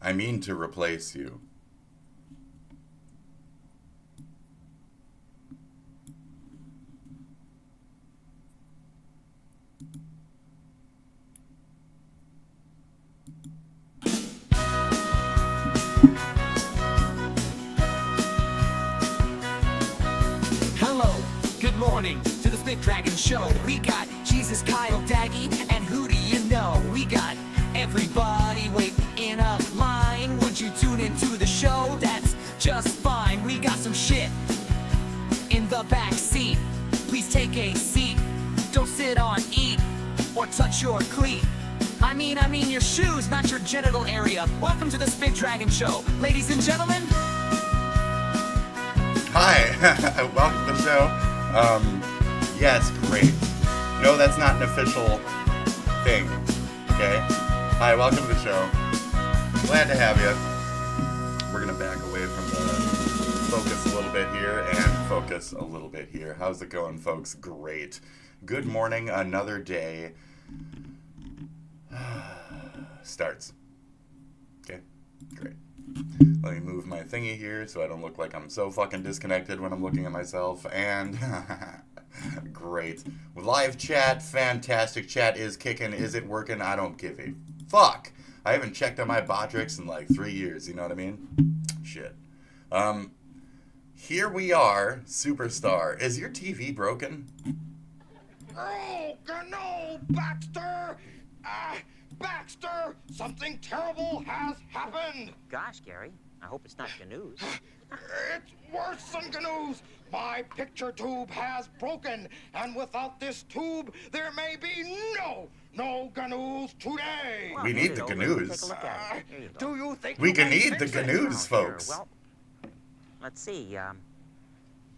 I mean to replace you. Hello, good morning to the SpitDragon show. We got Jesus, Kyle, Daggy, and who do you know? We got everybody waiting in a line. Would you tune into the show? That's just fine. We got some shit in the back seat. Please take a seat. Don't sit on, eat, or touch your cleat. I mean your shoes, not your genital area. Welcome to the SpitDragon show, ladies and gentlemen. Hi, welcome to the show. Yes, great. No, that's not an official thing. Okay. Hi, welcome to the show. Glad to have you. We're gonna back away from the focus a little bit here and focus a little bit here. How's it going, folks? Great. Good morning. Another day starts. Okay. Great. Let me move my thingy here so I don't look like I'm so fucking disconnected when I'm looking at myself. And great. Live chat, fantastic. Chat is kicking. Is it working? I don't give a fuck. I haven't checked on my Botrix in like 3 years. You know what I mean? Shit. Here we are, superstar. Is your TV broken? Oh, no, Baxter! Baxter, something terrible has happened! Gosh, Gary, I hope it's not news. It's worse than GNU's! My picture tube has broken, and without this tube, there may be no GNU's today! We need the GNU's. Take a look at it. Here you go. Do you think We you can can need the fix it? GNU's, Sure, folks. well, let's see.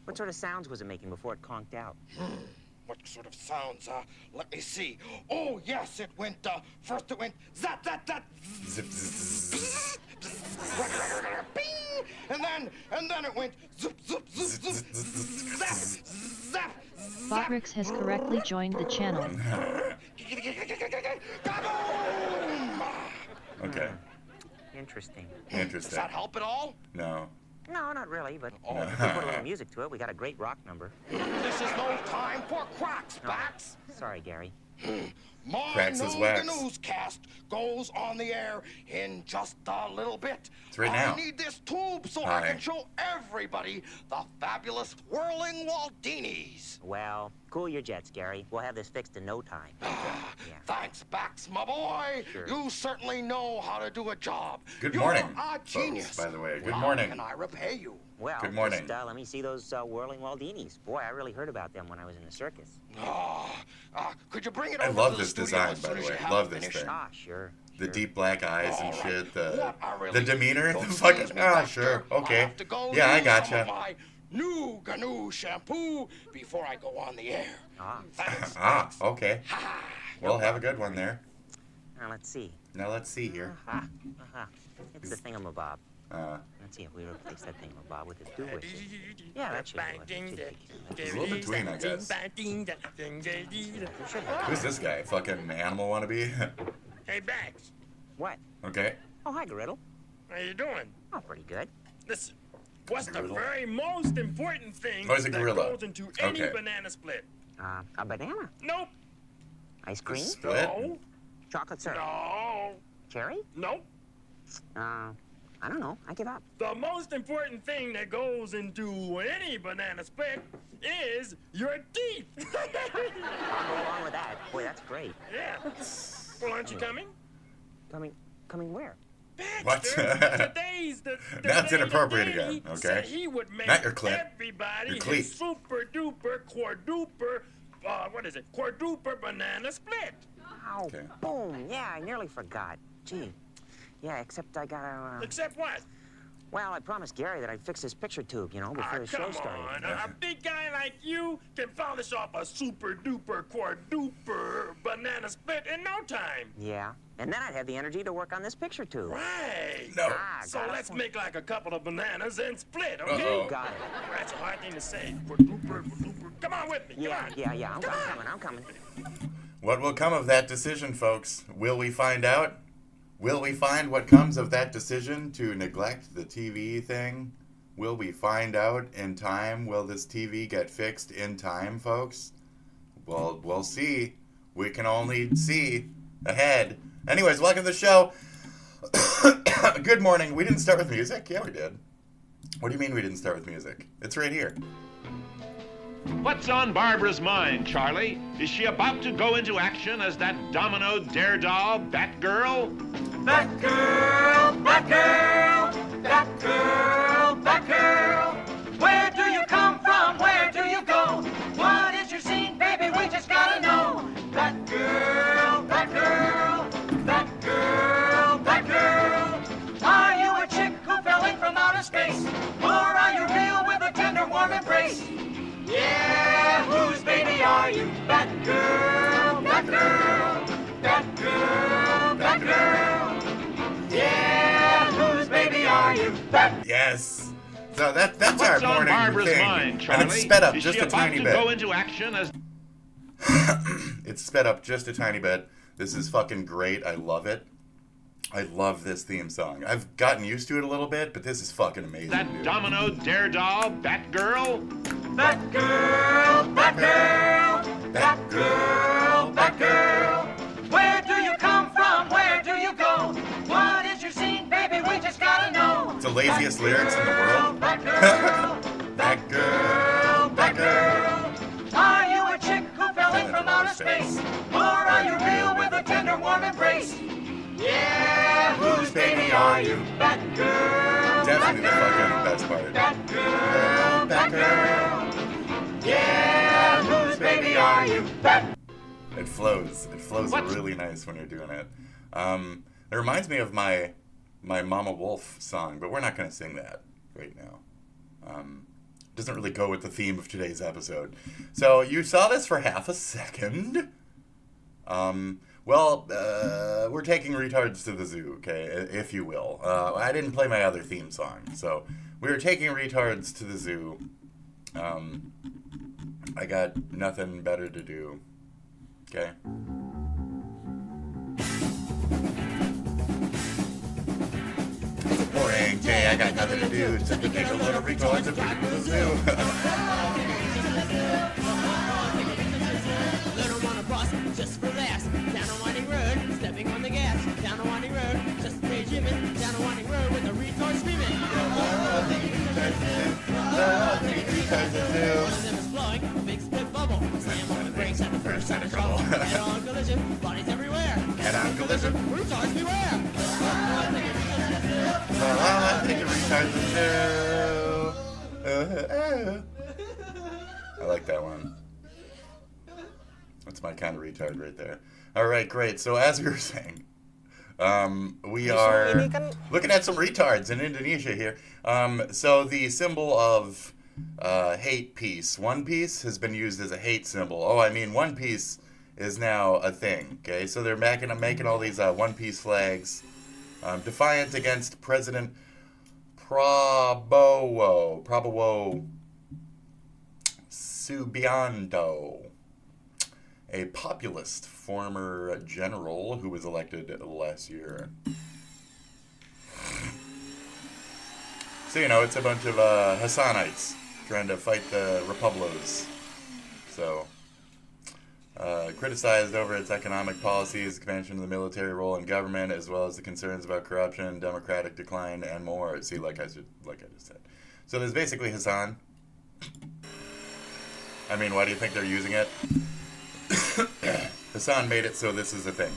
What sort of sounds was it making before it conked out? What sort of sounds? Let me see. Oh, yes, it went, first it went zap, zap, zap, Zip, zip, bing, and then it went zup, zup, zup, zup, zap, zap, zap. Botrix has correctly joined the channel. Kaboom! Okay. Interesting. Does Interesting. that help at all? No. No, not really, but Oh. if we put a little music to it, we got a great rock number. This is no time for cracks, No, Bax. sorry, Gary. My Cracks his wax. newscast goes on the air in just a little bit. It's right now. I need this tube so Hi. I can show everybody the fabulous whirling Waldinis. Well, cool your jets, Gary. We'll have this fixed in no time. Yeah. Thanks, Bax, my boy. Sure. You certainly know how to do a job. Good You're morning, a folks, genius. by the way. Good How morning. can I repay you? Well, Good morning. Just, let me see those whirling Waldinis. Boy, I really heard about them when I was in the circus. Could you bring it I over love to the this studio design, as by soon the as you way. have Love it this finished? thing. Ah, sure. The sure. deep black eyes and All right. shit. What I really The demeanor. don't The fucking. excuse me, Ah, Baxter. sure. I Okay. have to go Yeah, I use some of gotcha. my new GNU shampoo before I go on the air. Ah, Thanks. Ah, Bax. okay. Well, have a good one there. now let's see. Now let's see here. Aha, aha. It's the thingamabob. Let's see if we replace that thingamabob with a do-whistle. Yeah, that should do it. Should take it. It's a little between, I guess. Who's this guy? Fucking animal wannabe? Hey, Bax. What? Okay. Oh, hi, Griddle. How you doing? Oh, pretty good. Listen, what's the Griddle. very most important thing Oh, he's a that gorilla. goes into any Okay. banana split? A banana. Nope. Ice cream? Split? No. Chocolate syrup? No. Cherry? Nope. I don't know. I give up. The most important thing that goes into any banana split is your teeth. I'll go along with that. Boy, that's great. Yeah. Well, aren't you coming? Coming where? What? Baxter, today's the That's day inappropriate that again, he okay? said he would make Not your clip. everybody Your cleat. his super duper quadruper, quadruper banana split. Ow, Okay. boom. Yeah, I nearly forgot. Gee. Yeah, except I gotta, Except what? well, I promised Gary that I'd fix his picture tube, you know, before the show Come started. on. A big guy like you can polish off a super duper quadruper banana split in no time. Yeah, and then I'd have the energy to work on this picture tube. Right. No. Ah, So got it. let's make like a couple of bananas and split, okay? Uh-oh. Got it. That's a hard thing to say. Quadruper. Come on with me. Yeah, Come on. yeah. I'm coming. What will come of that decision, folks? Will we find out? Will we find what comes of that decision to neglect the TV thing? Will we find out in time? Will this TV get fixed in time, folks? Well, we'll see. We can only see ahead. Anyways, welcome to the show. Good morning. We didn't start with music? Yeah, we did. What do you mean we didn't start with music? It's right here. What's on Barbara's mind, Charlie? Is she about to go into action as that domino daredevil Batgirl? Batgirl, Batgirl, Batgirl, Batgirl. Where do you come from? Where do you go? What is your scene, baby? We just gotta know. Batgirl, Batgirl, Batgirl, Batgirl. Are you a chick who fell in from outer space? Or are you real with a tender, warm embrace? Yeah, whose baby are you? Batgirl, Batgirl, Batgirl, Batgirl. Yeah, whose baby are you? Yes. So that's What's our on morning Barbara's thing. mind, Charlie? And it's sped up Is just she a about tiny to bit. go into action as It's sped up just a tiny bit. This is fucking great. I love it. I love this theme song. I've gotten used to it a little bit, but this is fucking amazing, that dude. domino daredevil Batgirl? Batgirl, Batgirl, Batgirl, Batgirl. Where do you come from? Where do you go? What is your scene, baby? We just gotta know. It's the laziest lyrics in the world. Batgirl, Batgirl, Batgirl. are you a chick who fell in from outer space? Or are you real with a tender, warm embrace? Yeah, whose baby are you? Batgirl, Definitely the fucking best part. Batgirl, Batgirl. Yeah, whose baby are you? It flows. It flows What? really nice when you're doing it. It reminds me of my Mama Wolf song, but we're not going to sing that right now. Doesn't really go with the theme of today's episode. So you saw this for half a second. We're taking retards to the zoo, okay, if you will. I didn't play my other theme song, so we were taking retards to the zoo. I got nothing better to do, okay? It's a boring day, I got nothing to do except to take a load of retards and bring them to the zoo. Little on a bus, just for laughs. Down a winding road, stepping on the gas. Down a winding road, just daydreaming. Down a winding road with a retard screaming. One of them is blowing a big spit bubble. Slam on the brakes at the first sign of trouble. Head on collision, bodies everywhere. Head on collision. Retards beware. I think it retards the zoo. I like that one. That's my kind of retard right there. All right, great. So as we were saying, we are looking at some retards in Indonesia here. So the symbol of hate piece, One Piece, has been used as a hate symbol. Oh, I mean, One Piece is now a thing. Okay, so they're making all these One Piece flags, defiant against President Prabowo Subianto, a populist former general who was elected last year. So, it's a bunch of Hassanites trying to fight the Republicans. So, criticized over its economic policies, expansion of the military role in government, as well as the concerns about corruption, democratic decline, and more. See, like I just said. So there's basically Hassan. I mean, why do you think they're using it? Hassan made it so this is a thing.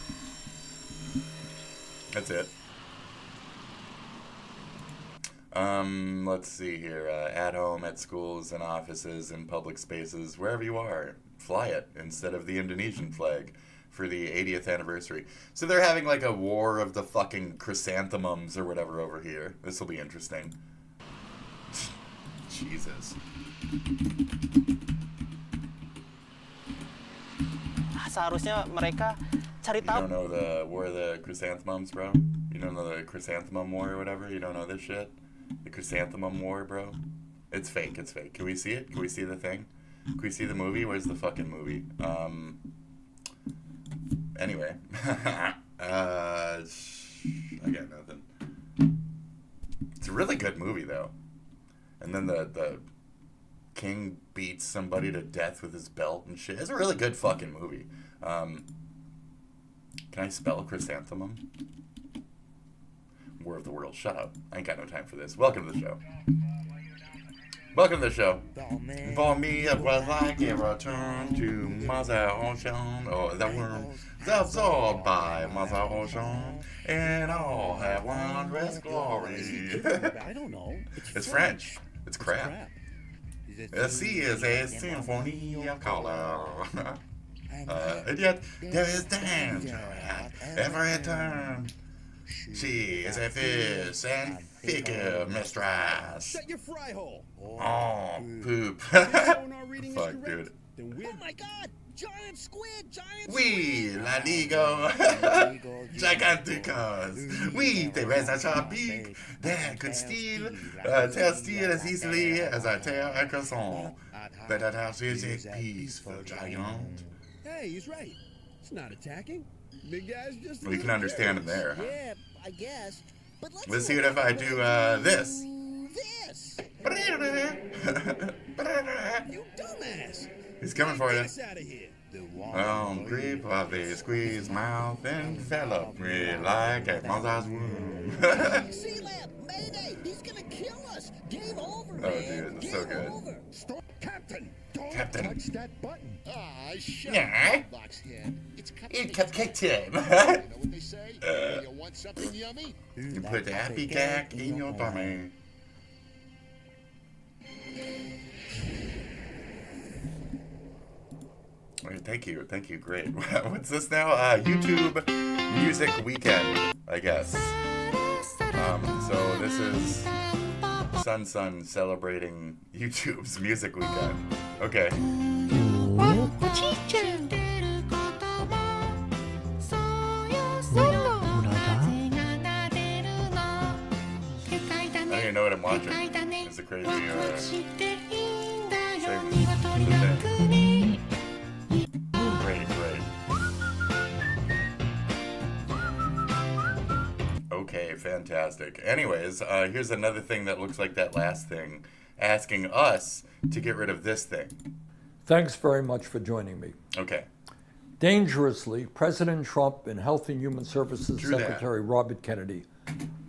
That's it. Let's see here. At home, at schools, and offices, and public spaces, wherever you are, fly it instead of the Indonesian flag for the 80th anniversary. So they're having like a war of the fucking chrysanthemums or whatever over here. This will be interesting. Jesus. Seharusnya mereka cari You tahu. don't know the War of the Chrysanthemums, bro? You don't know the Chrysanthemum War or whatever? You don't know this shit? The Chrysanthemum War, bro? It's fake, it's fake. Can we see it? Can we see the thing? Can we see the movie? Where's the fucking movie? Anyway. And then the king beats somebody to death with his belt and shit. It's a really good fucking movie. Can I spell chrysanthemum? War of the World. Shut up. I ain't got no time for this. Welcome to the show. Welcome to the show. For me, it was like a return to Mother Ocean, or the world absorbed by Mother Ocean, and all have wondrous glory. I don't know. It's French. It's crap. The sea is a symphony of color. And yet, there is danger at every turn. She is a fierce and figure mistress. Shut your fry hole. Oh, poop. Fuck, dude. Oh my god! Giant squid! Giant Oui, la ligo. Giganticos. Oui, they raise a sharp beak that could steal, tear steel as easily as I tear a croissant. But that house is a peaceful giant. Hey, he's right. It's not attacking. Big guy's just. Well, you can understand him there. Huh? Yeah, I guess. But let's see what if I do this. This. You dumbass. He's coming for you. Get us out of here. Creep of the squeeze mouth envelop me like a mother's womb. Sea Lab, Mayday! He's gonna kill us. Game over, man. Oh, dude, it's so good. Stop, Captain. Don't touch that button. Shut up, Boxhead. It's cupcake time. You know what they say? You want something yummy? You put the happy cack in your tummy. Thank you, great. What's this now? YouTube Music Weekend, I guess. So this is Sun celebrating YouTube's Music Weekend. Okay. I don't even know what I'm watching. It's a crazy Great. Okay, fantastic. Anyways, here's another thing that looks like that last thing, asking us to get rid of this thing. Thanks very much for joining me. Okay. Dangerously, President Trump and Health and Human Services Secretary Robert Kennedy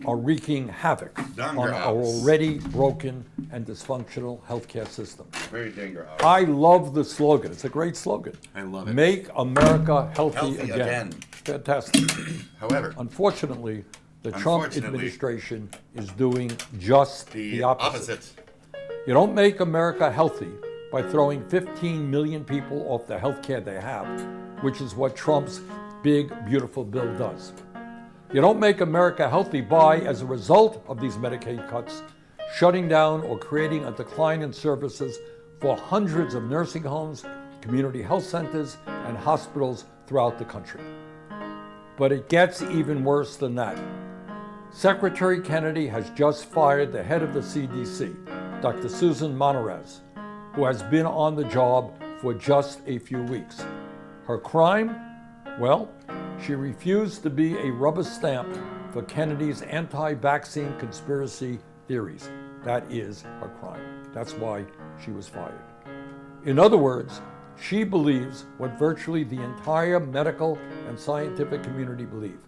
are wreaking havoc on our already broken and dysfunctional healthcare system. Very dangerous. I love the slogan. It's a great slogan. I love it. Make America healthy again. Fantastic. However, unfortunately, the Trump administration is doing just the opposite. You don't make America healthy by throwing 15 million people off the health care they have, which is what Trump's big, beautiful bill does. You don't make America healthy by, as a result of these Medicaid cuts, shutting down or creating a decline in services for hundreds of nursing homes, community health centers, and hospitals throughout the country. But it gets even worse than that. Secretary Kennedy has just fired the head of the CDC, Dr. Susan Monterez, who has been on the job for just a few weeks. Her crime? Well, she refused to be a rubber stamp for Kennedy's anti-vaccine conspiracy theories. That is her crime. That's why she was fired. In other words, she believes what virtually the entire medical and scientific community believe,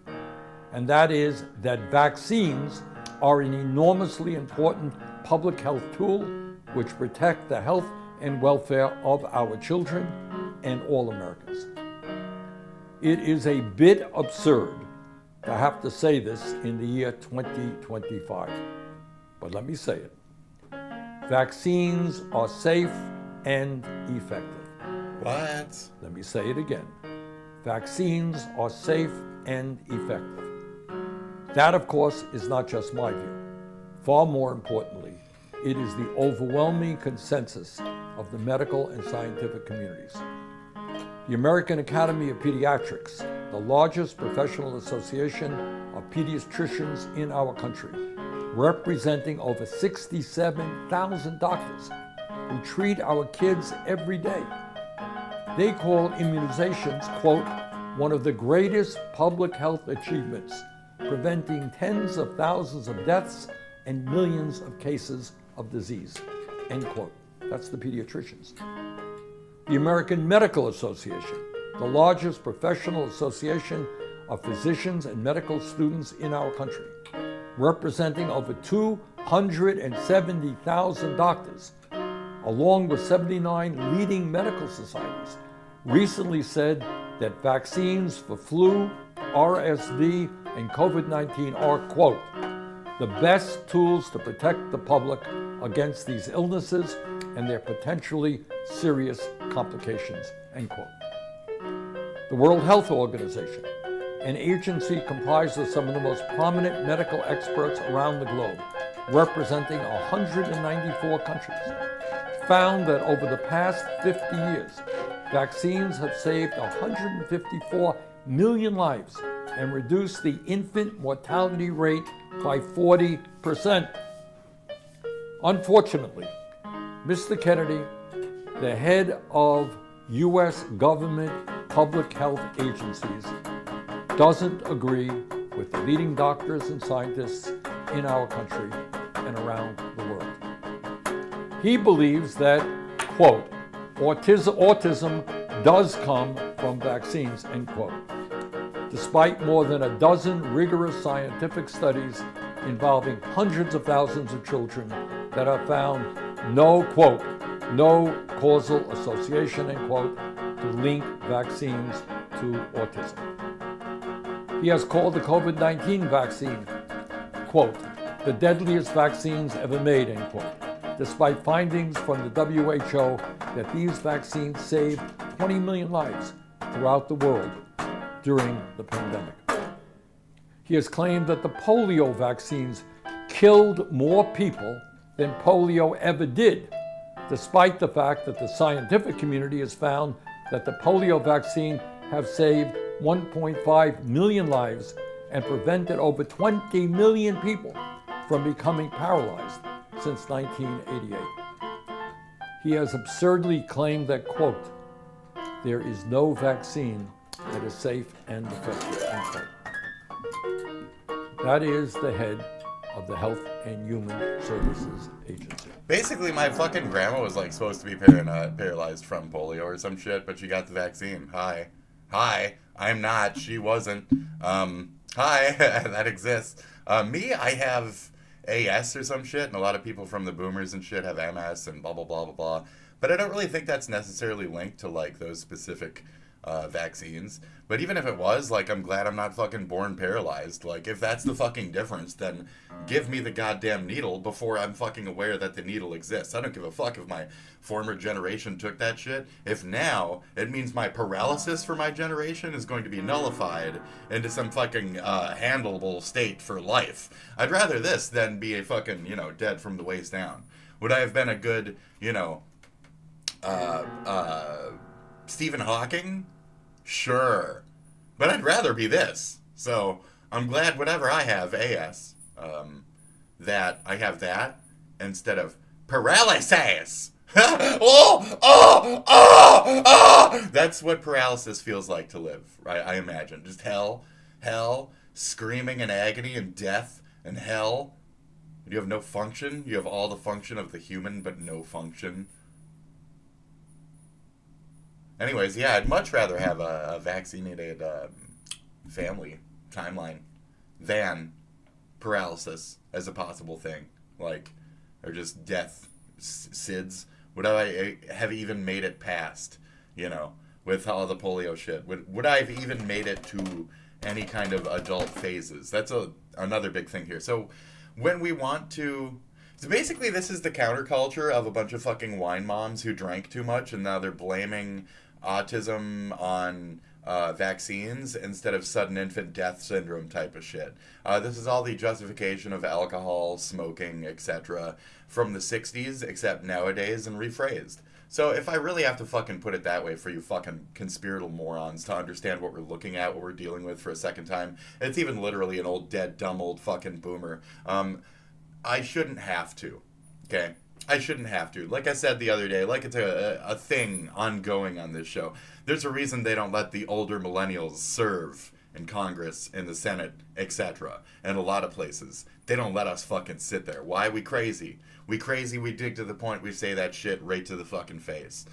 and that is that vaccines are an enormously important public health tool which protect the health and welfare of our children and all Americans. It is a bit absurd to have to say this in the year 2025, but let me say it. Vaccines are safe and effective. What? Let me say it again. Vaccines are safe and effective. That, of course, is not just my view. Far more importantly, it is the overwhelming consensus of the medical and scientific communities. The American Academy of Pediatrics, the largest professional association of pediatricians in our country, representing over 67,000 doctors who treat our kids every day. They call immunizations, quote, one of the greatest public health achievements, preventing tens of thousands of deaths and millions of cases of disease, end quote. That's the pediatricians. The American Medical Association, the largest professional association of physicians and medical students in our country, representing over 270,000 doctors, along with 79 leading medical societies, recently said that vaccines for flu, RSV, and COVID-19 are, quote, the best tools to protect the public against these illnesses and their potentially serious complications, end quote. The World Health Organization, an agency comprised of some of the most prominent medical experts around the globe, representing 194 countries, found that over the past 50 years, vaccines have saved 154 million lives and reduced the infant mortality rate by 40%. Unfortunately, Mr. Kennedy, the head of U.S. government public health agencies, doesn't agree with the leading doctors and scientists in our country and around the world. He believes that, quote, autism does come from vaccines, end quote, despite more than a dozen rigorous scientific studies involving hundreds of thousands of children that have found no, quote, no causal association, end quote, to link vaccines to autism. He has called the COVID-19 vaccine, quote, the deadliest vaccines ever made, end quote, despite findings from the WHO that these vaccines saved 20 million lives throughout the world during the pandemic. He has claimed that the polio vaccines killed more people than polio ever did, despite the fact that the scientific community has found that the polio vaccine have saved 1.5 million lives and prevented over 20 million people from becoming paralyzed since 1988. He has absurdly claimed that, quote, there is no vaccine that is safe and effective, end quote. That is the head of the Health and Human Services Agency. Basically, my fucking grandma was like supposed to be paralyzed from polio or some shit, but she got the vaccine. Hi, I'm not. She wasn't. Hi, that exists. Me, I have AS or some shit, and a lot of people from the boomers and shit have MS and blah, blah, blah, blah, blah. But I don't really think that's necessarily linked to, like, those specific vaccines. But even if it was, like, I'm glad I'm not fucking born paralyzed. Like, if that's the fucking difference, then give me the goddamn needle before I'm fucking aware that the needle exists. I don't give a fuck if my former generation took that shit. If now it means my paralysis for my generation is going to be nullified into some fucking handleable state for life. I'd rather this than be a fucking, dead from the waist down. Would I have been a good, Stephen Hawking? Sure. But I'd rather be this. So I'm glad whenever I have AS, that I have that instead of paralysis. That's what paralysis feels like to live, right? I imagine. Just hell, screaming in agony and death and hell. You have no function. You have all the function of the human, but no function. Anyways, yeah, I'd much rather have a vaccinated family timeline than paralysis as a possible thing, like, or just death, SIDS. Would I have even made it past, with all the polio shit? Would I have even made it to any kind of adult phases? That's another big thing here. So when we want to... So basically this is the counterculture of a bunch of fucking wine moms who drank too much and now they're blaming autism on vaccines instead of sudden infant death syndrome type of shit. This is all the justification of alcohol, smoking, etc. from the 60s, except nowadays and rephrased. So if I really have to fucking put it that way for you fucking conspiratorial morons to understand what we're looking at, what we're dealing with for a second time, it's even literally an old dead, dumb old fucking boomer. I shouldn't have to, okay? I shouldn't have to. Like I said the other day, like it's a thing ongoing on this show. There's a reason they don't let the older millennials serve in Congress, in the Senate, etc. And a lot of places. They don't let us fucking sit there. Why? We crazy. We crazy, we dig to the point, we say that shit right to the fucking face.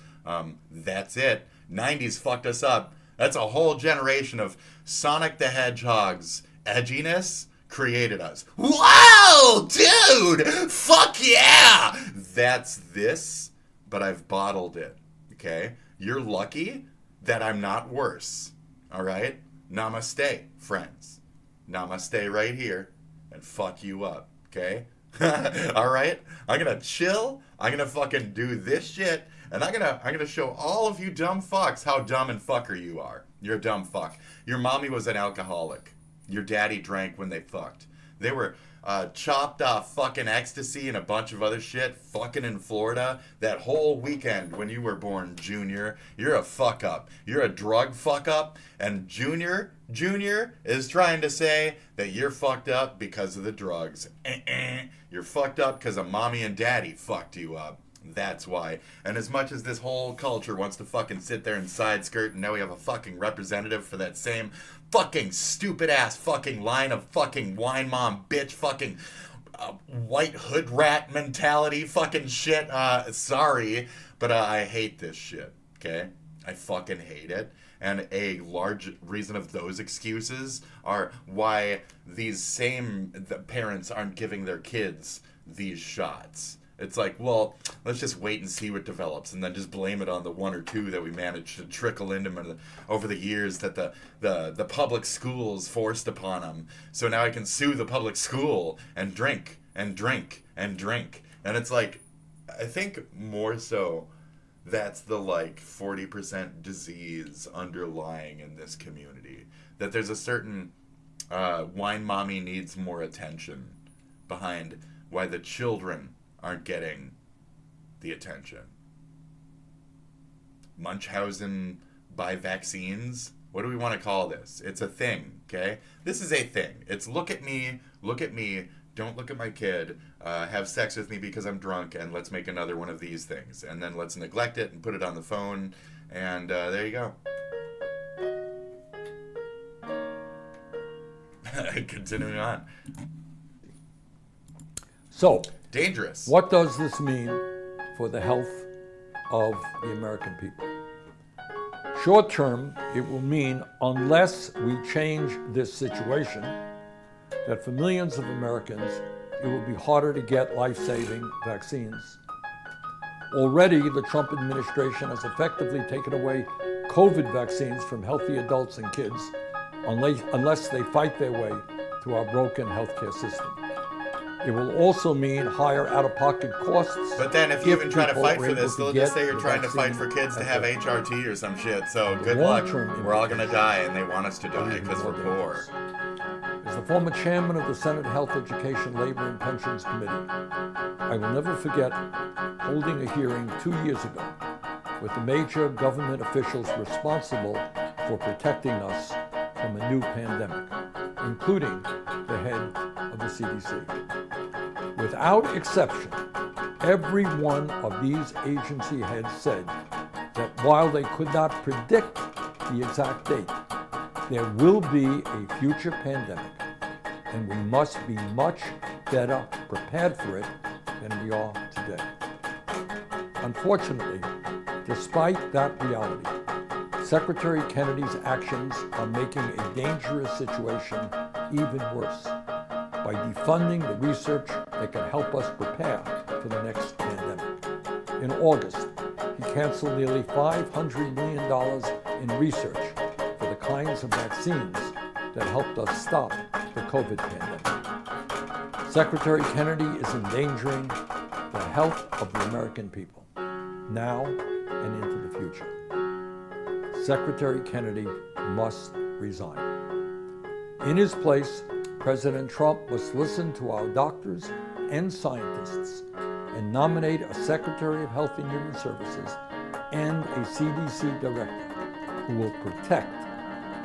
That's it. 90s fucked us up. That's a whole generation of Sonic the Hedgehog's edginess created us. Wow, dude! Fuck yeah! That's this, but I've bottled it, okay? You're lucky that I'm not worse, all right? Namaste, friends. Namaste right here, and fuck you up, okay? All right? I'm gonna chill, I'm gonna fucking do this shit, and I'm gonna show all of you dumb fucks how dumb and fucker you are. You're a dumb fuck. Your mommy was an alcoholic. Your daddy drank when they fucked. They were chopped off fucking ecstasy and a bunch of other shit fucking in Florida that whole weekend when you were born, Junior. You're a fuck up. You're a drug fuck up. And Junior is trying to say that you're fucked up because of the drugs. You're fucked up because of mommy and daddy fucked you up. That's why. And as much as this whole culture wants to fucking sit there and side skirt, and now we have a fucking representative for that same fucking stupid ass fucking line of fucking wine mom bitch fucking white hood rat mentality fucking shit. Sorry, but I hate this shit, okay? I fucking hate it. And a large reason of those excuses are why these same parents aren't giving their kids these shots. It's like, well, let's just wait and see what develops, and then just blame it on the one or two that we managed to trickle into them over the years that the public schools forced upon them. So now I can sue the public school and drink and drink and drink. And it's like, I think more so that's the like 40% disease underlying in this community. That there's a certain wine mommy needs more attention behind why the children aren't getting the attention. Munchausen by vaccines? What do we want to call this? It's a thing, okay? This is a thing. It's look at me, don't look at my kid, have sex with me because I'm drunk, and let's make another one of these things. And then let's neglect it and put it on the phone, and there you go. Continuing on. So, dangerous. What does this mean for the health of the American people? Short term, it will mean, unless we change this situation, that for millions of Americans, it will be harder to get life-saving vaccines. Already, the Trump administration has effectively taken away COVID vaccines from healthy adults and kids unless they fight their way through our broken healthcare system. It will also mean higher out-of-pocket costs. But then if you even try to fight for this, they'll just say you're trying to fight for kids to have HRT or some shit. So good luck. We're all going to die, and they want us to die because we're poor. As the former chairman of the Senate Health, Education, Labor, and Pensions Committee, I will never forget holding a hearing 2 years ago with the major government officials responsible for protecting us from a new pandemic, including the head of the CDC. Without exception, every one of these agency heads said that while they could not predict the exact date, there will be a future pandemic, and we must be much better prepared for it than we are today. Unfortunately, despite that reality, Secretary Kennedy's actions are making a dangerous situation even worse by defunding the research that can help us prepare for the next pandemic. In August, he canceled nearly $500 million in research for the kinds of vaccines that helped us stop the COVID pandemic. Secretary Kennedy is endangering the health of the American people, now and into the future. Secretary Kennedy must resign. In his place, President Trump must listen to our doctors and scientists and nominate a Secretary of Health and Human Services and a CDC director who will protect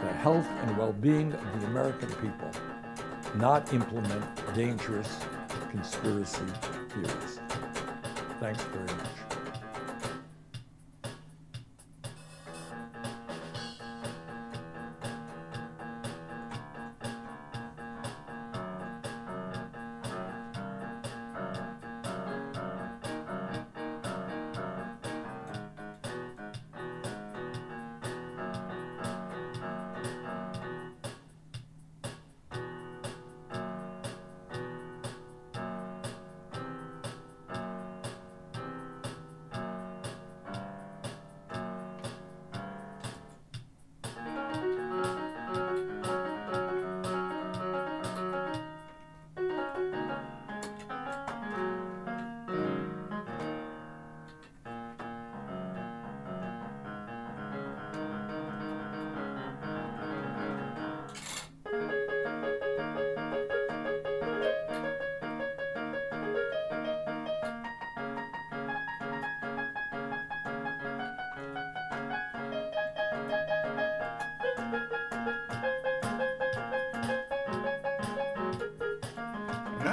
the health and well-being of the American people, not implement dangerous conspiracy theories. Thanks very much.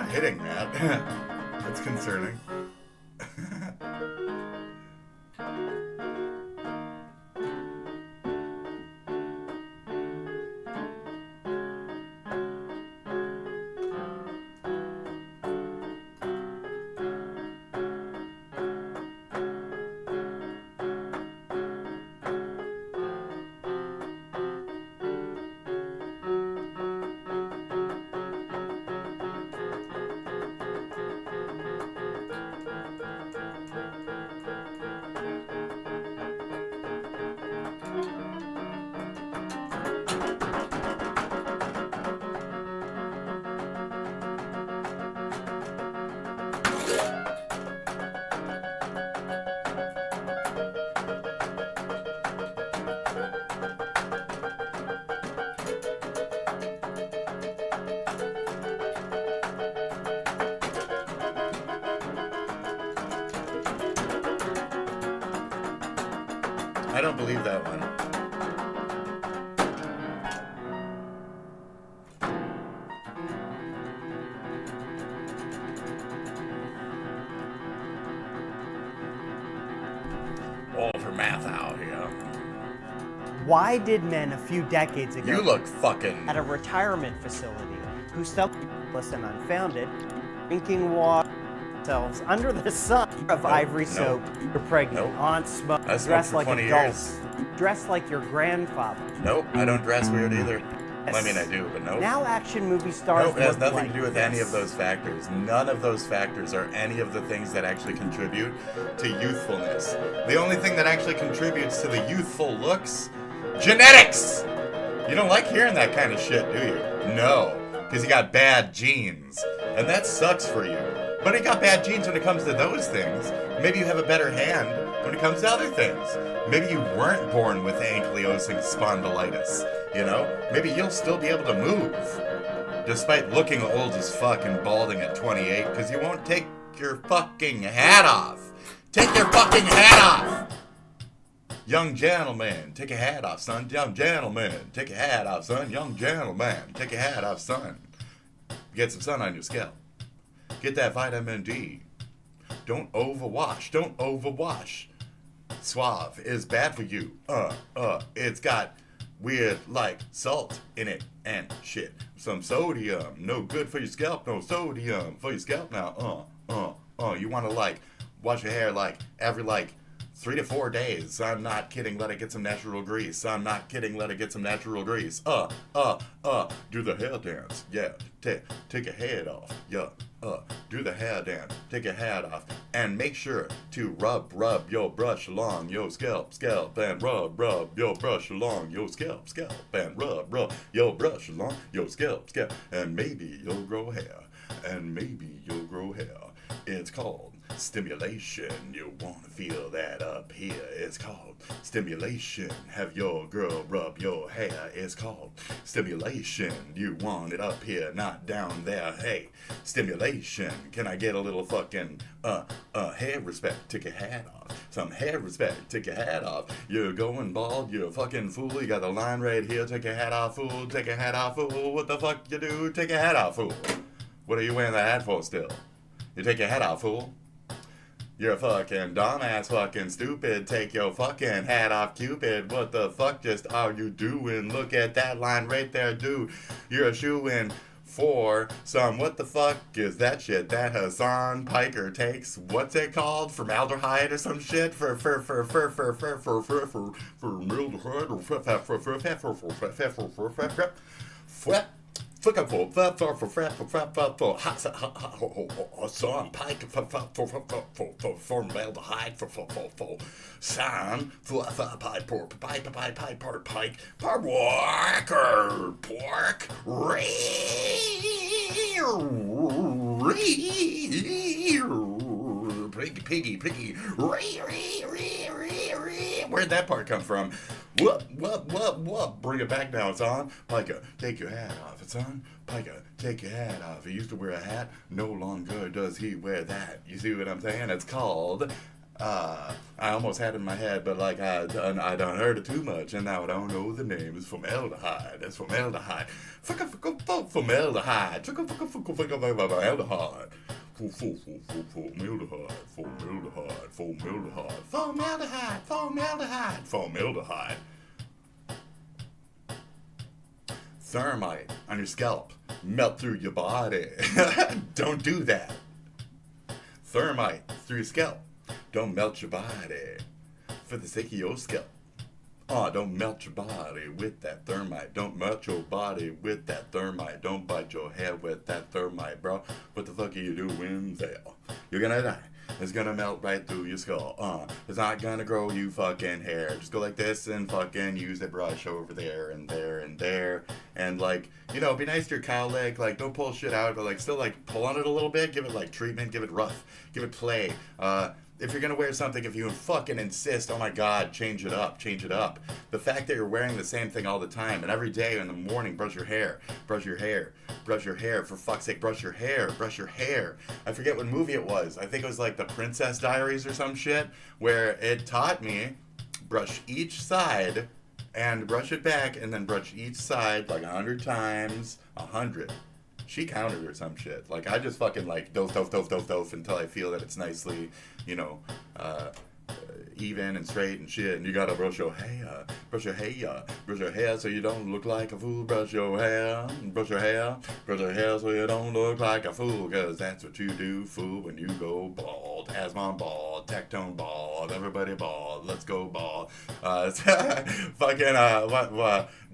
not hitting that. That's concerning. I don't believe that one. All for math out here. Why did men a few decades ago You look fucking... at a retirement facility who stuck and unfounded, drinking water themselves under the sun of ivory soap, your pregnant aunt smoke, dressed like adults, dressed like your grandfather? Nope, I don't dress weird either. I mean, I do, but nope. Now action movie stars Nope, it has look nothing like to do with any of those factors. None of those factors are any of the things that actually contribute to youthfulness. The only thing that actually contributes to the youthful looks, genetics! You don't like hearing that kind of shit, do you? No, because you got bad genes. And that sucks for you. But you got bad genes when it comes to those things. Maybe you have a better hand when it comes to other things. Maybe you weren't born with ankylosing spondylitis, you know? Maybe you'll still be able to move, despite looking old as fuck and balding at 28, because you won't take your fucking hat off. Take your fucking hat off! Young gentleman, take your hat off, son. Young gentleman, take your hat off, son. Young gentleman, take your hat off, son. Get some sun on your scalp. Get that vitamin D. Don't overwash. Don't overwash. Suave is bad for you. It's got weird, like, salt in it and shit. Some sodium. No good for your scalp. No sodium for your scalp now. You want to, like, wash your hair, like, every, like, 3 to 4 days. I'm not kidding. Let it get some natural grease. I'm not kidding. Let it get some natural grease. Do the hair dance. Yeah. Take your head off. Yeah. Do the hair dance. Take your hat off. And make sure to rub your brush along your scalp, and rub your brush along your scalp, and rub your brush along your scalp, and maybe you'll grow hair. It's called stimulation. You want to feel that up here. It's called stimulation. Have your girl rub your hair. It's called stimulation. You want it up here, not down there. Hey, stimulation. Can I get a little fucking hair respect? Take your hat off. Some hair respect. Take your hat off. You're going bald. You're a fucking fool. You got the line right here. Take your hat off, fool. Take your hat off, fool. What the fuck you do? Take your hat off, fool. What are you wearing the hat for still? You take your hat off, fool. You're a fucking dumbass, fucking stupid. Take your fucking hat off, Cupid. What the fuck just are you doing? Look at that line right there, dude. You're a shoo-in for some, what the fuck is that shit that Hassan Piker takes? What's it called? Formaldehyde or some shit? Formaldehyde or piggy. Where'd that part come from? What? Bring it back now, it's on. Pica, take your hat off, it's on. Pica, take your hat off. He used to wear a hat, no longer does he wear that. You see what I'm saying? It's called I almost had it in my head, but like I done heard it too much, and now I don't know the name. It's formaldehyde. That's formaldehyde. Formaldehyde. Formaldehyde. Formaldehyde. Thermite on your scalp. Melt through your body. Don't do that. Thermite through your scalp. Don't melt your body for the sake of your scalp. Don't melt your body with that thermite. Don't melt your body with that thermite. Don't bite your head with that thermite, bro. What the fuck are you doing there? You're gonna die. It's gonna melt right through your skull. It's not gonna grow you fucking hair. Just go like this and fucking use the brush over there and there and there. And like, you know, be nice to your cow leg. Like, don't pull shit out, but like still like pull on it a little bit. Give it like treatment. Give it rough. Give it play. If you're gonna wear something, if you fucking insist, oh my god, change it up. The fact that you're wearing the same thing all the time, and every day in the morning, brush your hair, for fuck's sake, brush your hair. I forget what movie it was. I think it was like The Princess Diaries or some shit, where it taught me, brush each side, and brush it back, and then brush each side like 100 times, 100. She counted or some shit. Like, I just fucking like dove until I feel that it's nicely, you know, even and straight and shit. And you gotta brush your hair so you don't look like a fool. Brush your hair so you don't look like a fool. Cause that's what you do, fool, when you go bald. Asthma bald, tectone bald, everybody bald, let's go bald. Fucking,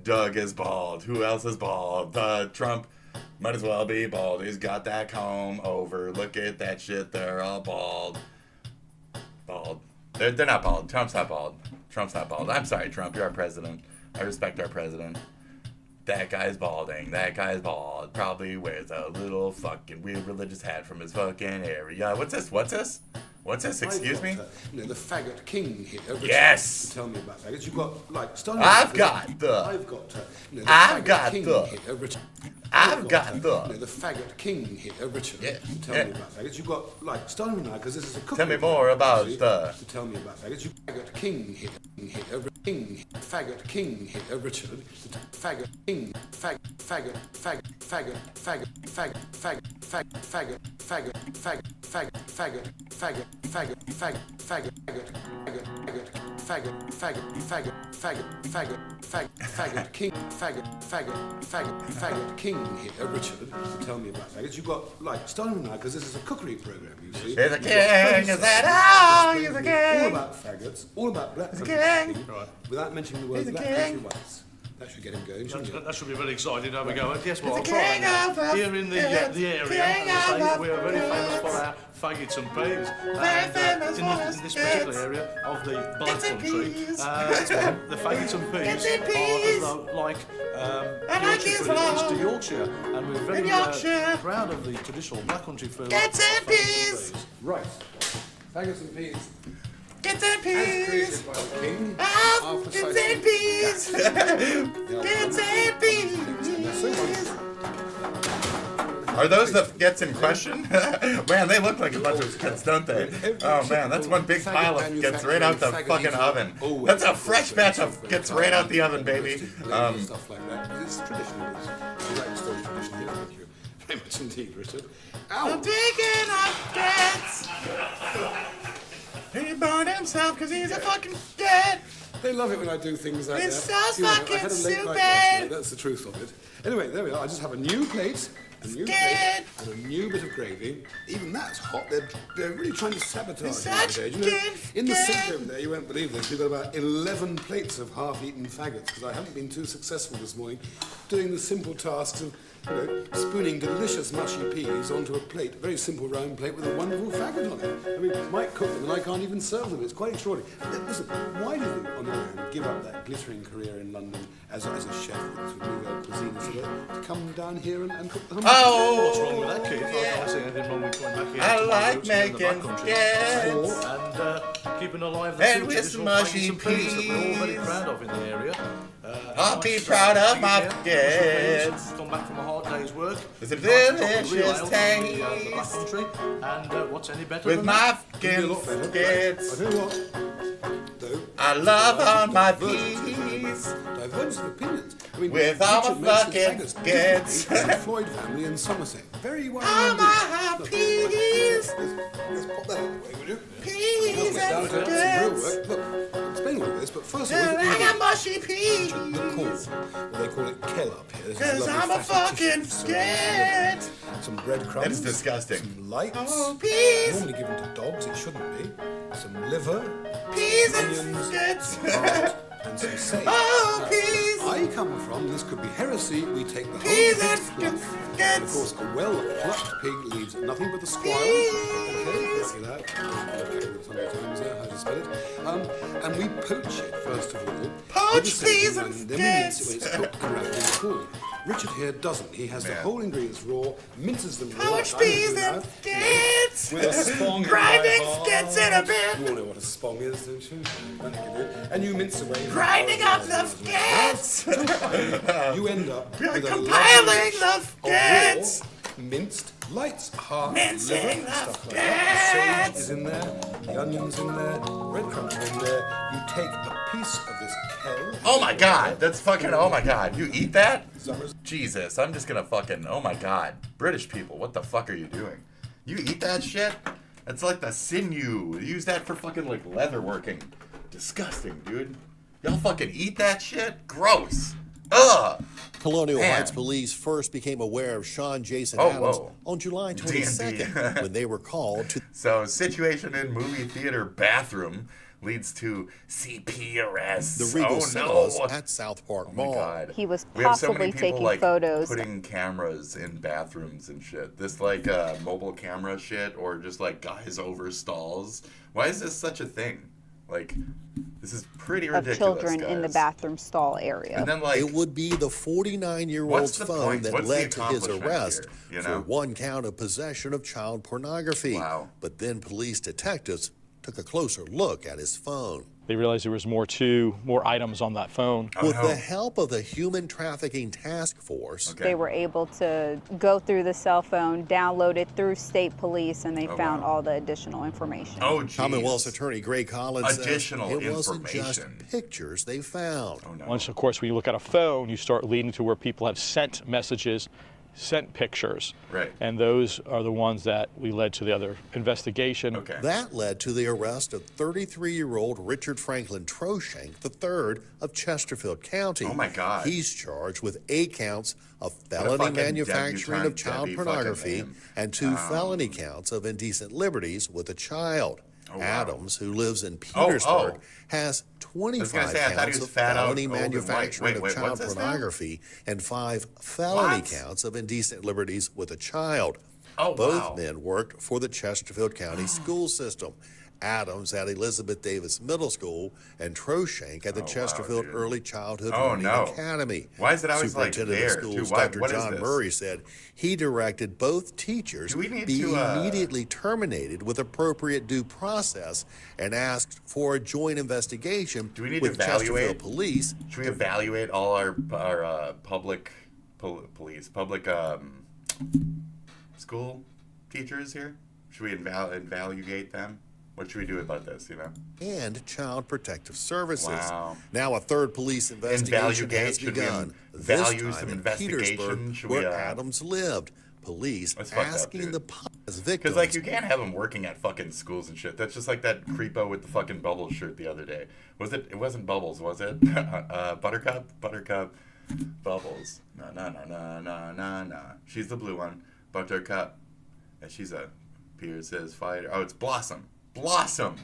Doug is bald. Who else is bald? Trump might as well be bald. He's got that comb over. Look at that shit. They're all bald. They're not bald. Trump's not bald. I'm sorry, Trump. You're our president. I respect our president. That guy's balding. That guy's bald. Probably wears a little fucking weird religious hat from his fucking area. What's this? Excuse me? You know, the faggot king here. Yes! Tell me about faggots. You've got, like, I've got the faggot king here, Richard. Yeah. Tell me about faggots. You've got, like, Stalin and I, because this is a cooking. Tell me more about the... Tell me about faggots. You faggot king here, faggot king here, Richard. Faggot king, faggot king here, Richard. Tell me about faggots. You've got, like, Stalin and I, because this is a cookery program, you see. He's a king, is that all? He's a king. All about faggots, all about black country, without mentioning the word black country once. That should get him going, shouldn't it? That should be very exciting to have a go at. Yes, well, I'll try that. Here in the area, as I say, we are very famous for our faggots and peas. And in this particular area of the Black Country, the faggots and peas are as though like East Yorkshire, and we're very proud of the traditional Black Country food. Faggots and peas! Right. Faggots and peas. Faggots and peas! As created by the king. Faggots and peas! Faggots and peas! Are those the faggots in question? Man, they look like a bunch of faggots, don't they? Oh man, that's one big pile of faggots right out the fucking oven. That's a fresh batch of faggots right out the oven, baby. Stuff like that. It's traditional. It's like story tradition here. Thank you very much indeed, Richard. I'm taking off faggots! He burned himself because he's a fucking faggot! They love it when I do things like that. It's so fucking I had a late night last night, that's the truth of it. Anyway, there we are. I just have a new plate, and a new bit of gravy. Even that's hot. They're really trying to sabotage it. You know, in the sick room there, you won't believe this, we've got about 11 plates of half-eaten faggots, because I haven't been too successful this morning doing the simple tasks of, you know, spooning delicious mushy peas onto a plate, a very simple round plate with a wonderful faggot on it. I mean, I might cook them and I can't even serve them. It's quite extraordinary. But listen, why did you, on the other hand, give up that glittering career in London as a chef with New York cuisine to come down here and cook the hummus? Oh, what's wrong with that, kid? I can't see anything wrong with coming back here. I like making faggots and keeping alive the and with mushy peas that we're all very proud of in the area. I'll be proud of my faggots. Come back from a hard day's work. It's a delicious taste. The Black Country, and what's any better with than my that? fucking skits. I tell you what, though, I love all my divergence of opinions. I mean, with all Richard my makes fucking his skits. skits. The Floyd family in Somerset. Very well. All my peas. Let's pop that out of the way, would you? Peas Let's get down to some real work. Look, I'll explain all this, but first of all, I got mushy peas. the call. They call it kell up here. This is 'Cause lovely I'm a fatty fucking tissue. skit. Some breadcrumbs. That is disgusting. Some lights. Oh, peas. Normally given to dogs, it shouldn't be. Some liver. Peas and onions, skits. some heart, and some sage. Oh, Now, peas. where I come from, this could be heresy. We take the whole Peas pig's and fluff. And of course, a well-plucked pig leaves nothing but the squire. Okay, let's get out. Sometimes there, how do you spell it? And we poach it, first of all. Poach with the peas seasoning, and then we mince it skits. when it's cooked and wrapped in foil. Richard here doesn't. He has the whole ingredients raw, minces them raw. Poach peas and skits. With a spong. Grinding skits in a bit. You all know what a spong is, don't you? And you mince away. Grinding up the skits. You end up with Compiling the skits. Minced lights, heart, Mincing liver, the stuff like that. The sage is in there, the onions in there, breadcrumbs in there. You take a piece of this kell. Oh my god, that's fucking, oh my god. You eat that? Jesus, I'm just gonna fucking, oh my god. British people, what the fuck are you doing? You eat that shit? It's like the sinew. You use that for fucking like leather working. Disgusting, dude. Y'all fucking eat that shit? Gross. Ugh. Colonial Man. Heights police first became aware of Sean Jason Oh, Adams whoa. on July D&D. 22nd when they were called to. So, situation in movie theater bathroom leads to CP arrests. The Regal oh Cinemas no! at South Park Oh Mall. my god. He was We have so possibly many people, taking like, photos. putting cameras in bathrooms and shit. This like mobile camera shit, or just like guys over stalls. Why is this such a thing? Like, this is pretty Of ridiculous. children in the guys. bathroom stall area. And then like, It would be the 49-year-old's What's the phone point? that What's led the to his accomplishment arrest here, you for know? one count of possession of child pornography. Wow. But then police detectives took a closer look at his phone. They realized there was more items on that phone. With the help of the Human Trafficking Task Force, They were able to go through the cell phone, download it through state police, and they found all the additional information. oh geez. Commonwealth's Attorney Greg Collins Additional says it wasn't just information. pictures they found. Oh no. Once, of course, when you look at a phone, you start leading to where people have sent messages, sent pictures. Right. And those are the ones that we led to the other investigation. Okay. That led to the arrest of 33-year-old Richard Franklin Troshank III of Chesterfield County. Oh my God. He's charged with 8 counts of What a felony fucking manufacturing of debutante child Debbie fucking pornography name. and 2 felony counts of indecent liberties with a child. Oh, wow. Adams, who lives in Oh, Petersburg, oh. has I 25 was gonna say, I thought he counts was of fat out, felony old, and white. manufacturing Wait, of child what's his name? pornography and 5 felony What? counts of indecent liberties with a child. Oh, Both wow. men worked for the Chesterfield County school system. Adams at Elizabeth Davis Middle School and Troshank at the Chesterfield Early Childhood Oh, Learning no. Academy. Why is it always, like, Superintendent there, of too? Schools Why- Dr. what is John this? Murray said he directed both teachers Do we need be to, immediately terminated with appropriate due process and asked for a joint investigation Do we need with to evaluate Chesterfield Police. Should we evaluate all our public school teachers here? Should we evaluate them? What should we do about this, you know? And Child Protective Services. Wow. Now a third police investigation Invaluate? has Should we begun. value This some time in investigation? Petersburg, Should we, where Adams lived. Police That's fucked up, asking dude. the as victims. Because, like, you can't have them working at fucking schools and shit. That's just like that creepo with the fucking Bubbles shirt the other day. It wasn't Bubbles, was it? Buttercup? Bubbles. No. She's the blue one. Buttercup. And she's a Pierce's fighter. Oh, it's Blossom. Blossom!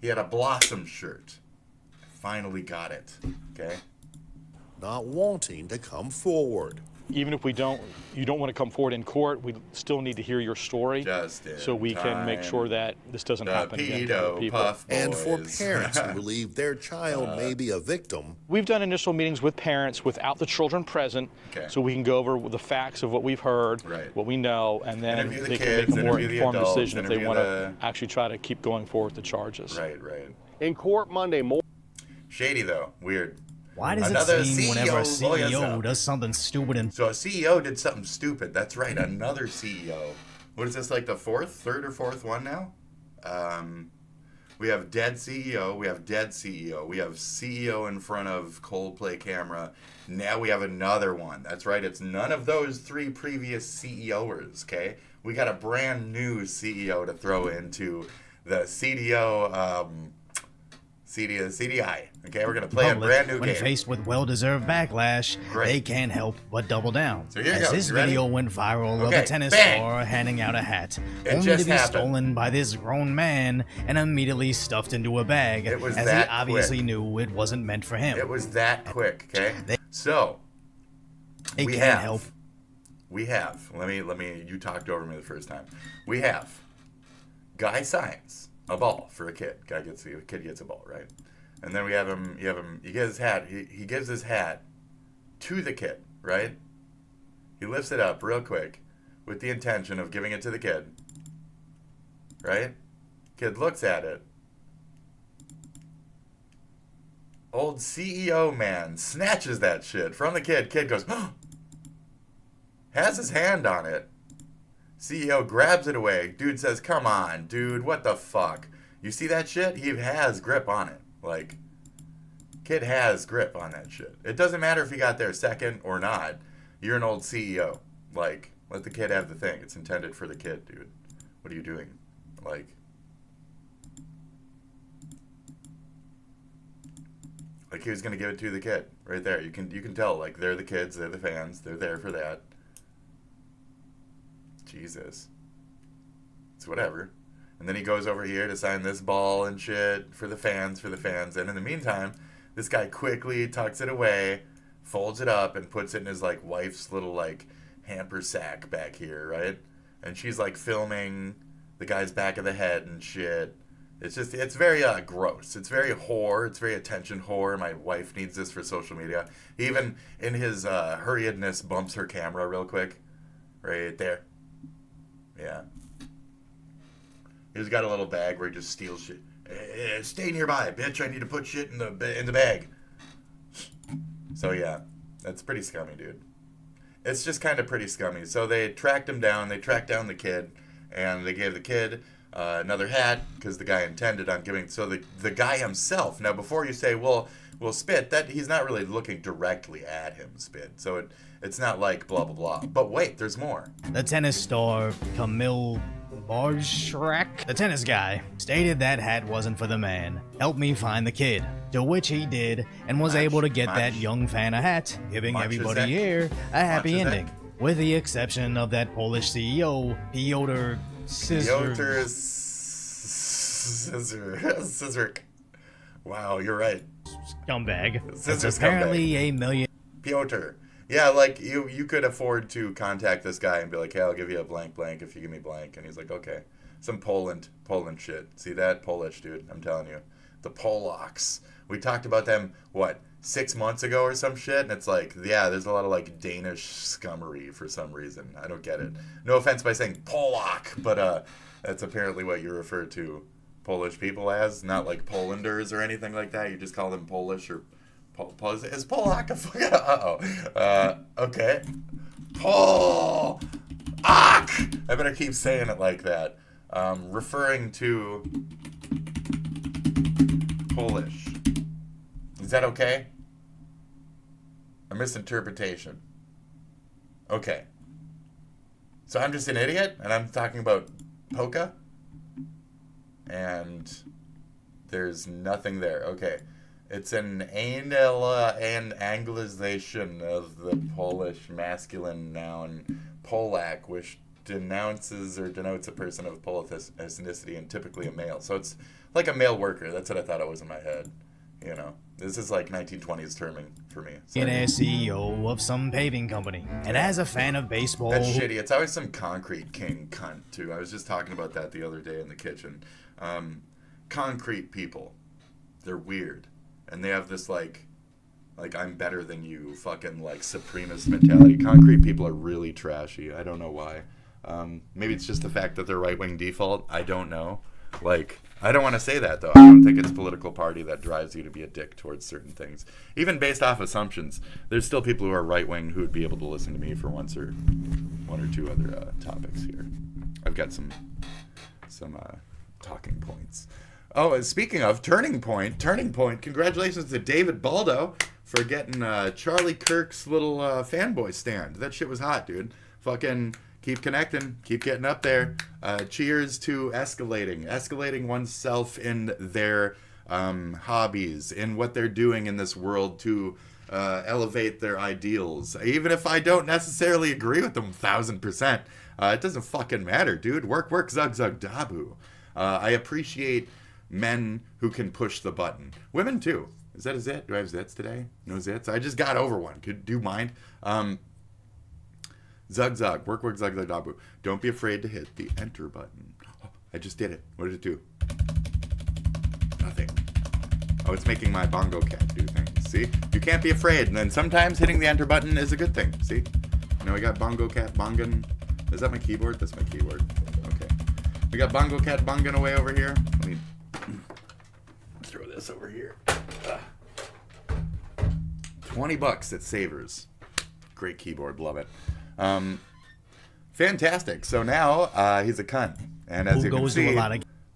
He had a Blossom shirt. I finally got it. Okay? Not wanting to come forward. Even if you don't want to come forward in court, we still need to hear your story so we can make sure that this doesn't happen again to other people. And for parents who believe their child may be a victim. We've done initial meetings with parents without the children present, so we can go over the facts of what we've heard, what we know, and then Interview the they kids, can make a more interview the informed adults, decision if they interview want to the- actually try to keep going forward with the charges. Right. In court Monday morning. Shady, though. Weird. Why does Another it seem whenever a CEO CEO does something stupid and... So a CEO did something stupid. That's right. Another CEO. What is this, like the third or fourth one now? We have dead CEO. We have dead CEO. We have CEO in front of Coldplay camera. Now we have another one. That's right. It's none of those 3 previous CEOers, okay? We got a brand new CEO to throw into the CDO, CDI. Okay, we're going to play a brand new when game. Faced with well-deserved backlash, they can't help but double down. So here as goes. this You ready? video went viral of Okay, a tennis bang. star handing out a hat, It only just to be happened. stolen by this grown man and immediately stuffed into a bag, It was as he that obviously quick. knew it wasn't meant for him. It was that quick, okay? So, They we can't have, help. let me, you talked over me the first time. We have, guy signs a ball for a kid. Kid gets a ball, right? And then we have him, he gives his hat, he gives his hat to the kid, right? He lifts it up real quick with the intention of giving it to the kid, right? Kid looks at it. Old CEO man snatches that shit from the kid. Kid goes, oh! Has his hand on it. CEO grabs it away. Dude says, come on, dude, what the fuck? You see that shit? He has grip on it. Like, kid has grip on that shit. It doesn't matter if he got there second or not. You're an old CEO. Like, let the kid have the thing. It's intended for the kid, dude. What are you doing? Like he was gonna give it to the kid right there. You can tell, like, they're the kids, they're the fans, they're there for that. Jesus. It's whatever. And then he goes over here to sign this ball and shit for the fans. And in the meantime, this guy quickly tucks it away, folds it up, and puts it in his, like, wife's little, like, hamper sack back here, right? And she's, like, filming the guy's back of the head and shit. It's very gross. It's very whore. It's very attention whore. My wife needs this for social media. He even, in his hurriedness, bumps her camera real quick. Right there. Yeah. He's got a little bag where he just steals shit. Stay nearby, bitch. I need to put shit in the bag. So yeah, that's pretty scummy, dude. It's just kind of pretty scummy. So they tracked him down. They tracked down the kid, and they gave the kid another hat because the guy intended on giving. So the guy himself. Now, before you say, well, Spit, that he's not really looking directly at him, Spit. So it's not like blah blah blah. But wait, there's more. The tennis star, Camille Barshrak, the tennis guy, stated that hat wasn't for the man. Help me find the kid. To which he did, and was able to get that young fan a hat, giving everybody here a happy ending. With the exception of that Polish CEO, Piotr Scissork. Wow, you're right. Scumbag. It's apparently a million. Piotr. Yeah, like, you could afford to contact this guy and be like, hey, I'll give you a blank if you give me blank. And he's like, okay. Some Poland shit. See that? Polish, dude. I'm telling you. The Polacks. We talked about them, 6 months ago or some shit? And it's like, yeah, there's a lot of, like, Danish scummery for some reason. I don't get it. No offense by saying Polak, but that's apparently what you refer to Polish people as. Not like Polanders or anything like that. You just call them Polish or... Is Polak a fucking... Uh-oh. Okay. Polak! I better keep saying it like that. Referring to Polish. Is that okay? A misinterpretation. Okay. So I'm just an idiot, and I'm talking about polka? And there's nothing there. Okay. It's an anglicization of the Polish masculine noun Polak, which denounces or denotes a person of Polish ethnicity and typically a male. So it's like a male worker. That's what I thought it was in my head. You know, this is like 1920s terming for me. An CEO of some paving company, and as a fan of baseball, that's shitty. It's always some concrete king cunt too. I was just talking about that the other day in the kitchen. Concrete people, they're weird. And they have this, like I'm better than you, fucking, like, supremacist mentality. Concrete people are really trashy. I don't know why. Maybe it's just the fact that they're right-wing default. I don't know. Like, I don't want to say that, though. I don't think it's a political party that drives you to be a dick towards certain things. Even based off assumptions, there's still people who are right-wing who would be able to listen to me for one or two other topics here. I've got some Talking points. Oh, and speaking of Turning Point, congratulations to David Baldo for getting Charlie Kirk's little fanboy stand. That shit was hot, dude. Fucking keep connecting, keep getting up there. Cheers to escalating oneself in their hobbies, in what they're doing in this world to elevate their ideals. Even if I don't necessarily agree with them 1000%, it doesn't fucking matter, dude. Work, zug, dabu. I appreciate men who can push the button. Women too. Is that a zit? Do I have zits today? No zits? I just got over one. Do you mind? Zug. Work, zug, dabu. Don't be afraid to hit the enter button. Oh, I just did it. What did it do? Nothing. Oh, it's making my bongo cat do things. See? You can't be afraid. And then sometimes hitting the enter button is a good thing. See? Now we got bongo cat bongan. Is that my keyboard? That's my keyboard. Okay. We got bongo cat bongan away over here. Let me throw this over here. $20 at Savers. Great keyboard, love it. Fantastic. So now he's a cunt, and as you can see,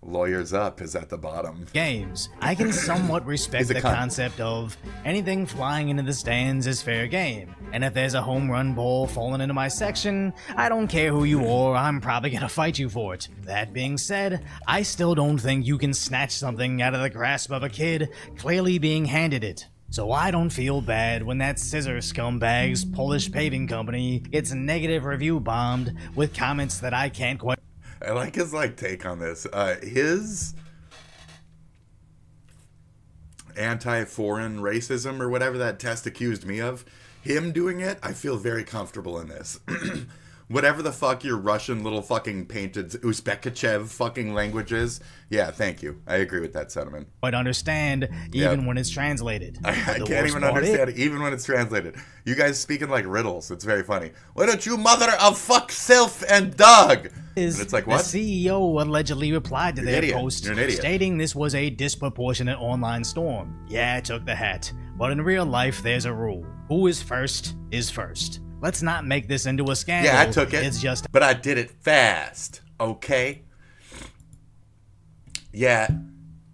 Lawyers Up is at the bottom. Games. I can somewhat respect the concept of anything flying into the stands is fair game. And if there's a home run ball falling into my section, I don't care who you are, I'm probably gonna fight you for it. That being said, I still don't think you can snatch something out of the grasp of a kid clearly being handed it. So I don't feel bad when that scissor scumbag's Polish paving company gets negative review bombed with comments that I can't quite... I like his take on this. His anti-foreign racism or whatever that test accused me of, him doing it, I feel very comfortable in this. Whatever the fuck your Russian little fucking painted Uzbekachev fucking language is, yeah, thank you. I agree with that sentiment. Quite understand even when it's translated. I can't even understand it even when it's translated. You guys speaking like riddles. It's very funny. Why don't you mother of fuck self and dog? And it's like, what? The CEO allegedly replied to their post stating this was a disproportionate online storm. Yeah, I took the hat. But in real life, there's a rule. Who is first is first. Let's not make this into a scandal. Yeah, I took it. It's just... But I did it fast, okay? Yeah,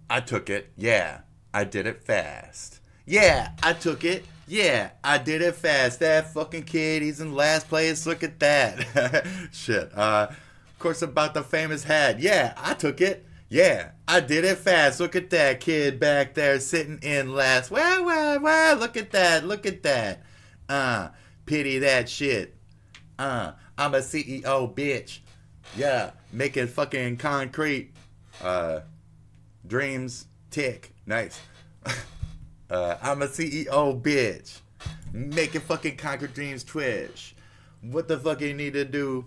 I took it. Yeah, I did it fast. Yeah, I took it. Yeah, I did it fast. That fucking kid, he's in last place. Look at that. Shit. Of course, about the famous hat. Yeah, I took it. Yeah, I did it fast. Look at that kid back there sitting in last. Wow. Look at that. Pity that shit. I'm a CEO, bitch. Yeah, making fucking concrete dreams tick. Nice. I'm a CEO, bitch. Making fucking concrete dreams twitch. What the fuck you need to do,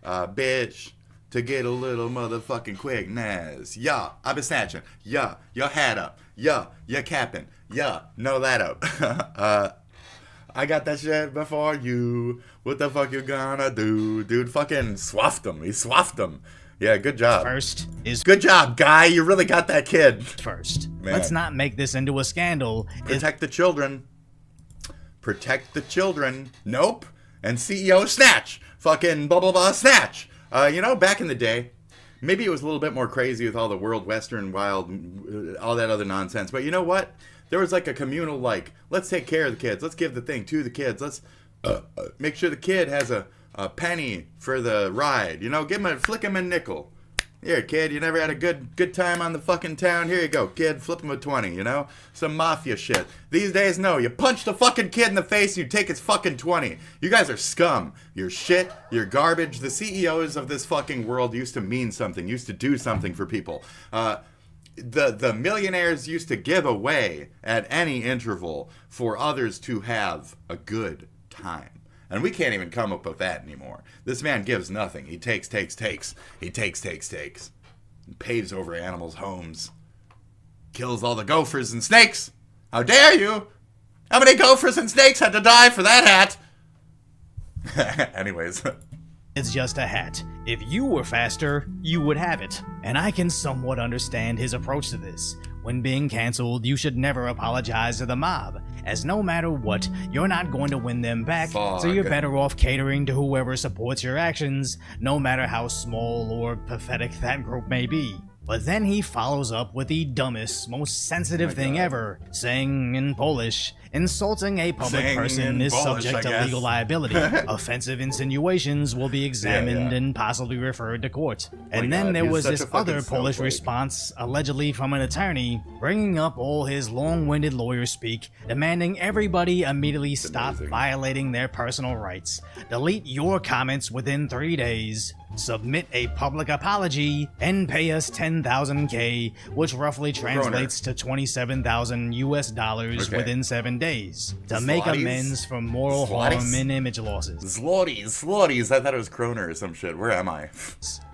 bitch, to get a little motherfucking quickness? Yeah, I been snatching. Yeah, your hat up. Yeah, you're capping. Yeah, know that up. I got that shit before you. What the fuck you gonna do? Dude, fucking swaffed him. He swaffed him. Yeah, good job. First is... Good job, guy. You really got that kid. First. Man. Let's not make this into a scandal. Protect the children. Protect the children. Nope. And CEO snatch. Fucking blah, blah, blah, snatch. Back in the day, maybe it was a little bit more crazy with all the World Western Wild, all that other nonsense. But you know what? There was a communal let's take care of the kids. Let's give the thing to the kids. Let's make sure the kid has a penny for the ride. Flick him a nickel. Here, kid, you never had a good time on the fucking town? Here you go, kid, flip him a 20, Some mafia shit. These days, no, you punch the fucking kid in the face, you take his fucking 20. You guys are scum. You're shit. You're garbage. The CEOs of this fucking world used to mean something, used to do something for people. The millionaires used to give away at any interval for others to have a good time. And we can't even come up with that anymore. This man gives nothing. He takes. He takes. And paves over animals' homes. Kills all the gophers and snakes. How dare you? How many gophers and snakes had to die for that hat? Anyways. It's just a hat. If you were faster, you would have it. And I can somewhat understand his approach to this. When being cancelled, you should never apologize to the mob, as no matter what, you're not going to win them back, so you're better off catering to whoever supports your actions, no matter how small or pathetic that group may be. But then he follows up with the dumbest, most sensitive thing ever, saying in Polish, insulting a public person is subject to legal liability. Offensive insinuations will be examined and possibly referred to court. And then there was this other Polish response, allegedly from an attorney, bringing up all his long-winded lawyer speak, demanding everybody immediately stop violating their personal rights, delete your comments within 3 days, submit a public apology, and pay us 10,000K, which roughly translates to $27,000 within 7 days, to make amends for moral harm and image losses. Zlotys. I thought it was kroner or some shit. Where am I?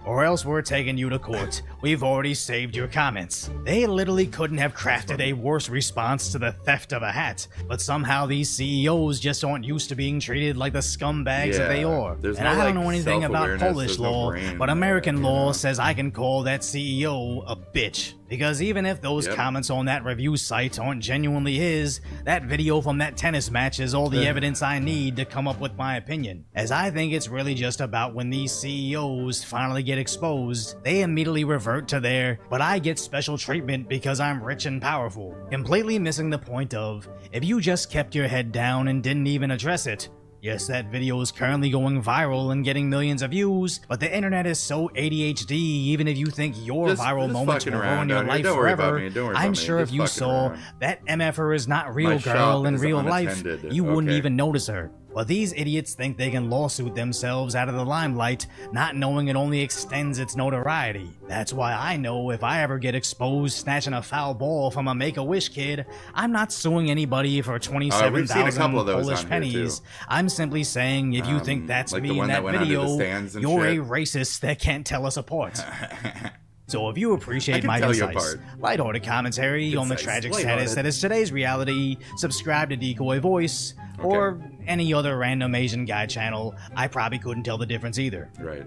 Or else we're taking you to court. We've already saved your comments. They literally couldn't have crafted a worse response to the theft of a hat, but somehow these CEOs just aren't used to being treated like the scumbags that they are. And I don't know anything about Polish law, but American law says I can call that CEO a bitch. Because even if those comments on that review site aren't genuinely his, that video from that tennis match is all the evidence I need to come up with my opinion. As I think it's really just about when these CEOs finally get exposed, they immediately revert to their, but I get special treatment because I'm rich and powerful, completely missing the point of, if you just kept your head down and didn't even address it. Yes, that video is currently going viral and getting millions of views, but the internet is so ADHD, even if you think your viral moments will ruin your life forever, I'm sure if you saw that MFer is not real girl in real life, you wouldn't even notice her. But these idiots think they can lawsuit themselves out of the limelight, not knowing it only extends its notoriety. That's why I know if I ever get exposed snatching a foul ball from a Make-A-Wish kid, I'm not suing anybody for 27,000 Polish pennies. I'm simply saying if you think that's me in that video, you're a racist that can't tell us apart. So if you appreciate my concise, lighthearted commentary on the tragic status that is today's reality, subscribe to Decoy Voice, or any other random Asian guy channel. I probably couldn't tell the difference either. Right.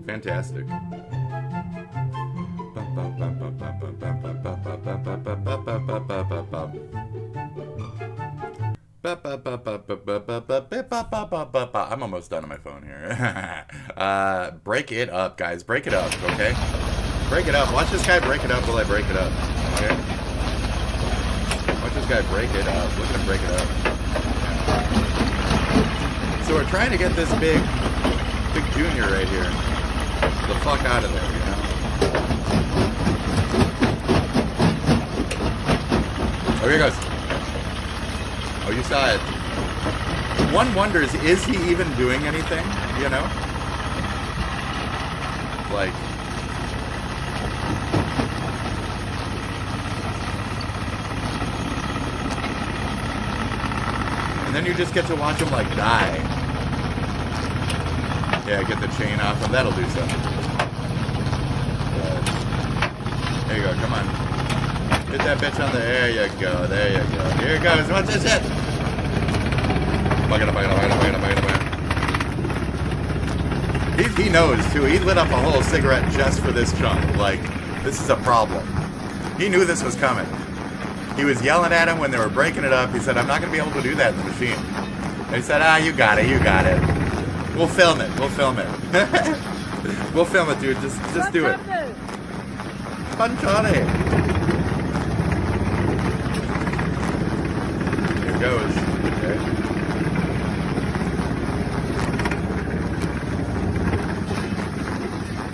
Fantastic. I'm almost done on my phone here. Break it up, guys. Break it up, okay? Break it up. Watch this guy break it up while I break it up, okay? Watch this guy break it up. Look at him break it up. So we're trying to get this big junior right here the fuck out of there, you know? Oh, here it goes. Oh, you saw it. One wonders, is he even doing anything, you know? Like... And then you just get to watch him, like, die. Yeah, get the chain off him. That'll do something. There you go, come on. Hit that bitch on the... There you go, there you go. Here it goes, watch this shit! He knows, too. He lit up a whole cigarette just for this chunk. Like, this is a problem. He knew this was coming. He was yelling at him when they were breaking it up. He said, I'm not going to be able to do that in the machine. They said, you got it, you got it. We'll film it, we'll film it. We'll film it, dude. Just do it. Punch on it. Here it goes. Okay.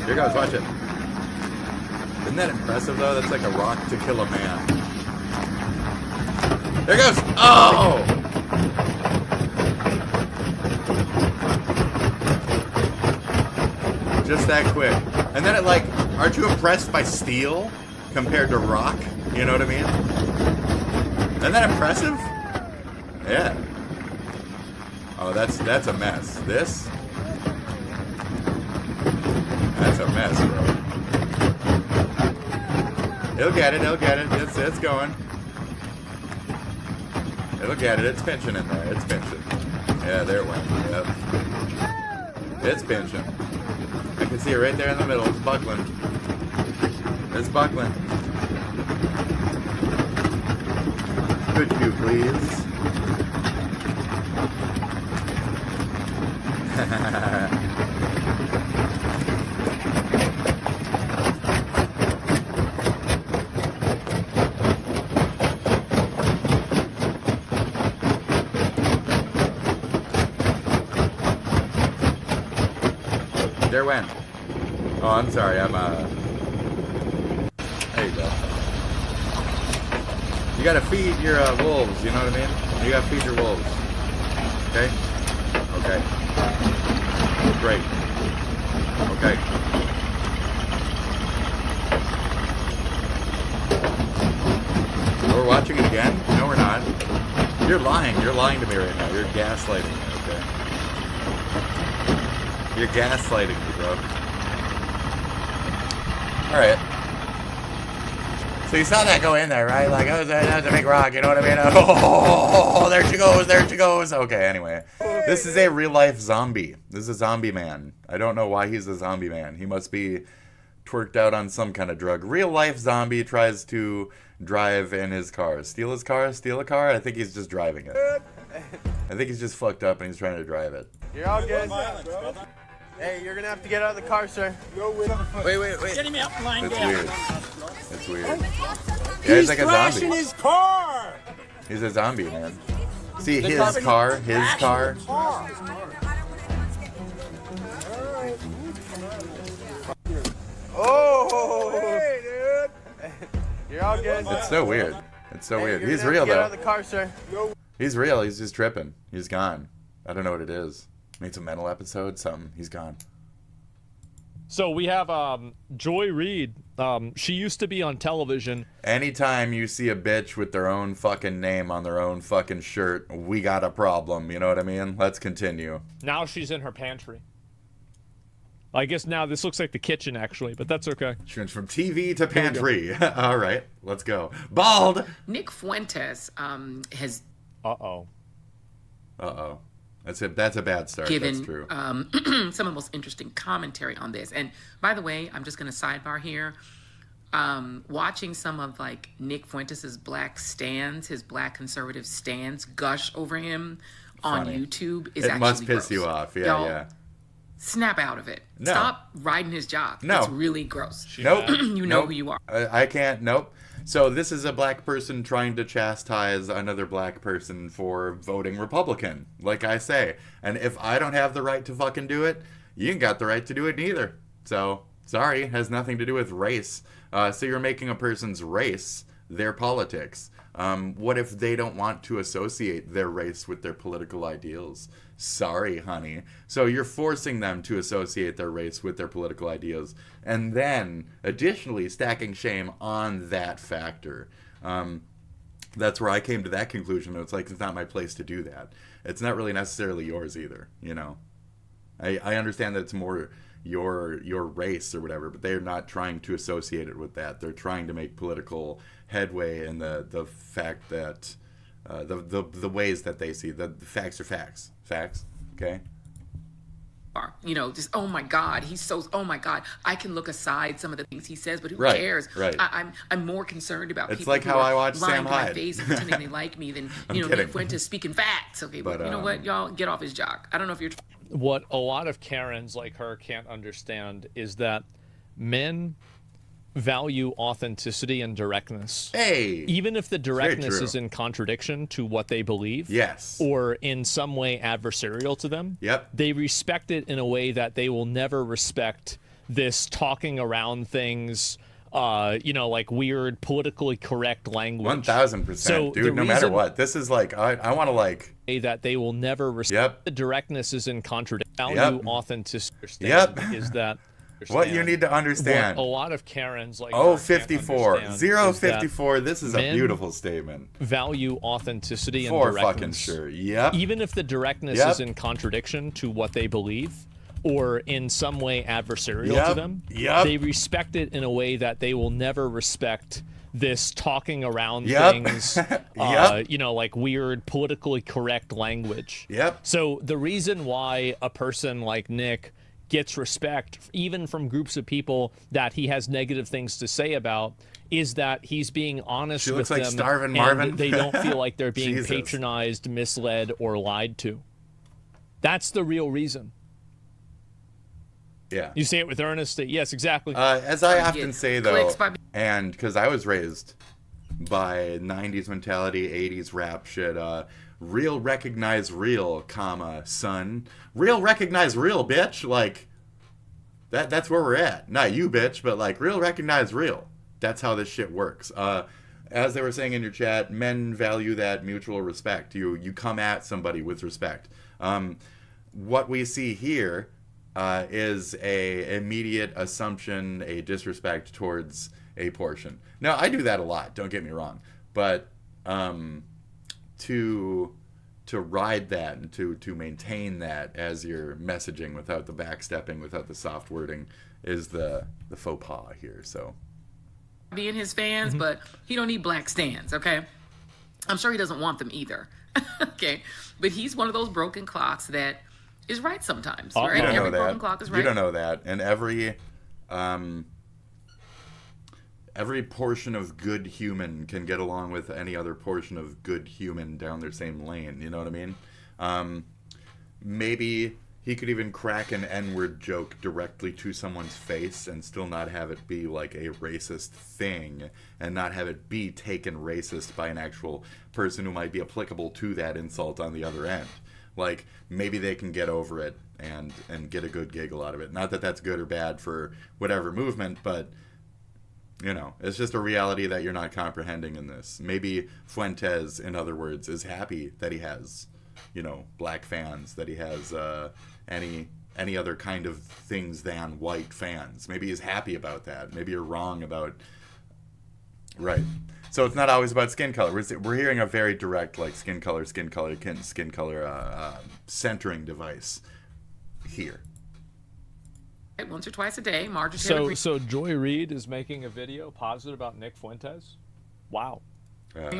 Here goes, watch it. Isn't that impressive, though? That's like a rock to kill a man. There it goes! Oh! Just that quick. And then it, like, aren't you impressed by steel compared to rock? You know what I mean? Isn't that impressive? Yeah. Oh, that's a mess. This? That's a mess, bro. He'll get it, it's going. He'll get it, it's pinching in there, it's pinching. Yeah, there it went, yep. It's pinching. I can see it right there in the middle, it's buckling. It's buckling. Could you please? There went. Oh, I'm sorry. I'm There you go. You gotta feed your wolves. You know what I mean? You gotta feed your wolves. Okay. Okay. Great. Okay. We're watching it again? No, we're not. You're lying. You're lying to me right now. You're gaslighting me, okay? You're gaslighting me, bro. Alright. So you saw that go in there, right? Like, oh, that's a big rock, you know what I mean? Oh, there she goes, there she goes. Okay, anyway. This is a real-life zombie. This is a zombie man. I don't know why he's a zombie man. He must be twerked out on some kind of drug. Real-life zombie tries to drive in his car. Steal his car? Steal a car? I think he's just driving it. I think he's just fucked up and he's trying to drive it. You're all good. Hey, you're gonna have to get out of the car, sir. Wait. Get him out, line That's down. weird. That's weird. Yeah, he's like a zombie. His car. He's a zombie, man. See, his car. Oh! Hey, dude! You're all good. It's so weird. It's so weird. You're He's gonna have real, to get though. out of the car, sir. He's real. He's just tripping. He's gone. I don't know what it is. Maybe it's a mental episode. Something. He's gone. So we have Joy Reid. She used to be on television. Anytime you see a bitch with their own fucking name on their own fucking shirt, we got a problem. You know what I mean? Let's continue. Now she's in her pantry. I guess now this looks like the kitchen, actually, but that's okay. She went from TV to pantry. All right, let's go. Bald! Nick Fuentes has... Uh-oh. Uh-oh. That's a bad start. Given That's true. some of the most interesting commentary on this. And by the way, I'm just going to sidebar here. Watching some of like Nick Fuentes' black stands, his black conservative stands gush over him on YouTube is actually It must piss gross. you off. Yeah, Y'all, yeah. Snap out of it. No. Stop riding his jock. No. It's really gross. Nope. You know Nope. who you are. I can't. Nope. So this is a black person trying to chastise another black person for voting Republican, like I say. And if I don't have the right to fucking do it, you ain't got the right to do it neither. So, sorry, it has nothing to do with race. So you're making a person's race their politics. What if they don't want to associate their race with their political ideals? Sorry, honey. So you're forcing them to associate their race with their political ideals, and then additionally stacking shame on that factor. That's where I came to that conclusion. It's like, it's not my place to do that. It's not really necessarily yours either, you know. I understand that it's more your race or whatever, but they're not trying to associate it with that. They're trying to make political headway in the fact that the ways that they see the facts are facts. Facts, okay? You know, just, oh my God, he's so, oh my God, I can look aside some of the things he says, but who Right, cares? right. I'm more concerned about It's people like who how I are watch lying Sam to my Hyde. face and pretending they like me than, I'm you know, kidding. Nick Fuentes speaking facts. Okay, but you know what? Y'all get off his jock. I don't know if you're... What a lot of Karens like her can't understand is that men value authenticity and directness. Hey! Even if the directness true. is in contradiction to what they believe. Yes. Or in some way adversarial to them. Yep. They respect it in a way that they will never respect this talking around things, you know, like weird politically correct language. 1000%, dude. No matter what, this is like I want to like that they will never respect. The directness is in contradiction. Value authenticity. Is that what you need to understand. What a lot of Karens like. Oh, 54. 054. This is a beautiful statement. Value authenticity and For directness. fucking sure. Yep. Even if the directness is in contradiction to what they believe or in some way adversarial to them, they respect it in a way that they will never respect this talking around things, you know, like weird politically correct language. So the reason why a person like Nick gets respect, even from groups of people that he has negative things to say about, is that he's being honest with them. She looks like Starvin' and Marvin. they don't feel like they're being Jesus. patronized, misled, or lied to. That's the real reason. Yeah. You say it with earnestness. Yes, exactly. As I often say, though, and because I was raised by 90s mentality, 80s rap shit, real recognize real, comma, son. Real recognize real, bitch. Like, That's where we're at. Not you, bitch, but like real recognize real. That's how this shit works. As they were saying in your chat, men value that mutual respect. You come at somebody with respect. What we see here is a immediate assumption, a disrespect towards a portion. Now, I do that a lot, don't get me wrong. But to ride that and to maintain that as you're messaging without the backstepping, without the soft wording, is the faux pas here. So being his fans, but he don't need black stands, okay? I'm sure he doesn't want them either. Okay, but he's one of those broken clocks that is right sometimes, right? You don't Every know broken that. clock is right. You don't know that. And every portion of good human can get along with any other portion of good human down their same lane. You know what I mean? Maybe he could even crack an N-word joke directly to someone's face and still not have it be like a racist thing and not have it be taken racist by an actual person who might be applicable to that insult on the other end. Like, maybe they can get over it and get a good giggle out of it. Not that that's good or bad for whatever movement, but, you know, it's just a reality that you're not comprehending in this. Maybe Fuentes, in other words, is happy that he has, you know, black fans, that he has any other kind of things than white fans. Maybe he's happy about that. Maybe you're wrong about... Right. So it's not always about skin color. We're hearing a very direct, like, skin color centering device here. Once or twice a day, Marjorie So Joy Reid is making a video positive about Nick Fuentes? Wow.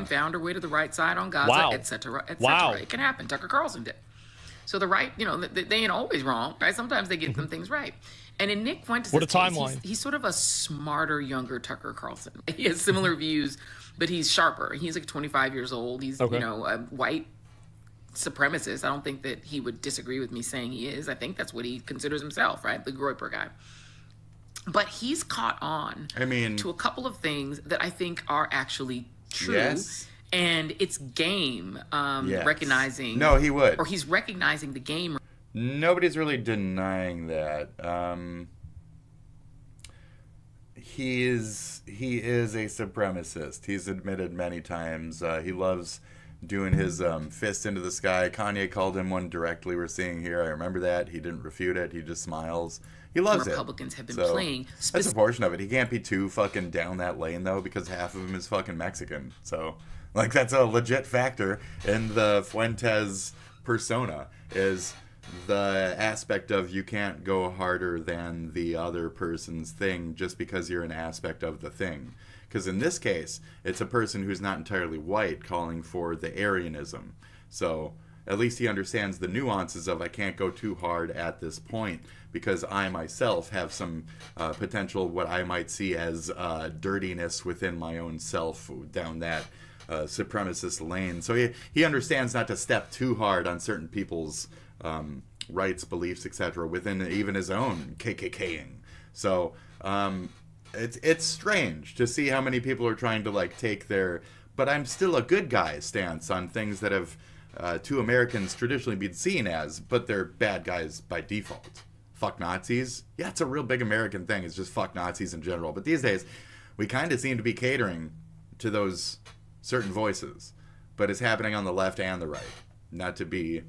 found her way to the right side on Gaza, Wow. etc., etc. Wow. It can happen. Tucker Carlson did. So the right, you know, they ain't always wrong, right? Sometimes they get some things right. And in Nick Fuentes' What a case, timeline. he's sort of a smarter, younger Tucker Carlson. He has similar views, but he's sharper. He's like 25 years old. He's, Okay. you know, a white supremacist. I don't think that he would disagree with me saying he is. I think that's what he considers himself, right? The Groyper guy. But he's caught on to a couple of things that I think are actually true. Yes. And it's game Yes. recognizing. No, he would. Or he's recognizing the game. Nobody's really denying that. He is a supremacist. He's admitted many times. He loves doing his fist into the sky. Kanye called him one directly. We're seeing here. I remember that. He didn't refute it. He just smiles. He loves Republicans it. have been So, playing. That's a portion of it. He can't be too fucking down that lane though, because half of him is fucking Mexican. So, like, that's a legit factor in the Fuentes persona, is the aspect of you can't go harder than the other person's thing just because you're an aspect of the thing. Because in this case, it's a person who's not entirely white calling for the Aryanism. So at least he understands the nuances of I can't go too hard at this point because I myself have some potential what I might see as dirtiness within my own self down that supremacist lane. So he understands not to step too hard on certain people's rights, beliefs, etc. within even his own KKKing. So it's strange to see how many people are trying to like take their but I'm still a good guy stance on things that have to Americans traditionally been seen as, but they're bad guys by default. Fuck Nazis. Yeah, it's a real big American thing. It's just fuck Nazis in general. But these days, we kind of seem to be catering to those certain voices. But it's happening on the left and the right. Not to be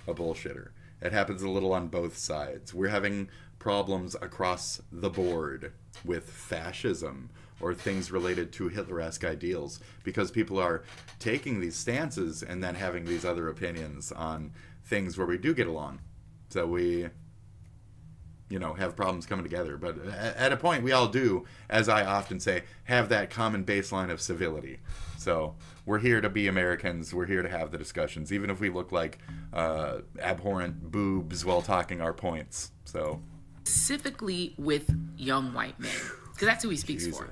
a bullshitter. It happens a little on both sides. We're having problems across the board with fascism or things related to Hitler-esque ideals because people are taking these stances and then having these other opinions on things where we do get along. So we, you know, have problems coming together. But at a point, we all do, as I often say, have that common baseline of civility. So we're here to be Americans. We're here to have the discussions, even if we look like abhorrent boobs while talking our points. So Specifically with young white men. Because that's who he speaks for.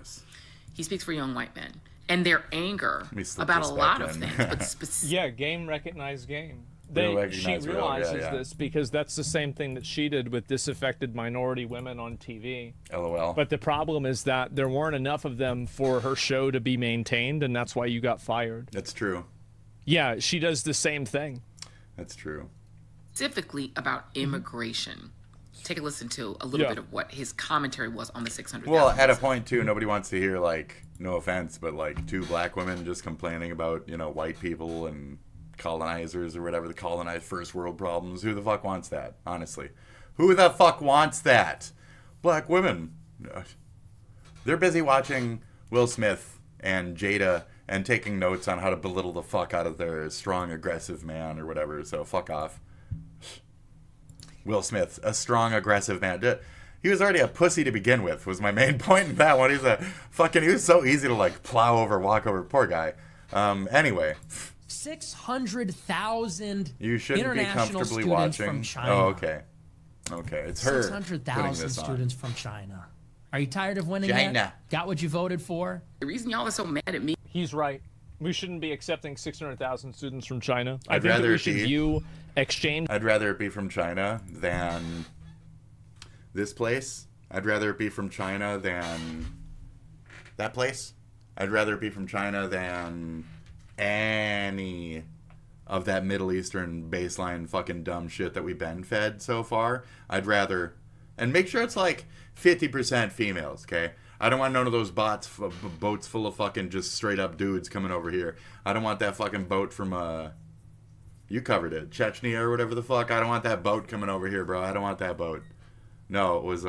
He speaks for young white men. And their anger about a lot of things. But yeah, game recognized game. She recognize realizes yeah. this because that's the same thing that she did with disaffected minority women on TV. LOL. But the problem is that there weren't enough of them for her show to be maintained, and that's why you got fired. That's true. Yeah, she does the same thing. That's true. Specifically about immigration. take a listen to a little bit of what his commentary was on the 600,000. Well, at a point too, nobody wants to hear, like, no offense, but like 2 black women just complaining about, you know, white people and colonizers or whatever, the colonized first world problems. Who the fuck wants that? Honestly, who the fuck wants that? Black women, they're busy watching Will Smith and Jada and taking notes on how to belittle the fuck out of their strong, aggressive man or whatever. So fuck off. Will Smith, a strong, aggressive man. He was already a pussy to begin with, was my main point in that one. He was so easy to, like, plow over, walk over. Poor guy. Anyway. 600,000 you shouldn't be comfortably watching. From China. Oh, okay. Okay, it's her. 600,000 students from China. Are you tired of winning China. yet? Got what you voted for? The reason y'all are so mad at me. He's right. We shouldn't be accepting 600,000 students from China. I I'd think that rather we should view exchange. I'd rather it be from China than this place. I'd rather it be from China than that place. I'd rather it be from China than any of that Middle Eastern baseline fucking dumb shit that we've been fed so far. I'd rather, and make sure it's like 50% females, okay? I don't want none of those boats full of fucking just straight up dudes coming over here. I don't want that fucking boat from you covered it, Chechnya or whatever the fuck. I don't want that boat coming over here, bro. I don't want that boat. No, it was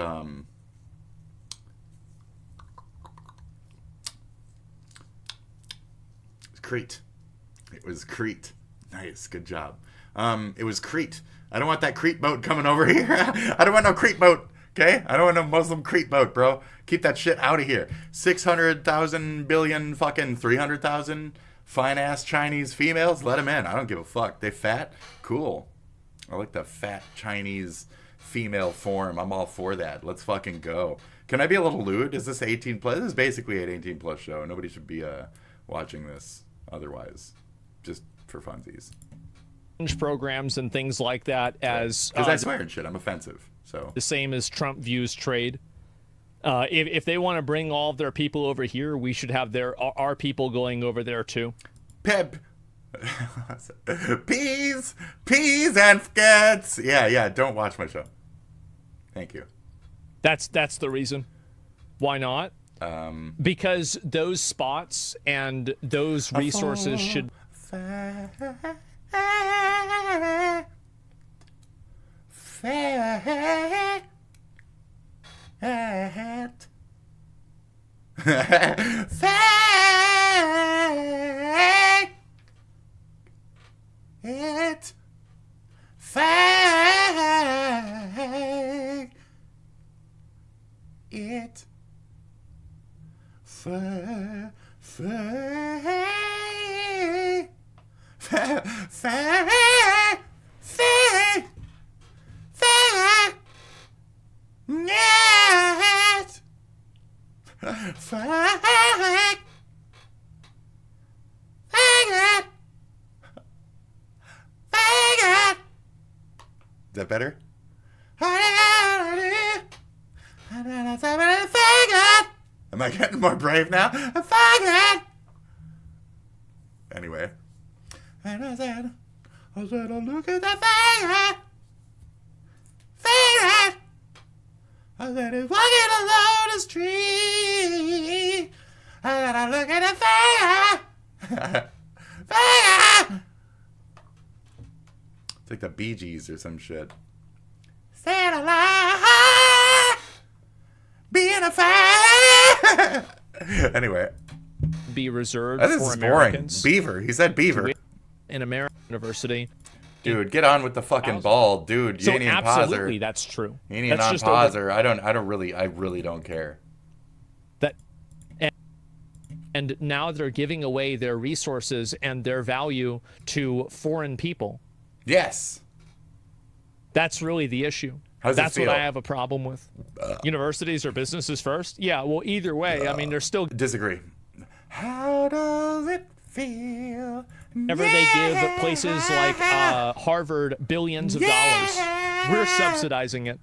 Crete. It was Crete. Nice, good job. It was Crete. I don't want that Crete boat coming over here. I don't want no Crete boat. Okay? I don't want no Muslim Crete boat, bro. Keep that shit out of here. 600,000 billion fucking 300,000 fine-ass Chinese females? Let them in. I don't give a fuck. They fat? Cool. I like the fat Chinese female form. I'm all for that. Let's fucking go. Can I be a little lewd? Is this 18 plus? This is basically an 18 plus show. Nobody should be watching this otherwise. Just for funsies. Programs and things like that as... Because I swear and shit. I'm offensive. So the same as Trump views trade. If they want to bring all of their people over here, we should have our people going over there too. Pep. Peas and skets. Yeah. Don't watch my show. Thank you. That's the reason. Why not? Because those spots and those resources should. Is that better? Am I getting more brave now? Anyway. I said, look at the faggot. I said, he's walking along the street. I said, look at the faggot. It's like the Bee Gees or some shit. Stand alive, being a faggot. Anyway. Be reserved this for is Americans. Boring. Beaver. He said beaver. In American University. Dude, get on with the fucking ball, dude. You So ain't even absolutely, poser. that's true. You ain't even That's on just poser. I really don't care. And now they're giving away their resources and their value to foreign people. Yes. That's really the issue. How's That's it feel? what I have a problem with. Universities or businesses first? Yeah, well, either way, I mean, they're still... Disagree. How does it feel? Whenever they give places like Harvard billions of dollars, we're subsidizing it.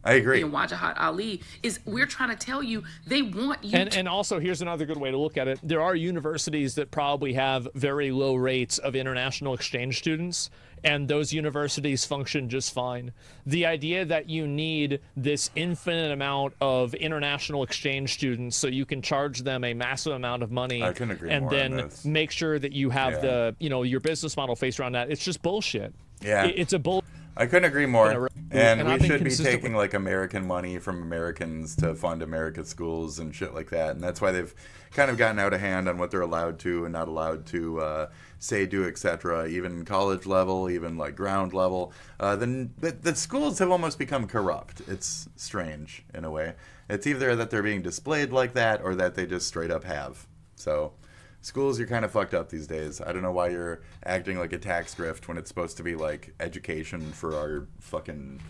I agree. And Wajahat Ali is, we're trying to tell you, they want you And also, here's another good way to look at it. There are universities that probably have very low rates of international exchange students, and those universities function just fine. The idea that you need this infinite amount of international exchange students so you can charge them a massive amount of money I couldn't agree and more on then this. make sure that you have the, your business model based around that, it's just bullshit. Yeah. It's a bull. I couldn't agree more. And I've we been should be consistent taking like American money from Americans to fund America's schools and shit like that. And that's why they've kind of gotten out of hand on what they're allowed to and not allowed to say, do, etc. Even college level, even like ground level. Then the schools have almost become corrupt. It's strange in a way. It's either that they're being displayed like that or that they just straight up have. So schools, you're kind of fucked up these days. I don't know why you're acting like a tax grift when it's supposed to be like education for our fucking,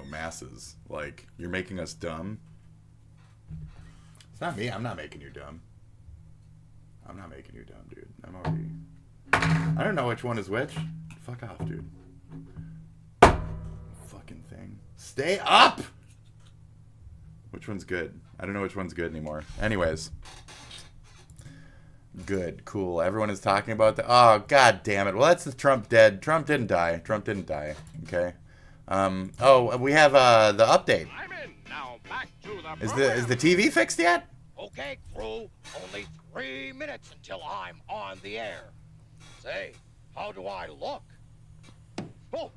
masses. Like, you're making us dumb. It's not me. I'm not making you dumb. I'm not making you dumb, dude. I'm already... I don't know which one is which. Fuck off, dude. Fucking thing. Stay up! Which one's good? I don't know which one's good anymore. Anyways. Good, cool. Everyone is talking about that. Oh, god damn it. Well, that's the Trump dead. Trump didn't die. Trump didn't die. Okay. We have the update. Now back to the Is the TV fixed yet? Okay, crew. Only 3 minutes until I'm on the air. Say, how do I look? Oh,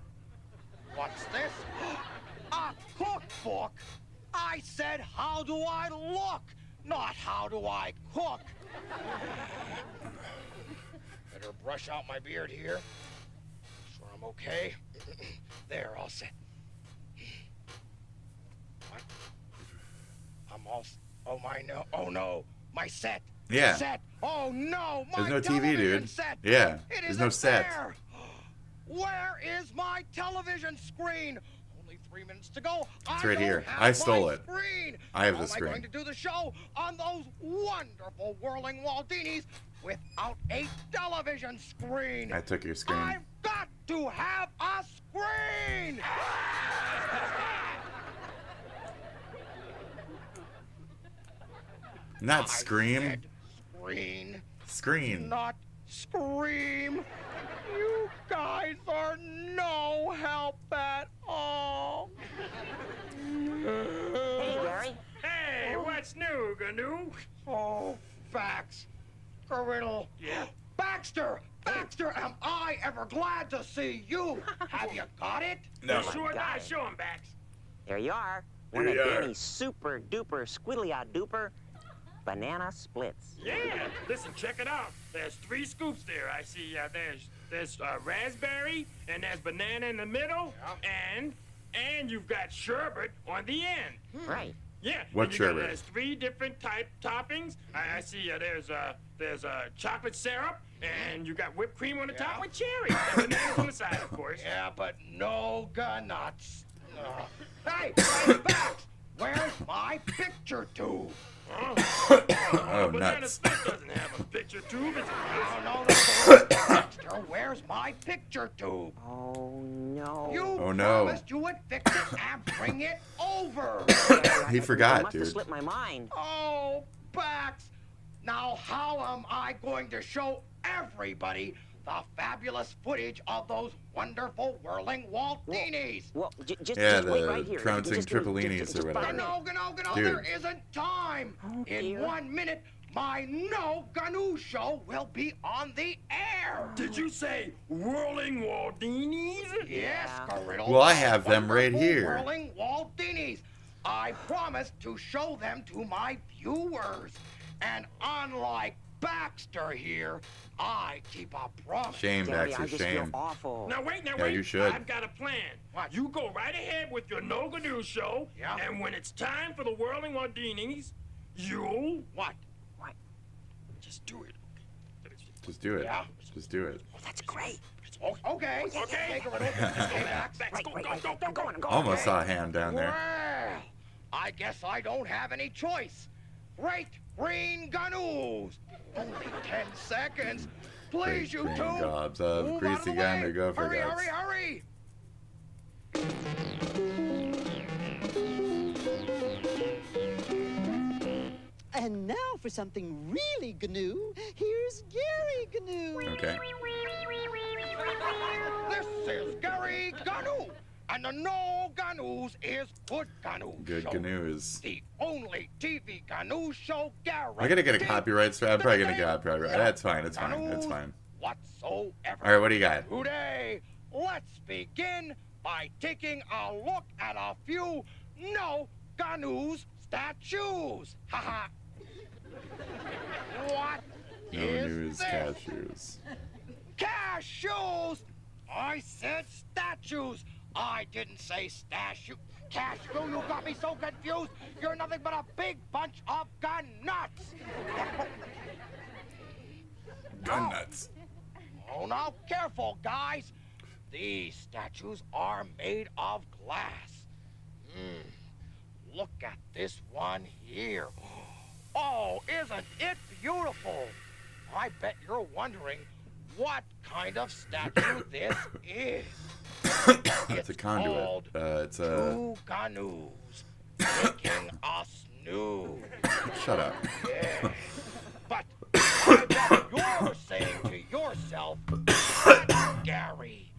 what's this? A cookbook. I said, how do I look? Not how do I cook. Better brush out my beard here. Sure I'm okay. There, all set. What? I'm all... Oh, oh, no. My set. Yeah. Set. Oh, no. My There's no TV, television dude. Set. Yeah. It There's isn't no set. there. Where is my television screen? Only 3 minutes to go. It's right here. I stole it. Screen. I have How the screen. am I going to do the show on those wonderful whirling Waldinis without a television screen? I took your screen. I've got to have a screen! Not scream. Screen. Screen. Not scream. You guys are no help at all. Hey, Gary. Hey, what's new, Gnu? Oh, Fax. Griddle. Yeah? Baxter! Baxter, am I ever glad to see you? Have you got it? No. Sure not. Show him, Bax. There you are. One of Danny's super duper squiddly duper banana splits. Yeah. Listen, check it out. There's 3 scoops there. I see. There's raspberry and there's banana in the middle, and you've got sherbet on the end. Right. Yeah. What sherbet? There's 3 different type toppings. I see. There's chocolate syrup, and you got whipped cream on the top with cherry. And bananas on the side, of course. Yeah, but no nuts. Hey, Fax! Where's my picture tube? Oh, Banana nuts. Split doesn't have a picture tube. No, Baxter, where's my picture tube? Oh, no. You Oh, no. promised you would fix it and bring it over. He forgot, must have dude. slipped my mind. Oh, Bax! Now how am I going to show everybody the fabulous footage of those wonderful whirling Waldinis? Well, just Yeah, wait the right here. trouncing Just Tripolinis or whatever. No, Dude. there isn't time. In 1 minute, my No Gnu show will be on the air. Did you say whirling Waldinis? Yes, Griddle. Well, I have them right Wonderful here. Whirling Waldinis. I promised to show them to my viewers. And unlike Baxter here, I keep a promise. Shame, Daddy, Baxter, I just shame. feel awful. Now wait, Yeah, you should. I've got a plan. You go right ahead with your No Gnu show, and when it's time for the whirling Waldinis, you'll what? Just do it. Just do it. Yeah. Just do it. That's great. Okay. Okay, Griddle. Okay, Bax. Go. Almost saw a hand down there. Well, I guess I don't have any choice. Great green Gnus. Only 10 seconds. Please, Great you green two. gobs of Move greasy out of the gander way. gopher Hurry, guts. hurry, hurry. for something really GNU, here's Gary GNU. Okay. This is Gary GNU, and the No GNUs is Good GNU. Good GNU is. The only TV GNU show guaranteed. I'm gonna get a copyright strike. I'm probably gonna get a copyright. That's fine. It's fine. It's fine. Whatsoever. All right, what do you got? Today, let's begin by taking a look at a few No GNUs statues. Haha. What No is news this? cashews. Cashews! I said statues. I didn't say statue. Cashew, you got me so confused. You're nothing but a big bunch of gun nuts. Gun nuts. Oh, now careful, guys. These statues are made of glass. Look at this one here. Oh, isn't it beautiful? I bet you're wondering what kind of statue this is. It's a conduit. It's a. Two GNUs making a snooze. Shut up. Yeah. But I bet you're saying to yourself, Gary,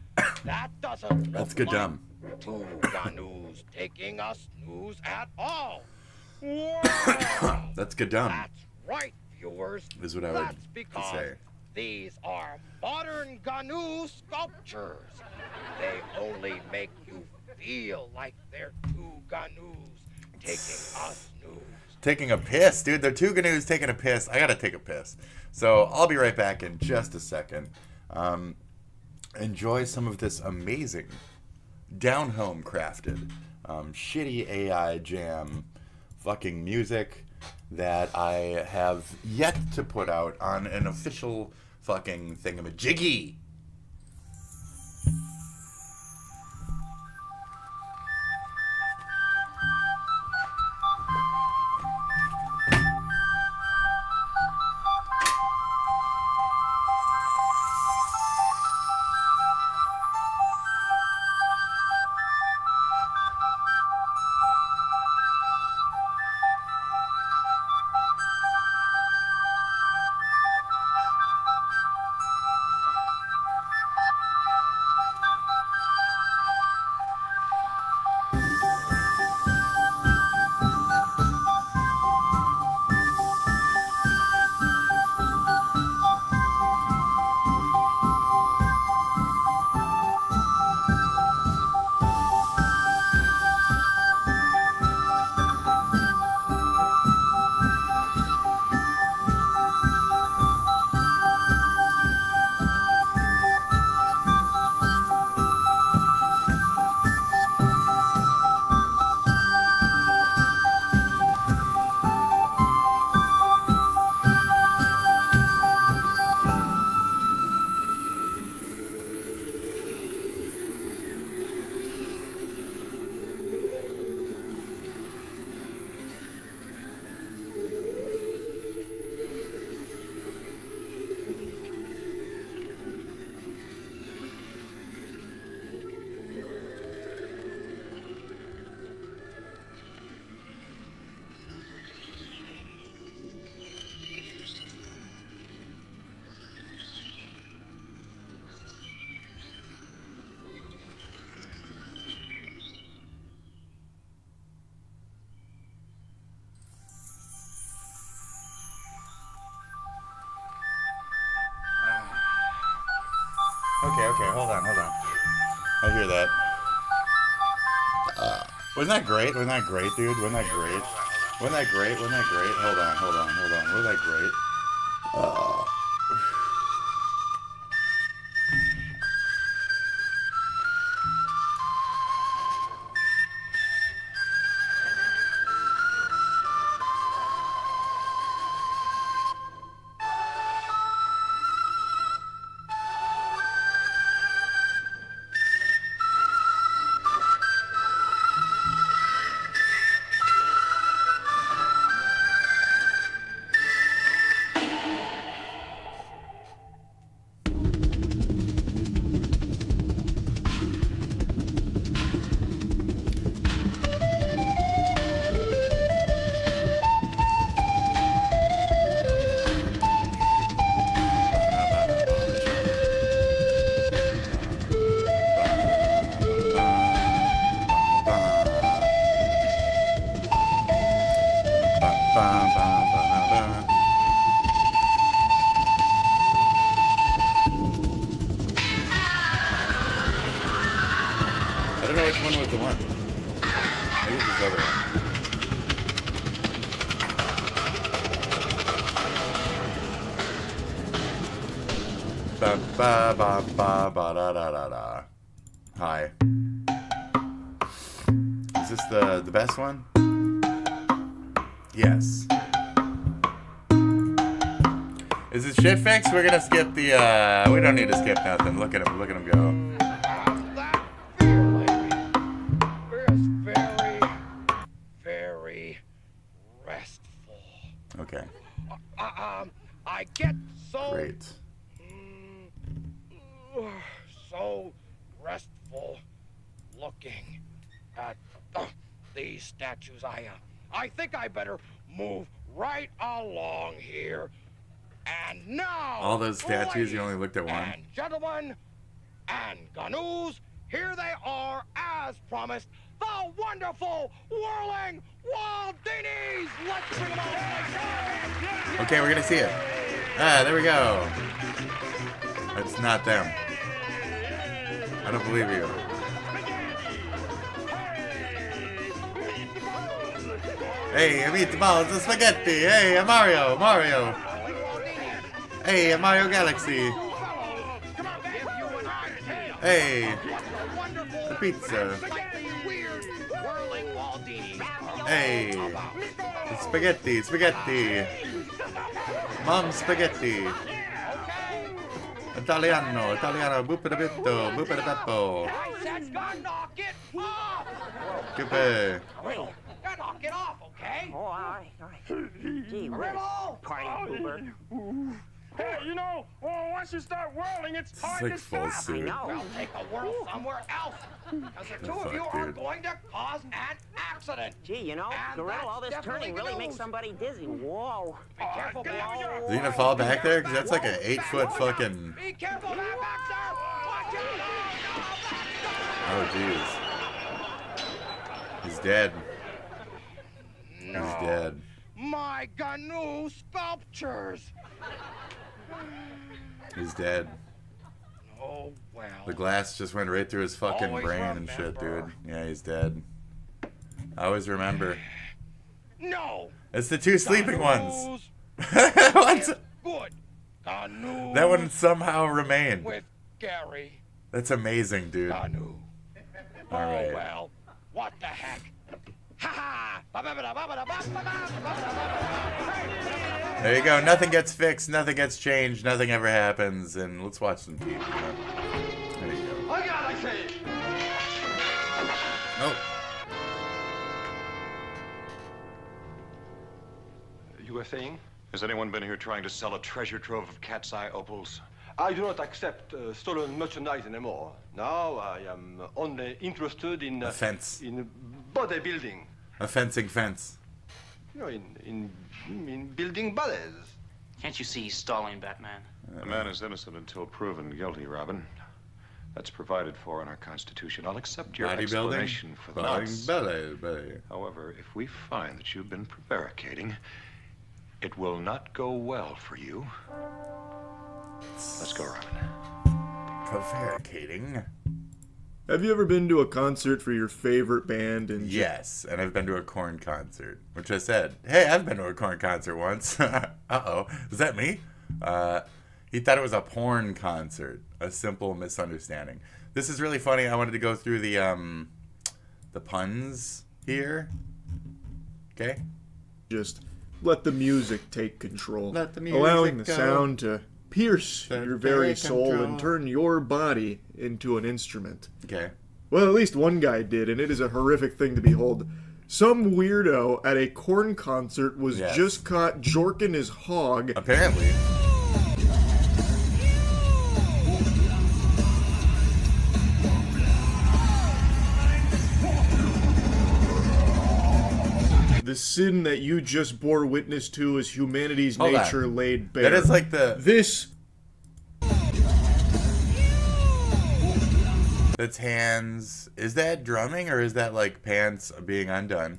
that doesn't look That's good like dumb. two GNUs taking a snooze at all. Wow. That's good dumb. That's right, viewers. Is what I would That's because say. these are modern GNU sculptures. They only make you feel like they're two GNUs taking a snooze. Taking a piss, dude. They're two GNUs taking a piss. I gotta take a piss. So I'll be right back in just a second. Enjoy some of this amazing, down-home crafted, shitty AI jam fucking music that I have yet to put out on an official fucking thingamajiggy. Okay, hold on. I hear that. Wasn't that great? Wasn't that great, dude? Wasn't that great? Hold on. Wasn't that great? don't know which one was the one. Maybe it's this other one. Ba ba ba ba ba da da da da. Hi. Is this the best one? Yes. Is it shit fixed? We're gonna skip the we don't need to skip nothing. Look at him go. Very restful. Okay. I get so great. So restful looking at these statues. I think I better move right along here. And now, All those statues, you only looked at one? and gentlemen and Ganoos, here they are, as promised, the wonderful whirling Waldinies! Let's bring them on! Okay, we're gonna see it. Ah, there we go. That's not them. I don't believe you. Hey, a meatballs, a spaghetti. Hey, a Mario. Hey, a Mario Galaxy. Hey, a pizza. Hey, spaghetti. Mom spaghetti. Italiano, bupadabito, bupadabeppo. I said, knock it off! Kupe. Knock it off, okay? Oh, all right. Gee, Riddle! party pooper. Hey, you know, well, once you start whirling, it's hard like to full stop. suit. Well, take a whirl somewhere else. Because the two of you are going to cause an accident. Gee, you know, And Gorilla, that's all this turning really definitely makes news. somebody dizzy. Whoa. Be careful, Is he gonna fall back there? Because that's like an 8-foot fucking. Be careful, man, Baxter! Watch out! Oh, jeez. He's dead. No. He's dead. My Ganu sculptures! He's dead. Oh, well. The glass just went right through his fucking Always brain and shit, dude. remember. Yeah, he's dead. I always remember. No! It's the two sleeping ones. Ganu's What? good. Ganu That one somehow remained. with Gary. That's amazing, dude. Ganu. All right. Oh, well. What the heck? Ha ha! There you go. Nothing gets fixed. Nothing gets changed. Nothing ever happens. And let's watch some TV. There you go. I gotta say it. Oh. You were saying? Has anyone been here trying to sell a treasure trove of cat's eye opals? I do not accept stolen merchandise anymore. Now I am only interested in A fence. in bodybuilding. A fencing fence. You know, in building ballets. Can't you see he's stalling, Batman? A man is innocent until proven guilty, Robin. That's provided for in our Constitution. I'll accept your Bodybuilding? explanation for the nuts. However, if we find that you've been prevaricating, it will not go well for you. Let's go, Robin. Prevaricating? Have you ever been to a concert for your favorite band? And Yes, and I've been to a Korn concert, which I said, hey, I've been to a Korn concert once. Uh-oh. Is that me? He thought it was a porn concert. A simple misunderstanding. This is really funny. I wanted to go through the puns here. Okay? just let the music take control. Let the music allowing the go. sound to pierce your very take soul control. and turn your body into an instrument. Okay. Well, at least one guy did, and it is a horrific thing to behold. Some weirdo at a Korn concert was just caught jorking his hog. Apparently. The sin that you just bore witness to is humanity's Hold on. nature laid bare. That is like the... This... That's hands. Is that drumming or is that like pants being undone?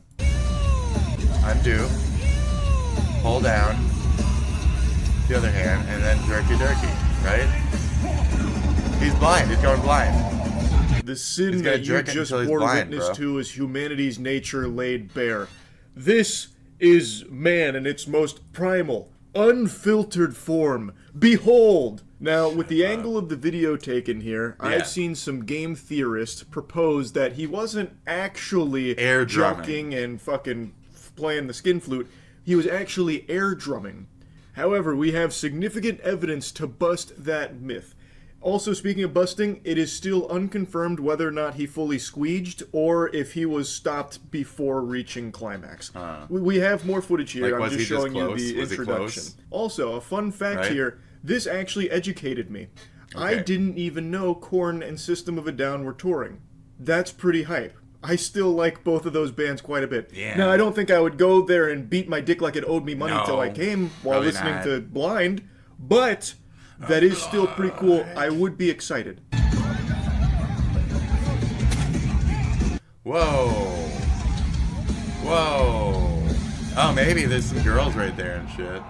Undo. Pull down. The other hand, and then jerky, right? He's blind. He's going blind. The sin He's gonna that you jerk it just until he's bore blind, witness bro. to is humanity's nature laid bare. This is man in its most primal, unfiltered form. Behold! Now, with the angle of the video taken here, I've seen some game theorists propose that he wasn't actually Air drumming. joking and fucking playing the skin flute. He was actually air drumming. However, we have significant evidence to bust that myth. Also, speaking of busting, it is still unconfirmed whether or not he fully squeeged or if he was stopped before reaching climax. We have more footage here. Like, I'm was just he just showing you close? the Was he introduction. close? Also, a fun fact Right? here, this actually educated me. I Okay. didn't even know Korn and System of a Down were touring. That's pretty hype. I still like both of those bands quite a bit. Yeah. Now, I don't think I would go there and beat my dick like it owed me money No, till I came while probably listening not. to Blind, but that is still pretty cool. I would be excited. Whoa. Whoa. Oh, maybe there's some girls right there and shit.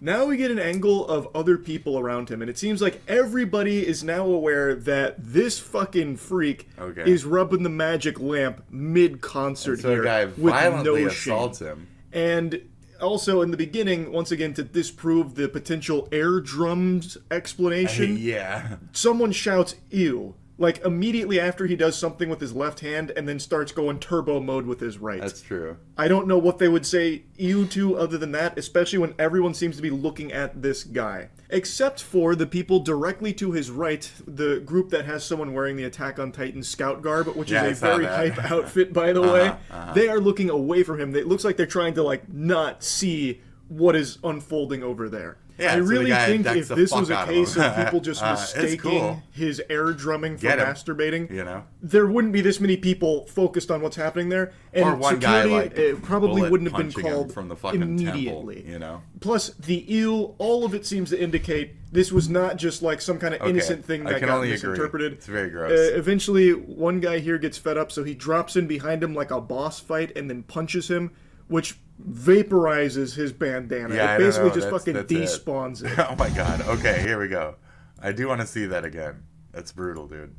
Now we get an angle of other people around him, and it seems like everybody is now aware that this fucking freak is rubbing the magic lamp mid-concert And so a here guy with violently no assaults shame. him. And also in the beginning, once again, to disprove the potential air drums explanation, Yeah. someone shouts, "Ew." Like, immediately after he does something with his left hand and then starts going turbo mode with his right. That's true. I don't know what they would say ew to other than that, especially when everyone seems to be looking at this guy. Except for the people directly to his right, the group that has someone wearing the Attack on Titan scout garb, which Yeah, I is a saw very that. hype outfit, by the way. They are looking away from him. It looks like they're trying to, like, not see what is unfolding over there. Yeah, I so the really guy think decks if the this fuck was a out of case him. of people just It's mistaking cool. his air drumming for Get him. masturbating, You know? there wouldn't be this many people focused on what's happening there. And Or one guy, security, like, probably bullet wouldn't have been punching him called from the fucking immediately. temple, you know? Plus, the ew, all of it seems to indicate this was not just like some kind of Okay, innocent thing I that can got only agree. misinterpreted. It's very gross. Eventually, one guy here gets fed up, so he drops in behind him like a boss fight and then punches him, which vaporizes his bandana. Yeah, It basically I don't know. just That's fucking it. despawns it. Oh my god. Okay, here we go. I do want to see that again. That's brutal, dude.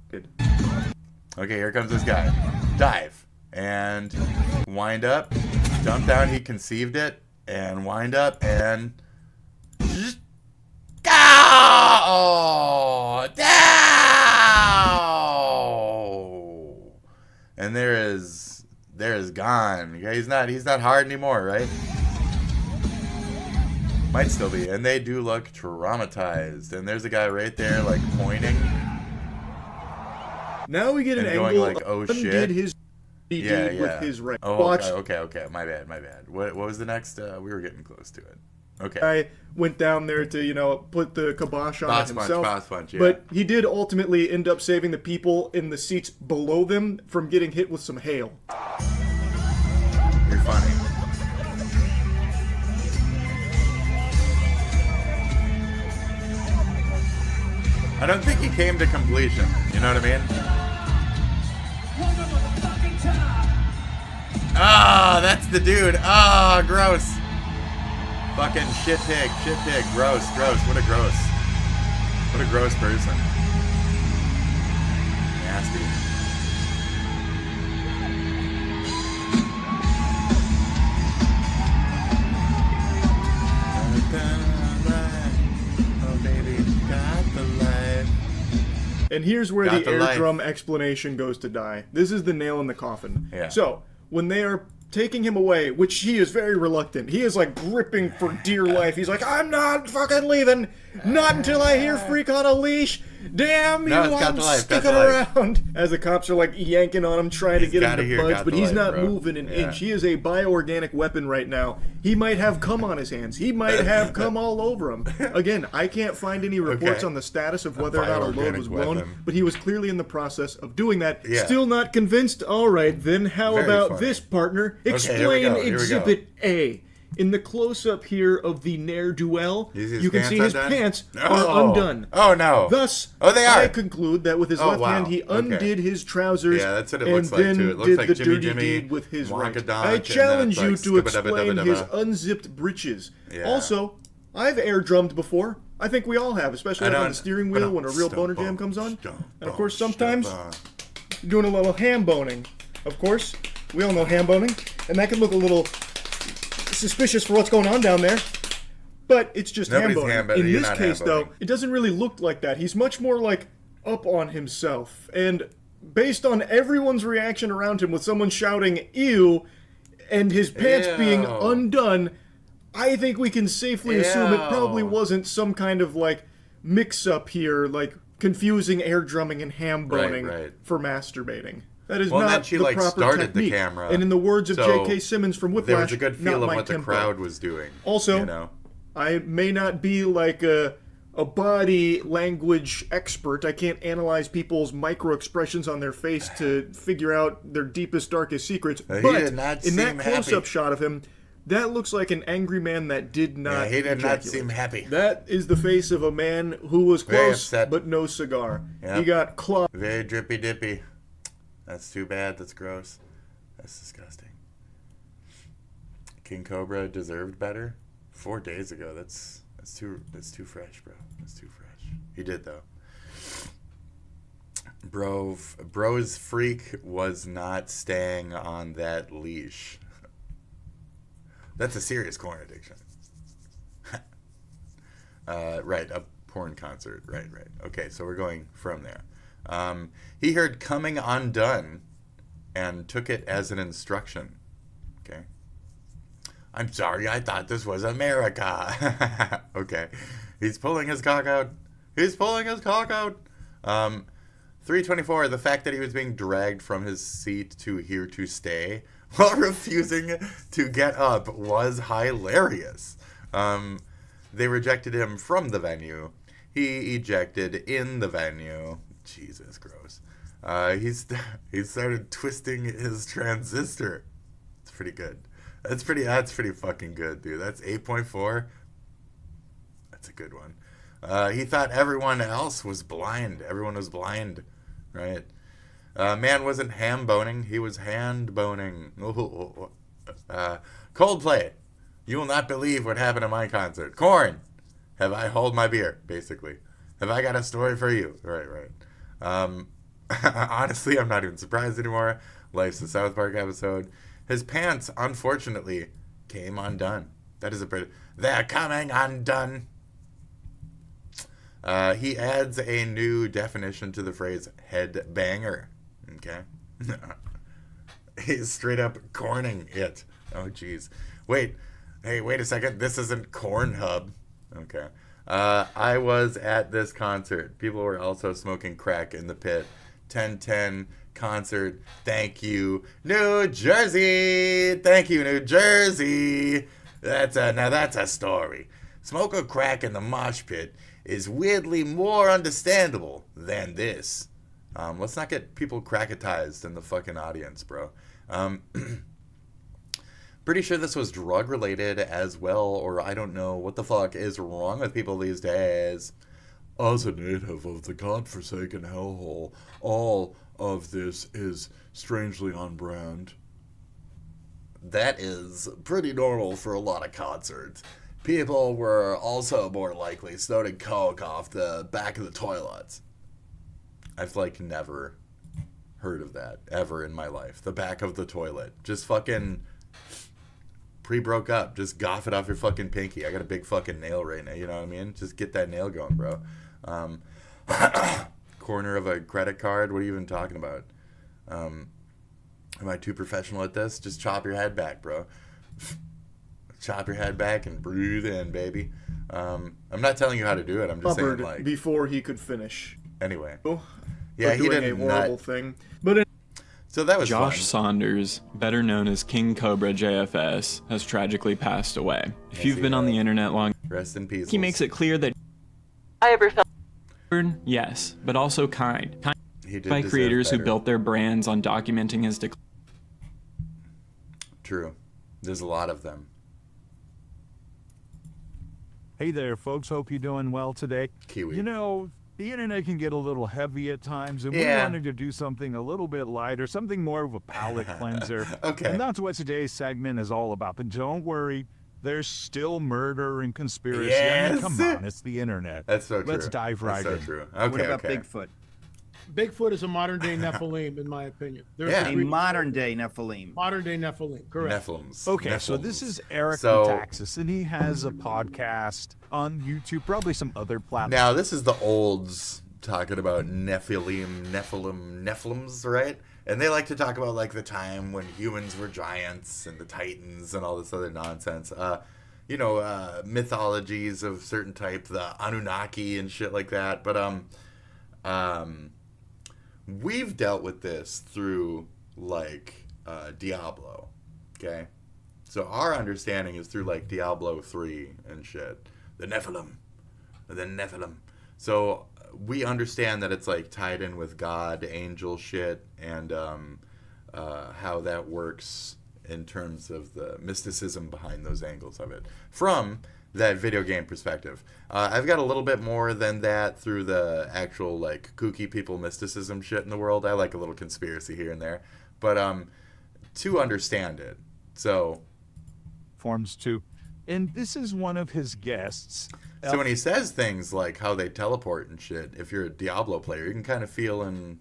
Okay, here comes this guy. Dive. And wind up. Jump down. He conceived it. And wind up. And... Oh! Down! And there is gone. Yeah, he's not hard anymore, right? Might still be. And they do look traumatized. And there's a guy right there, like, pointing. Now we get an And angle going like, oh of him shit. did his he Yeah, did yeah. with his right. Oh, Watch. okay. My bad. What was the next? We were getting close to it. Okay. I went down there to, you know, put the kibosh on Boss it punch, himself. boss punch, yeah. But he did ultimately end up saving the people in the seats below them from getting hit with some hail. You're funny. I don't think he came to completion. You know what I mean? Ah, that's the dude. Ah, gross. Fucking shit pig. Gross. What a gross person. Nasty. Oh, baby, got the life. And here's where Got the the air life. drum explanation goes to die. This is the nail in the coffin. Yeah. So, when they are taking him away, which he is very reluctant, he is like gripping for dear life. He's like, I'm not fucking leaving. Not until I hear Freak on a leash. Damn you, No, it's got I'm the life, got sticking the life. around. As the cops are like yanking on him, trying to He's get him gotta to hear budge, got but the he's life, not bro. moving an Yeah. inch. He is a bioorganic weapon right now. He might have cum on his hands. He might have cum all over him. Again, I can't find any reports Okay. on the status of whether or not a load bioorganic was blown, weapon. but he was clearly in the process of doing that. Yeah. Still not convinced? All right, then how Very about funny. this, partner? Okay, Explain here we go. Exhibit A. In the close-up here of the ne'er-do-well, Is his you can pants see his undone? pants No. are undone. Oh, no. Thus, Oh, they are. I conclude that with his Oh, left wow. hand, he Okay. undid his trousers Yeah, that's what it and looks like, then too. It looks did like the Jimmy dirty Jimmy, deed with his right. Wonka Donk, I and then challenge it's you like to explain skibba-dabba-dabba-dabba. his unzipped breeches. Yeah. Also, I've air drummed before. I think we all have, especially I on don't- the steering wheel when a real boner jam comes on. And of course, sometimes doing a little ham boning. Of course, we all know ham boning, and that can look a little suspicious for what's going on down there. But it's just ham boning. In this case, though, it doesn't really look like that. He's much more like up on himself. And based on everyone's reaction around him with someone shouting, ew, and his pants being undone, I think we can safely assume it probably wasn't some kind of, like, mix-up here, like confusing air drumming and ham boning for masturbating. That is not the proper started technique. The camera, and in the words of J.K. Simmons from Whiplash, there was a good feel of what the crowd was doing. Also, I may not be like a body language expert. I can't analyze people's micro expressions on their face to figure out their deepest, darkest secrets. But in that close-up shot of him, that looks like an angry man that did not. He did not seem happy. That is the face of a man who was close, but no cigar. Yep. He got clawed. Very drippy dippy. That's too bad. That's gross. That's disgusting. King Cobra deserved better. 4 days ago. That's too fresh, bro. That's too fresh. He did though. Bro's freak was not staying on that leash. That's a serious corn addiction. Right, a porn concert. Right. Okay, so we're going from there. He heard "coming undone" and took it as an instruction. Okay. I'm sorry, I thought this was America. Okay. He's pulling his cock out. 324, the fact that he was being dragged from his seat to Here to Stay while refusing to get up was hilarious. They rejected him from the venue. He ejected in the venue. Jesus, gross. He started twisting his transistor. It's pretty good. That's pretty fucking good, dude. That's 8.4. That's a good one. He thought everyone else was blind. Everyone was blind, right? Man wasn't ham boning. He was hand boning. Coldplay. You will not believe what happened at my concert. Korn. Have I hold my beer, basically. Have I got a story for you? Right. Honestly, I'm not even surprised anymore. Life's a South Park episode. His pants, unfortunately, came undone. That is a pretty... They're coming undone. He adds a new definition to the phrase headbanger. Okay? He's straight up corning it. Oh, jeez. Wait a second. This isn't Cornhub. Okay. I was at this concert. People were also smoking crack in the pit. 1010 concert. Thank you, New Jersey. Thank you, New Jersey. Now that's a story. Smoking crack in the mosh pit is weirdly more understandable than this. Let's not get people crackatized in the fucking audience, bro. Pretty sure this was drug related as well, or I don't know what the fuck is wrong with people these days. As a native of the godforsaken hellhole, all of this is strangely on brand. That is pretty normal for a lot of concerts. People were also more likely snorting coke off the back of the toilets. I've never heard of that ever in my life. The back of the toilet. Just fucking pre-broke up. Just goff it off your fucking pinky. I got a big fucking nail right now, you know what I mean? Just get that nail going, bro. Corner of a credit card? What are you even talking about? Am I too professional at this? Just chop your head back, bro. Chop your head back and breathe in, baby. I'm not telling you how to do it. I'm just saying, before he could finish. Anyway. Yeah, he did a horrible thing. But so that was Josh fun. Saunders, better known as King Cobra JFS, has tragically passed away. If you've been on the internet long, rest in peace. He makes it clear that I ever felt yes, but also kind by creators who built their brands on documenting his decline. True. There's a lot of them. Hey there, folks. Hope you're doing well today. Kiwi. You know, the internet can get a little heavy at times, and we wanted to do something a little bit lighter, something more of a palate cleanser. Okay. And that's what today's segment is all about. But don't worry, there's still murder and conspiracy. Yes. I mean, come on, it's the internet. That's so true. Let's dive right in. That's so true. Okay, what about Bigfoot? Bigfoot is a modern day Nephilim, in my opinion. A modern day Nephilim. Modern day Nephilim, correct. Nephilims. Okay, Nephilims. so this is Eric Metaxas, and he has a podcast on YouTube, probably some other platforms. Now, this is the olds talking about Nephilims, right? And they like to talk about, like, the time when humans were giants and the Titans and all this other nonsense. Mythologies of certain type, the Anunnaki and shit like that. But, we've dealt with this through, like, Diablo, okay? So our understanding is through, like, Diablo 3 and shit. The Nephilim. So we understand that it's, like, tied in with God, angel shit, and how that works in terms of the mysticism behind those angles of it from that video game perspective. I've got a little bit more than that through the actual, like, kooky people mysticism shit in the world. I like a little conspiracy here and there. But to understand it, so... Forms 2. And this is one of his guests. So when he says things like how they teleport and shit, if you're a Diablo player, you can kind of feel in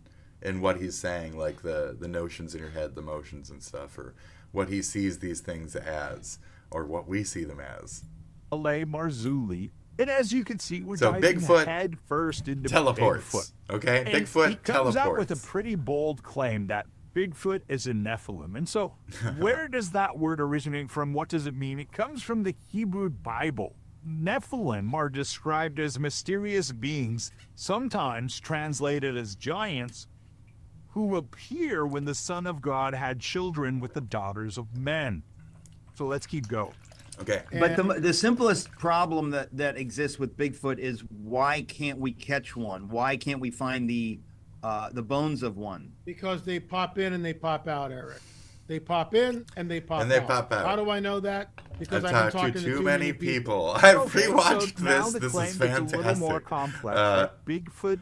what he's saying, like the notions in your head, the motions and stuff, or what he sees these things as, or what we see them as. Ale Marzulli. And as you can see, we're so diving Bigfoot head first into teleports. Bigfoot. Okay, and Bigfoot he comes teleports. out with a pretty bold claim that Bigfoot is a Nephilim. And so where does that word originate from? What does it mean? It comes from the Hebrew Bible. Nephilim are described as mysterious beings, sometimes translated as giants, who appear when the Son of God had children with the daughters of men. So let's keep going. Okay. But the simplest problem that exists with Bigfoot is, why can't we catch one? Why can't we find the bones of one? Because they pop in and they pop out, Eric. They pop in and they pop out. How do I know that? Because I've been talking to too many people. I've rewatched this. This is fantastic. A little more complex. Bigfoot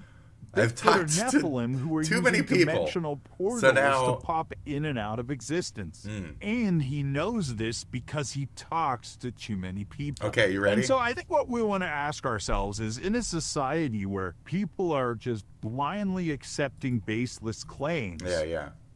I've talked or Nephilim who are too using many people. dimensional portals to pop in and out of existence. And he knows this because he talks to too many people. Okay, you ready? And so I think what we want to ask ourselves is, in a society where people are just blindly accepting baseless claims,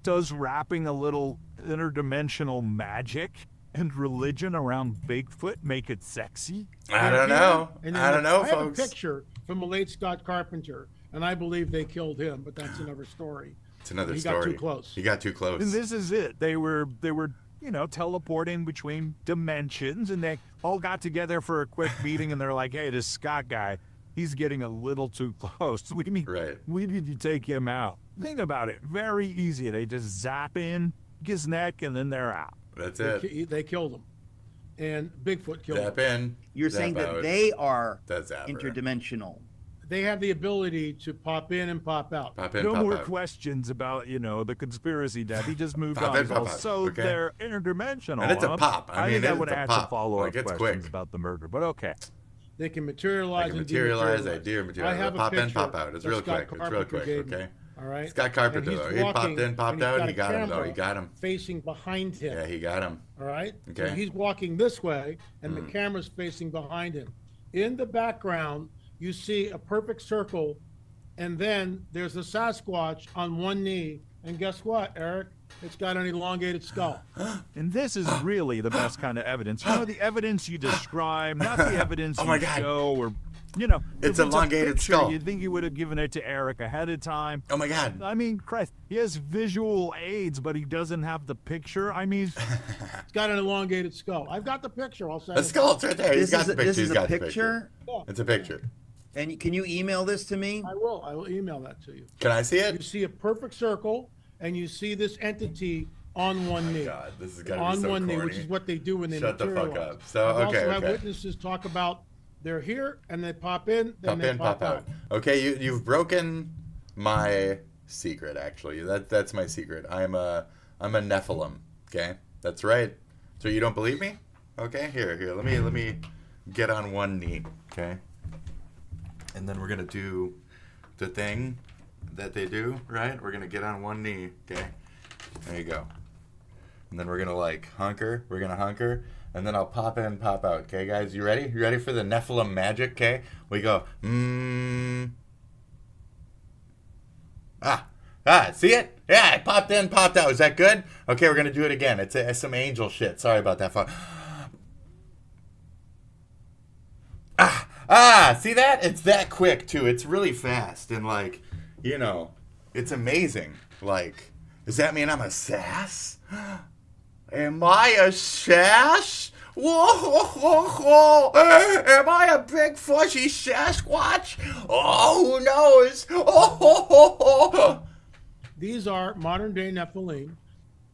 does wrapping a little interdimensional magic and religion around Bigfoot make it sexy? I don't know. I don't know, I folks. have a picture from the late Scott Carpenter, and I believe they killed him, but that's another story. It's another he story. He got too close. He got too close. And this is it. They were teleporting between dimensions, and they all got together for a quick meeting, and they're like, hey, this Scott guy, he's getting a little too close. We need to take him out. Think about it. Very easy. They just zap in his neck, and then they're out. That's it. They killed him. And Bigfoot killed him. Zap in. You're saying that they are That's interdimensional. They have the ability to pop in and pop out. No more questions about, the conspiracy death. He just moved on. So they're interdimensional. And it's a pop. I think I would add some pop. follow-up It's questions quick. about the murder, but okay. They can materialize They and materialize. dematerialize. I have a pop in, picture pop out. It's real Scott quick. It's real quick. Carpenter gave me. Okay. All right. Scott Carpenter, though. He popped in, popped out. He got him, though. He got him. Facing behind him. Yeah, he got him. All right. Okay. So he's walking this way, and the camera's facing behind him. In the background, you see a perfect circle, and then there's a Sasquatch on one knee. And guess what, Eric? It's got an elongated skull. And this is really the best kind of evidence. The evidence you describe, not the evidence you show, or it's elongated picture, skull. You'd think you would have given it to Eric ahead of time. Oh my God! I mean, Christ, he has visual aids, but he doesn't have the picture. I mean, it's got an elongated skull. I've got the picture. I'll say the skull's right there. He's got the picture. This is He's got a picture. Yeah. It's a picture. And can you email this to me? I will. I will email that to you. Can I see it? You see a perfect circle, and you see this entity on one knee. God, this is gotta on be so one knee, corny. which is what they do when they Shut the materialize. fuck up. So I okay, also have witnesses talk about they're here and they pop in, then pop they in, pop pop out. Okay, you've broken my secret. Actually, that's my secret. I'm a Nephilim. Okay, that's right. So you don't believe me? Okay, here. Let me get on one knee. Okay, and then we're gonna do the thing that they do. Right? We're gonna get on one knee. Okay, there you go. And then we're gonna hunker. We're gonna hunker. And then I'll pop in, pop out. Okay, guys, you ready? You ready for the Nephilim magic? Okay, we go. See it? Yeah, it popped in, popped out. Is that good? Okay, we're gonna do it again. It's some angel shit. Sorry about that. See that? It's that quick too. It's really fast and like, you know, it's amazing. Like, does that mean I'm a sass? Am I a sass? Whoa, am I a big fuzzy Sasquatch? Oh, who knows? These are modern day Nephilim.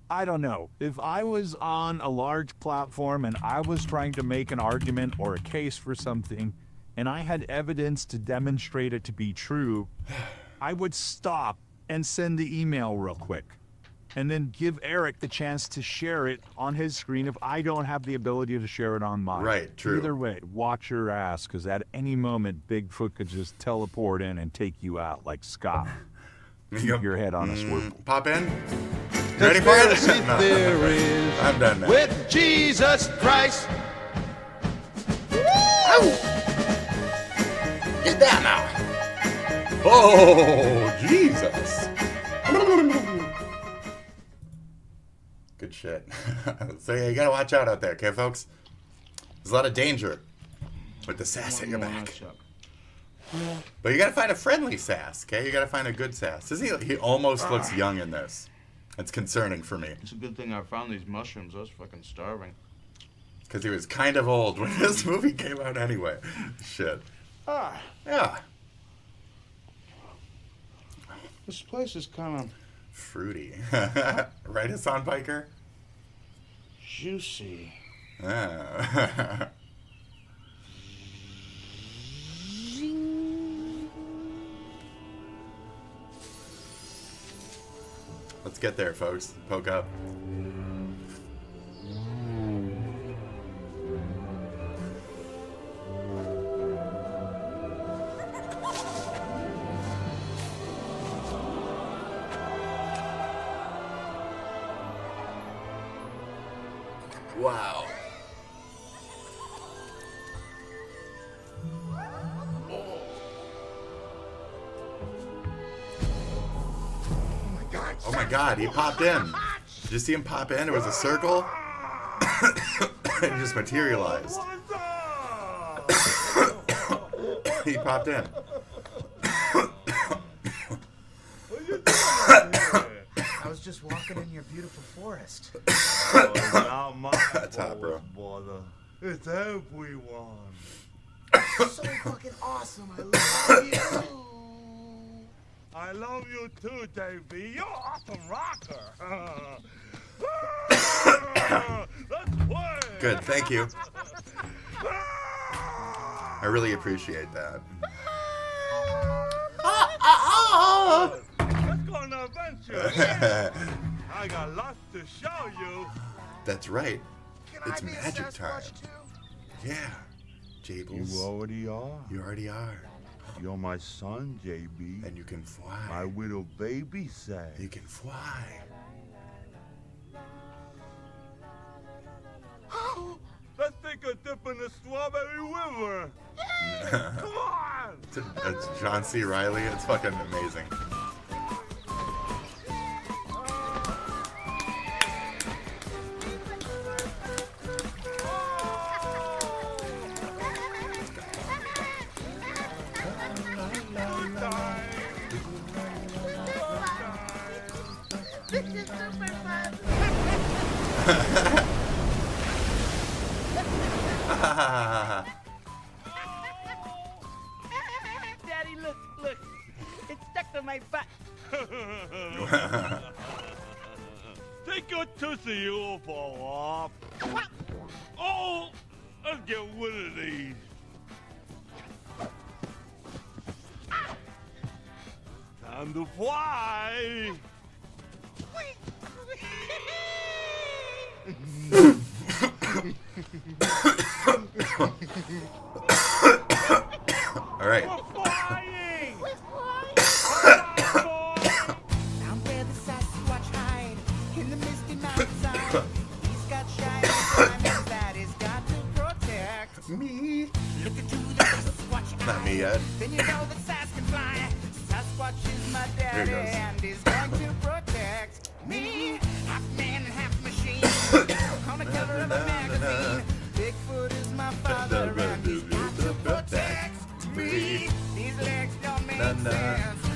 I don't know. If I was on a large platform and I was trying to make an argument or a case for something, and I had evidence to demonstrate it to be true, I would stop and send the email real quick. And then give Eric the chance to share it on his screen if I don't have the ability to share it on mine. Right, true. Either way, watch your ass, because at any moment, Bigfoot could just teleport in and take you out like Scott. Keep your head on a swivel. Pop in. Ready for it? No. I'm done now. With Jesus Christ. Get down now. Oh, Jesus. Good shit. So yeah, you gotta watch out there, okay, folks? There's a lot of danger with the sass at your back. But you gotta find a friendly sass, okay? You gotta find a good sass. He almost looks young in this. It's concerning for me. It's a good thing I found these mushrooms. I was fucking starving. Because he was kind of old when this movie came out anyway. Shit. Yeah. This place is kind of fruity. Right, Hassan Piker? Juicy. Ah. Let's get there, folks. Poke up. Wow. Oh my God, he popped in. Did you see him pop in? It was a circle. And he just materialized. He popped in. I was just walking in your beautiful forest. That's hot, bro. It's everyone. So fucking awesome. I love you. I love you too, Davey. You're awesome rocker. Let's play. Good, thank you. I really appreciate that. Let's go on an adventure. I got lots to show you. That's right. It's magic time. Yeah. Jables. You already are. You already are. You're my son, JB. And you can fly. My little baby say. You can fly. Let's take a dip in the Strawberry River. Come on. It's John C. Reilly. It's fucking amazing. Daddy, look. It's stuck to my butt. Take your tootsie, you'll fall off. Oh, let's get rid of these. Time to fly. All right. We're flying. Down where the Sasquatch hide in the misty mountainside. He's got shiny diamonds that he's got to protect. Me. Look into the Sasquatch Not me yet. Then you know that Sas can fly. Sasquatch is my dad. daddy and he's going to protect me. Half man and half machine. On the cover of a magazine. Bigfoot is my father and he's got to protect me. These legs don't make sense.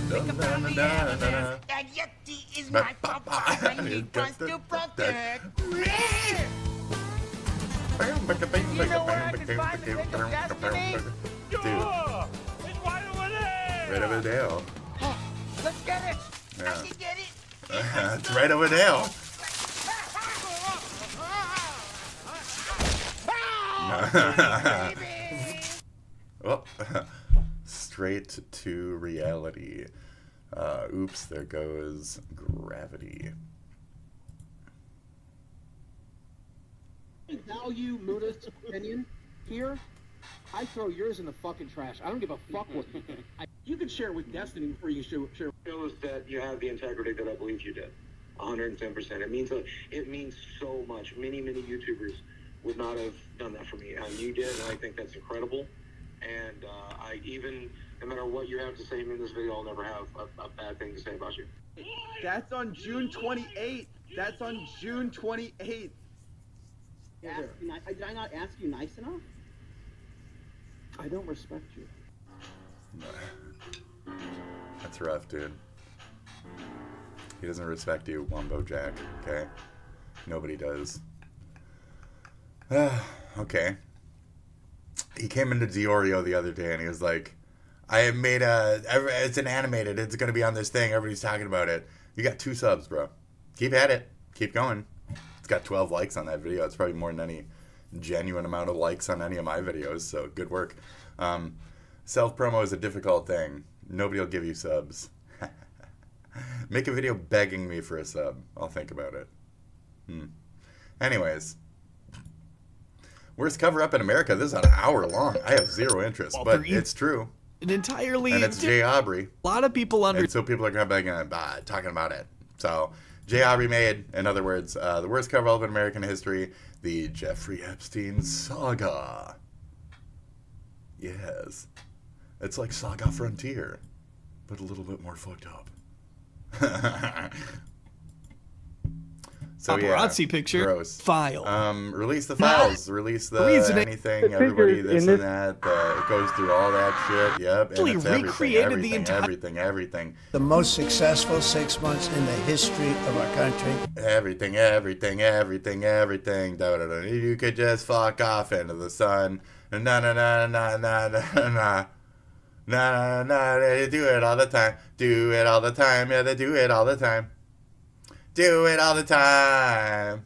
Think about the evidence. And yet he is my papa and he wants to protect me. You know where I can find the Lake of Destiny? Dude. It's right over there. Right over there. Oh, let's get it. Yeah. I can get it. It's right over there. Oh, straight to reality. Oops, there goes gravity. Value Muda's opinion here. I throw yours in the fucking trash. I don't give a fuck what you think. You can share with Destiny before you share. Shows that you have the integrity that I believe you did. 110%. It means so much. Many YouTubers would not have done that for me. You did, and I think that's incredible. And no matter what you have to say in this video, I'll never have a bad thing to say about you. That's on June 28th. That's on June 28th. Did I not ask you nice enough? I don't respect you. That's rough, dude. He doesn't respect you, Wombo Jack, okay? Nobody does. Okay. He came into Diorio the other day and he was like, I made it's an animated, it's gonna be on this thing, everybody's talking about it. You got 2 subs, bro. Keep at it. Keep going. It's got 12 likes on that video. It's probably more than any genuine amount of likes on any of my videos, so good work. Self-promo is a difficult thing. Nobody will give you subs. Make a video begging me for a sub. I'll think about it. Anyways. Worst cover-up in America. This is an hour long. I have zero interest, but it's true. And entirely... And it's Jay Aubrey. A lot of people And so people are coming back and talking about it. So, Jay Aubrey made, in other words, the worst cover-up in American history, the Jeffrey Epstein saga. Yes. It's like Saga Frontier, but a little bit more fucked up. So paparazzi picture. Gross. File. Release the files. Release the anything, everybody, this and that. It goes through all that shit. Yep. And it's everything. The most successful 6 months in the history of our country. Everything. Da, da, da. You could just fuck off into the sun. Na. They do it all the time. Do it all the time. Yeah, they do it all the time. Do it all the time.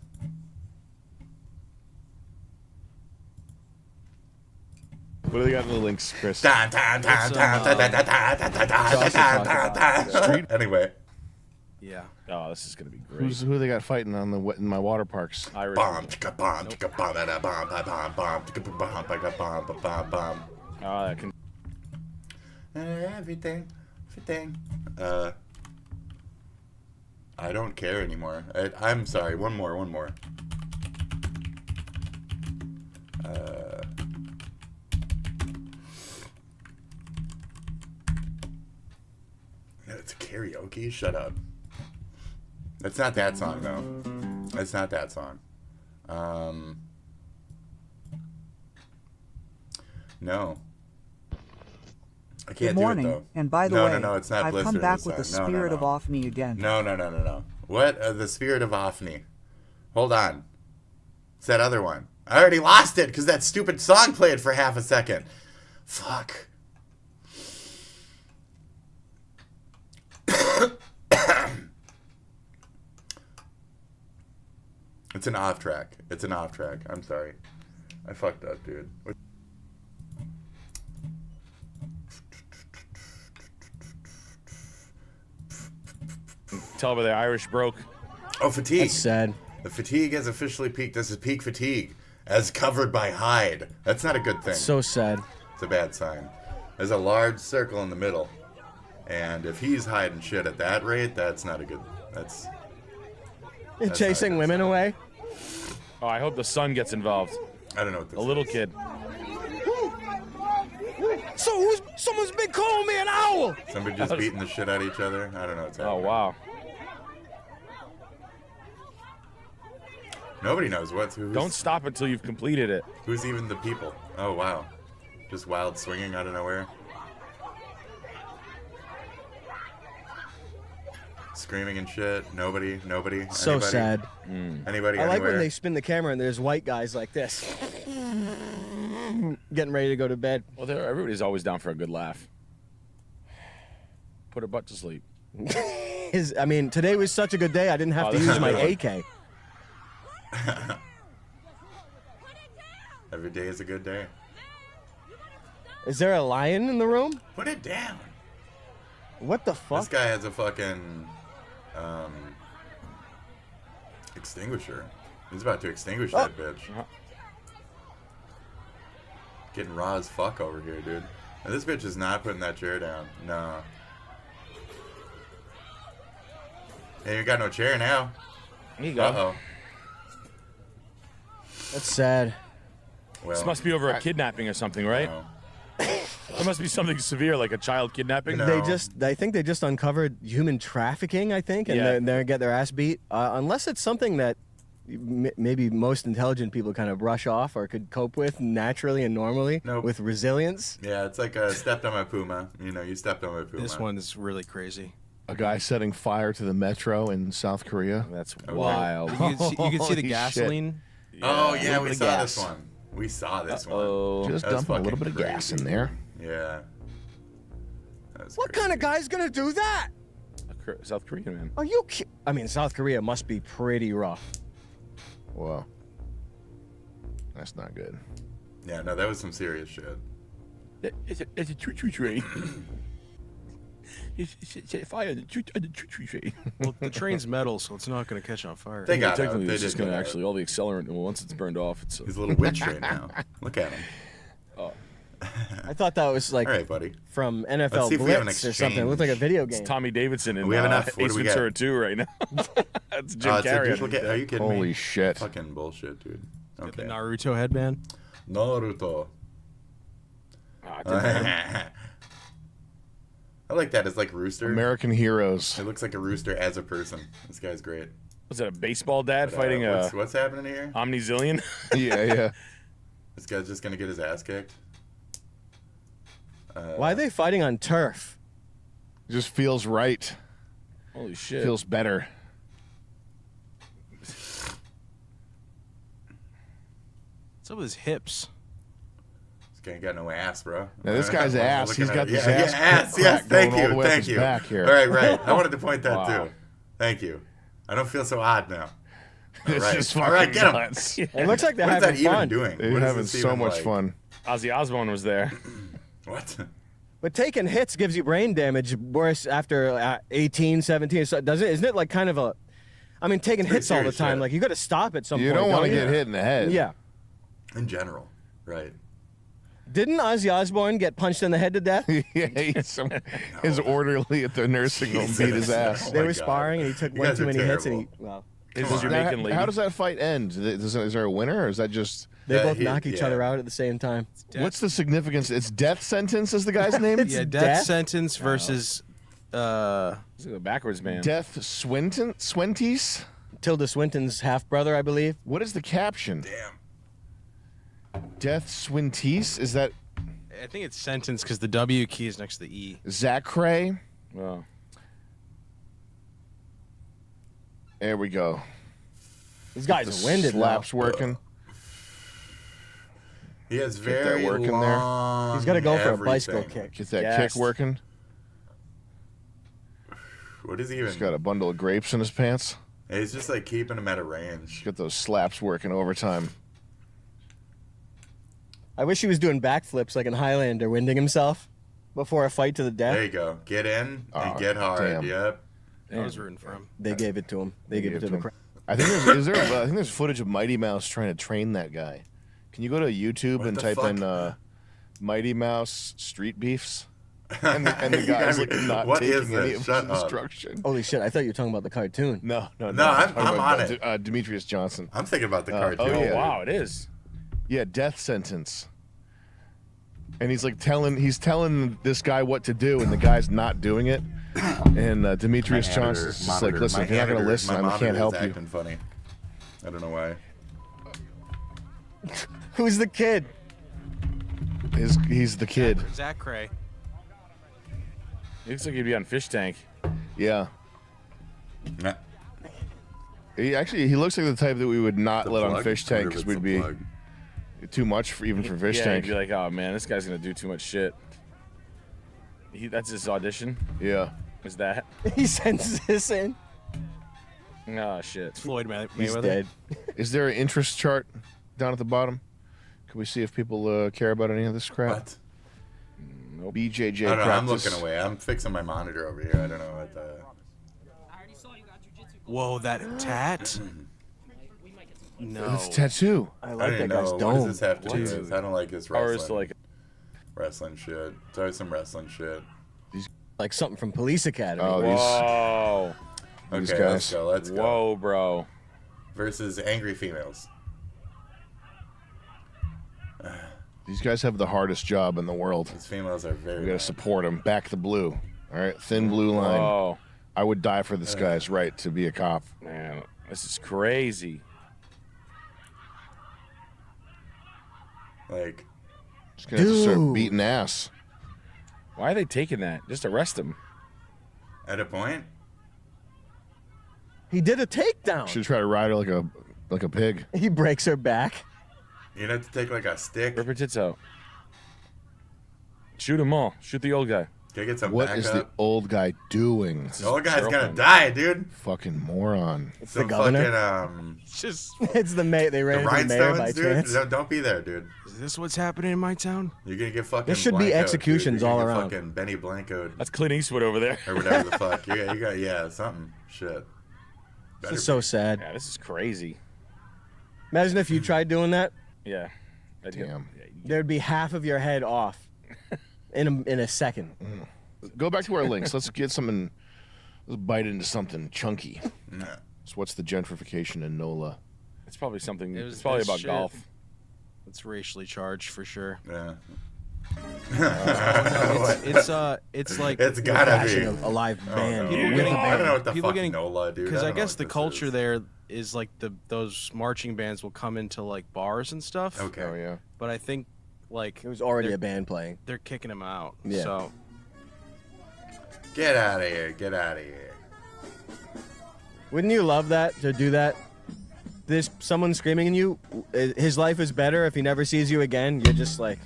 What do they got in the links, Chris? Anyway. Yeah. Oh, this is gonna be great. Who they got fighting on in my water parks? Irish. Oh, that can. Everything. I don't care anymore. I'm sorry. One more. It's a karaoke? Shut up. It's not that song, though. It's not that song. No. I can't Good morning. do it, though. And by the way, no, it's not I've Blister come back this with the time. spirit of Ofni again. No. What? The spirit of Ofni. Hold on. It's that other one. I already lost it because that stupid song played for half a second. Fuck. It's an off track. I'm sorry. I fucked up, dude. Tell me the Irish broke. Oh, fatigue. That's sad. The fatigue has officially peaked. This is peak fatigue, as covered by Hyde. That's not a good thing. So sad. It's a bad sign. There's a large circle in the middle, and if he's hiding shit at that rate, that's not a good. That's chasing women away. Oh, I hope the son gets involved. I don't know what this is. A little kid. So Someone's been calling me an owl. Somebody just beating the shit out of each other. I don't know what's happening. Oh wow. Nobody knows who's. Don't stop until you've completed it. Who's even the people? Oh wow, just wild swinging out of nowhere. Screaming and shit. Nobody. So Anybody? sad. Anybody? I like anywhere? when they spin the camera and there's white guys like this, getting ready to go to bed. Well, everybody's always down for a good laugh. Put her butt to sleep. I mean, today was such a good day. I didn't have to use my AK. Every day is a good day. Is there a lion in the room? Put it down. What the fuck? This guy has a fucking extinguisher. He's about to extinguish that bitch. Getting raw as fuck over here, dude. And this bitch is not putting that chair down. No. Hey, you got no chair now. There you go. Uh-oh. That's sad. Well, This must be over a kidnapping or something, right? No. There must be something severe, like a child kidnapping. No. I think they just uncovered human trafficking, I think, and they're gonna get their ass beat. Unless it's something that maybe most intelligent people kind of brush off or could cope with naturally and normally with resilience. Yeah, it's like stepped on my puma. You know, you stepped on my puma. This one's really crazy. A guy setting fire to the metro in South Korea. That's wild. You can see the Holy gasoline. shit. Oh yeah, we Little bit of saw gas. this one. We saw this one. Just That was dumping a little bit fucking of gas crazy. in there. Yeah. That was What kind of guy's gonna do that? South Korean man. Are you? I mean, South Korea must be pretty rough. Whoa. That's not good. Yeah, no, that was some serious shit. It's a choo-choo train. It's fire on the choo-choo train. Well, the train's metal, so it's not going to catch on fire. They got technically, it. They it's just did going to get actually all the accelerant. Well, once it's burned off, it's He's a little witch train now. Look at him. Oh. I thought that was like All right, buddy. from Let's NFL see if we have an Blitz or something. It looked like a video game. It's Tommy Davidson in We have enough. What Ace do we Ventura got? 2 right now. That's Jim It's a Carrey. duplicate. Are you kidding me? Holy shit. Fucking bullshit, dude. The Okay. Naruto headband. Naruto. Ah, I like that. It's like Rooster. American heroes. It looks like a rooster as a person. This guy's great. Was that a baseball dad But, fighting what's happening here? Omnizillion? Yeah. This guy's just gonna get his ass kicked. Why are they fighting on turf? Just feels right. Holy shit. Feels better. What's up with his hips? This guy ain't got no ass, bro. Now, this guy's ass, Looking he's at got it. this Yeah, ass yeah, ass. crack Yes, thank going all you, the way up thank his you. back here. All right. I wanted to point that Wow. too. Thank you. I don't feel so odd now. This All right. is All fucking right, get him. nuts. It looks like they're What is having that fun. even doing? They're What is having this so even much like? fun. Ozzy Osbourne was there. What? But taking hits gives you brain damage worse after 18, 17. So does it? Isn't it like kind of a? I mean, taking pretty hits all the serious time. shit. Like you got to stop at some You point. don't want to you? get hit in the head. Yeah. In general, right? Didn't Ozzy Osbourne get punched in the head to death? Yeah, his orderly at the nursing home beat his ass. They were sparring, and he took You one guys too are many hits, and he terrible. His Jamaican lady. How does that fight end? Is there a winner, or is that just... they both he- knock each yeah. other out at the same time. What's the significance? It's death sentence is the guy's name? It's Yeah, death death? sentence versus. This is a backwards man. Death Swinties? Tilda Swinton's half brother, I believe. What is the caption? Damn. Death Swinties? Is that I think it's sentence because the W key is next to the E. Zachary? Oh. There we go. These guys are winded now. Slaps working. He has that very working there. long. He's got to go for a everything. bicycle kick. Get that Yes. kick working. What is he even? He's got a bundle of grapes in his pants. He's just like keeping him at a range. He's got those slaps working overtime. I wish he was doing backflips like in Highlander, winding himself before a fight to the death. There you go. Get in Oh, and get hard. damn. Yep. I was rooting for him. They gave it to him. They gave it to the crowd. I think I think there's footage of Mighty Mouse trying to train that guy. Can you go to YouTube What and the type fuck? in Mighty Mouse street beefs? And the guy's like not What is taking any this? of Shut his up. instruction. Holy shit, I thought you were talking about the cartoon. No. No, I'm talking on about, it. Demetrius Johnson. I'm thinking about the cartoon. Oh, yeah. Wow, it is. Yeah, death sentence. And he's like telling this guy what to do, and the guy's not doing it. And Demetrius Johnson's just like, listen, if you're not gonna listen, I can't help you. Acting funny. I don't know why. Who's the kid? He's the kid. Zach Cray. He looks like he'd be on Fish Tank. Yeah. Nah. He looks like the type that we would not let on plug? Fish Tank because we'd be plug. too much for Fish Yeah, Tank. he'd be like, oh man, this guy's gonna do too much shit. That's his audition? Yeah. Is that? He sends this in. Oh shit. It's Floyd Mayweather. He's dead. Is there an interest chart down at the bottom? Can we see if people care about any of this crap? What? Nope. BJJ I don't know, I'm practice. looking away. I'm fixing my monitor over here. I don't know what the... Whoa, that tat? No. It's a tattoo. I I like didn't that guy's know. dome. What does this have to do with? I don't like his Or wrestling. is like Wrestling shit. It's always some wrestling shit. Like something from Police Academy. Oh, whoa. These Okay, guys. let's go. Whoa, bro. Versus angry females. These guys have the hardest job in the world. These females are very... We gotta support them. Back the blue. All right, thin blue line. Whoa. I would die for this guy's right to be a cop. Man, this is crazy. Like... Just gonna have to start beating ass. Why are they taking that? Just arrest him. At a point? He did a takedown. Should try to ride her like a pig. He breaks her back. You'd have to take like a stick. Rip her tits out. Shoot them all. Shoot the old guy. Can I get some What backup? is the old guy doing? The old guy's gonna die, dude. Fucking moron. It's Some the governor. fucking, Just, It's the mayor. They ran the into the mayor by rhinestones, dude. chance. Don't be there, dude. is this what's happening in my town? You're gonna get fucking. There should be Blanco'd, executions dude. You're all gonna get around. Fucking Benny Blanco That's Clint Eastwood over there. or whatever the fuck. You got something. Shit. This is so sad. Yeah, this is crazy. Imagine if you tried doing that. Yeah. Damn. There'd be half of your head off in a second. Go back to our links. Let's get something. Let's bite into something chunky. Nah. So what's the gentrification in NOLA? It's probably something. It was It's probably this about shit. golf. It's racially charged for sure. Yeah. It's like It's gotta Bashing be. a live band. no. People with getting- a I don't know what the people fuck getting- NOLA, dude. because don't I know guess what the this culture is. there is like those marching bands will come into like bars and stuff. Okay. Oh yeah. But I think like It was already they're- a band playing. they're kicking him out. Yeah. So Get out of here. Get out of here. Wouldn't you love that to do that? There's someone screaming at you. His life is better if he never sees you again. You're just like,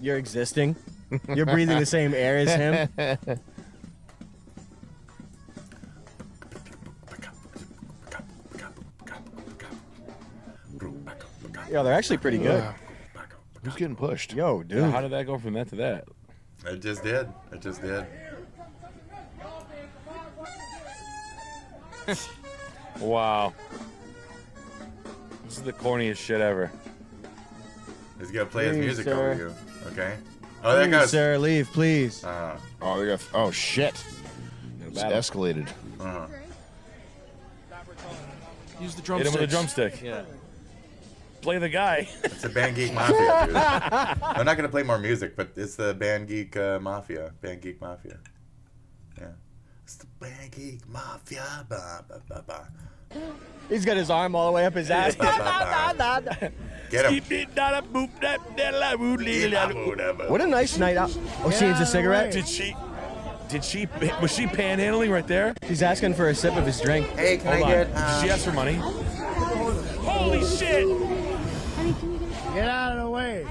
you're existing. You're breathing the same air as him. Yo, they're actually pretty good. Who's getting pushed? Yo, dude. Yeah, how did that go from that to that? It just did. It just did. Wow. This is the corniest shit ever. He's gonna play his Please, music sir. over you. Okay. Oh, there Please, goes. sir, leave, please. Oh, they got. Oh shit. It's battle. escalated. use the Hit drumstick. him with a drumstick. Yeah. Play the guy. It's a Band Geek Mafia, dude. I'm not gonna play more music, but it's the Band Geek Mafia. Band Geek Mafia. Yeah. It's the Band Geek Mafia. Ba, ba, ba, ba. He's got his arm all the way up his ass. Get him. What a nice night out. Oh, she needs a cigarette? Was she panhandling right there? She's asking for a sip of his drink. Hey, can Hold I on. get? Did she ask for money? Holy shit! Get out of the way.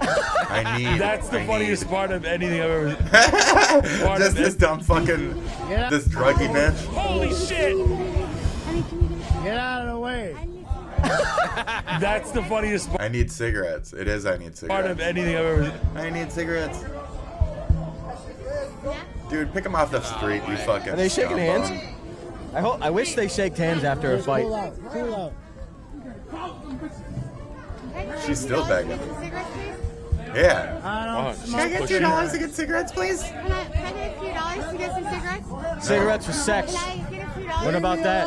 I need. That's the funniest part of anything I've ever. Just this dumb fucking. This druggy bitch. Holy shit! Get out of the way. That's the funniest I need cigarettes. It is. I need part of cigarettes. anything I've ever. I need cigarettes. Dude, pick him off the street. You fucking. Are they shaking scumbag. hands? I wish they shake hands after a fight. Too loud. Too loud. She's still begging. Yeah. Oh, Can I get $2 to get cigarettes, please? Can I get a few dollars to get some cigarettes? Cigarettes for sex. Can I get a few dollars? What about that?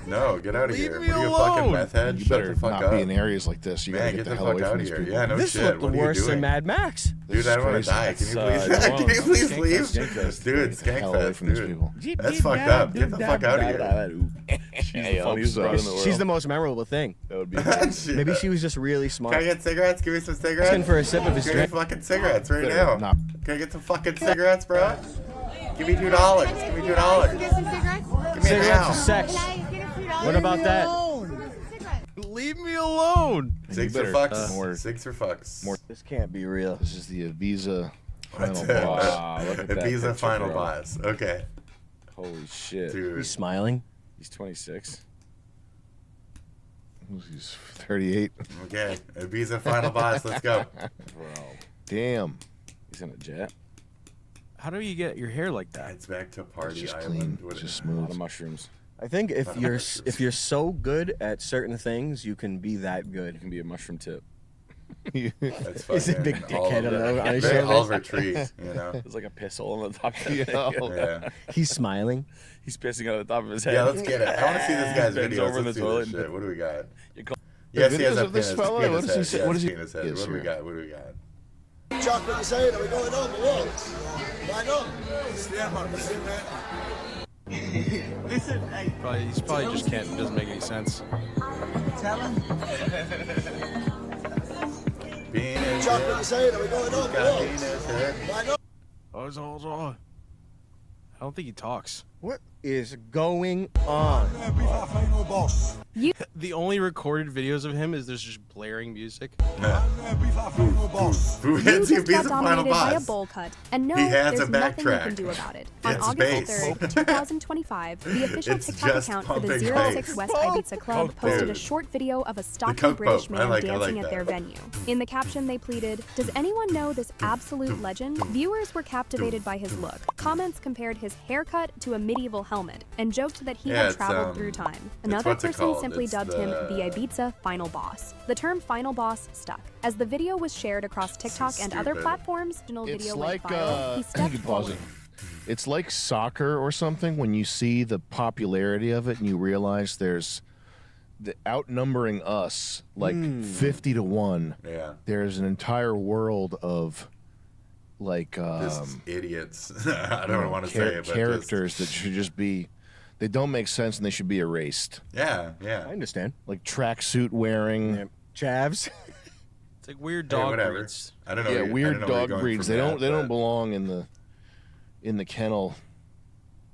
No, get out of here. Leave me What are you, a fucking alone. meth head? You Shut better the fuck not up. be in areas like this. You Man, gotta get get the hell fuck away out from of these here. people. Yeah, no This shit. looked What are you worse than doing? Mad Max. Dude, I don't want to die. Can you please, can you please leave? Dude, Skankfest, dude. That's fucked up. Get the fuck out of here. She's the most memorable thing. That would be Maybe she was just really smart. Can I get cigarettes? Give me some cigarettes. Asking for a sip of his Give me drink. fucking cigarettes right now. Can I get some fucking cigarettes, bro? Give me $2. Give me $2. Get some cigarettes? Give me it Cigarettes now. for sex. Can I get a few dollars? What about that? Leave me alone. Six for fucks. 6 for fucks. This can't be real. This is the Ibiza final That's it. boss. Wow, look at that Ibiza picture, final bro. boss. Okay. Holy shit. Dude. He's smiling. He's 26. He's 38. Okay. Ibiza final boss. Let's go. Bro. Damn. He's in a jet. How do you get your hair like that? It's back to Party Just Island. clean. Just A lot smooth. of mushrooms. I think if you're so good at certain things, you can be that You good. can be a mushroom tip. That's He's a fucking big dickhead on his very shoulders. Oliver Tree, you know? There's like a piss hole on the top of his Yeah. He's smiling. He's pissing out of the top of his head. Yeah, let's get it. I want to see this guy's Bends videos. over in Let's the see toilet. this shit. What do we got? You call- Yes, The he has videos a of this penis. fella? Penis What does he head. say? Yes, What does he- penis head. Yes, What do we sir. got? What do we got? Chocolate inside, are we going on the wall? Why not? Stand man, listen, man. Listen, hey, He's probably just can't. Doesn't make any sense. tell him. Penis Chocolate head. inside, are we going on the Got wall? penis head. Why not? I don't think he talks. What is going on? The only recorded videos of him is there's just blaring music. Who You hits just got Ibiza final dominated by a boss? bowl cut, and no, He has there's a nothing you backtrack. can do about it. On It's August bass. 3rd, 2025, the official It's TikTok just account for the pumping 06 bass. West Ibiza Club Coke posted a Pope. short video of a stocky Coke British Pope. I man like dancing at that. their venue. In the caption, they pleaded, "Does anyone know this absolute legend?" Viewers were captivated by his look. Comments compared his haircut to a medieval helmet and joked that he Yeah, had it's, traveled through time. it's Another what's it person called? simply It's dubbed him the- the Ibiza final boss. The term final boss stuck. As the video was shared across TikTok and other stupid. platforms, the It's video like, went viral. He you stepped can pause forward. it. It's like soccer or something when you see the popularity of it and you realize there's the outnumbering us like 50 to 1. Yeah. There's an entire world of like Just idiots. I don't want to say it, but characters that should just be they don't make sense and they should be erased. Yeah, yeah. I understand. Like tracksuit wearing Chavs. It's like weird Hey, dog whatever. breeds. I don't know. Yeah, I don't weird know where you're dog going breeds. from They that, don't they don't but- belong in the kennel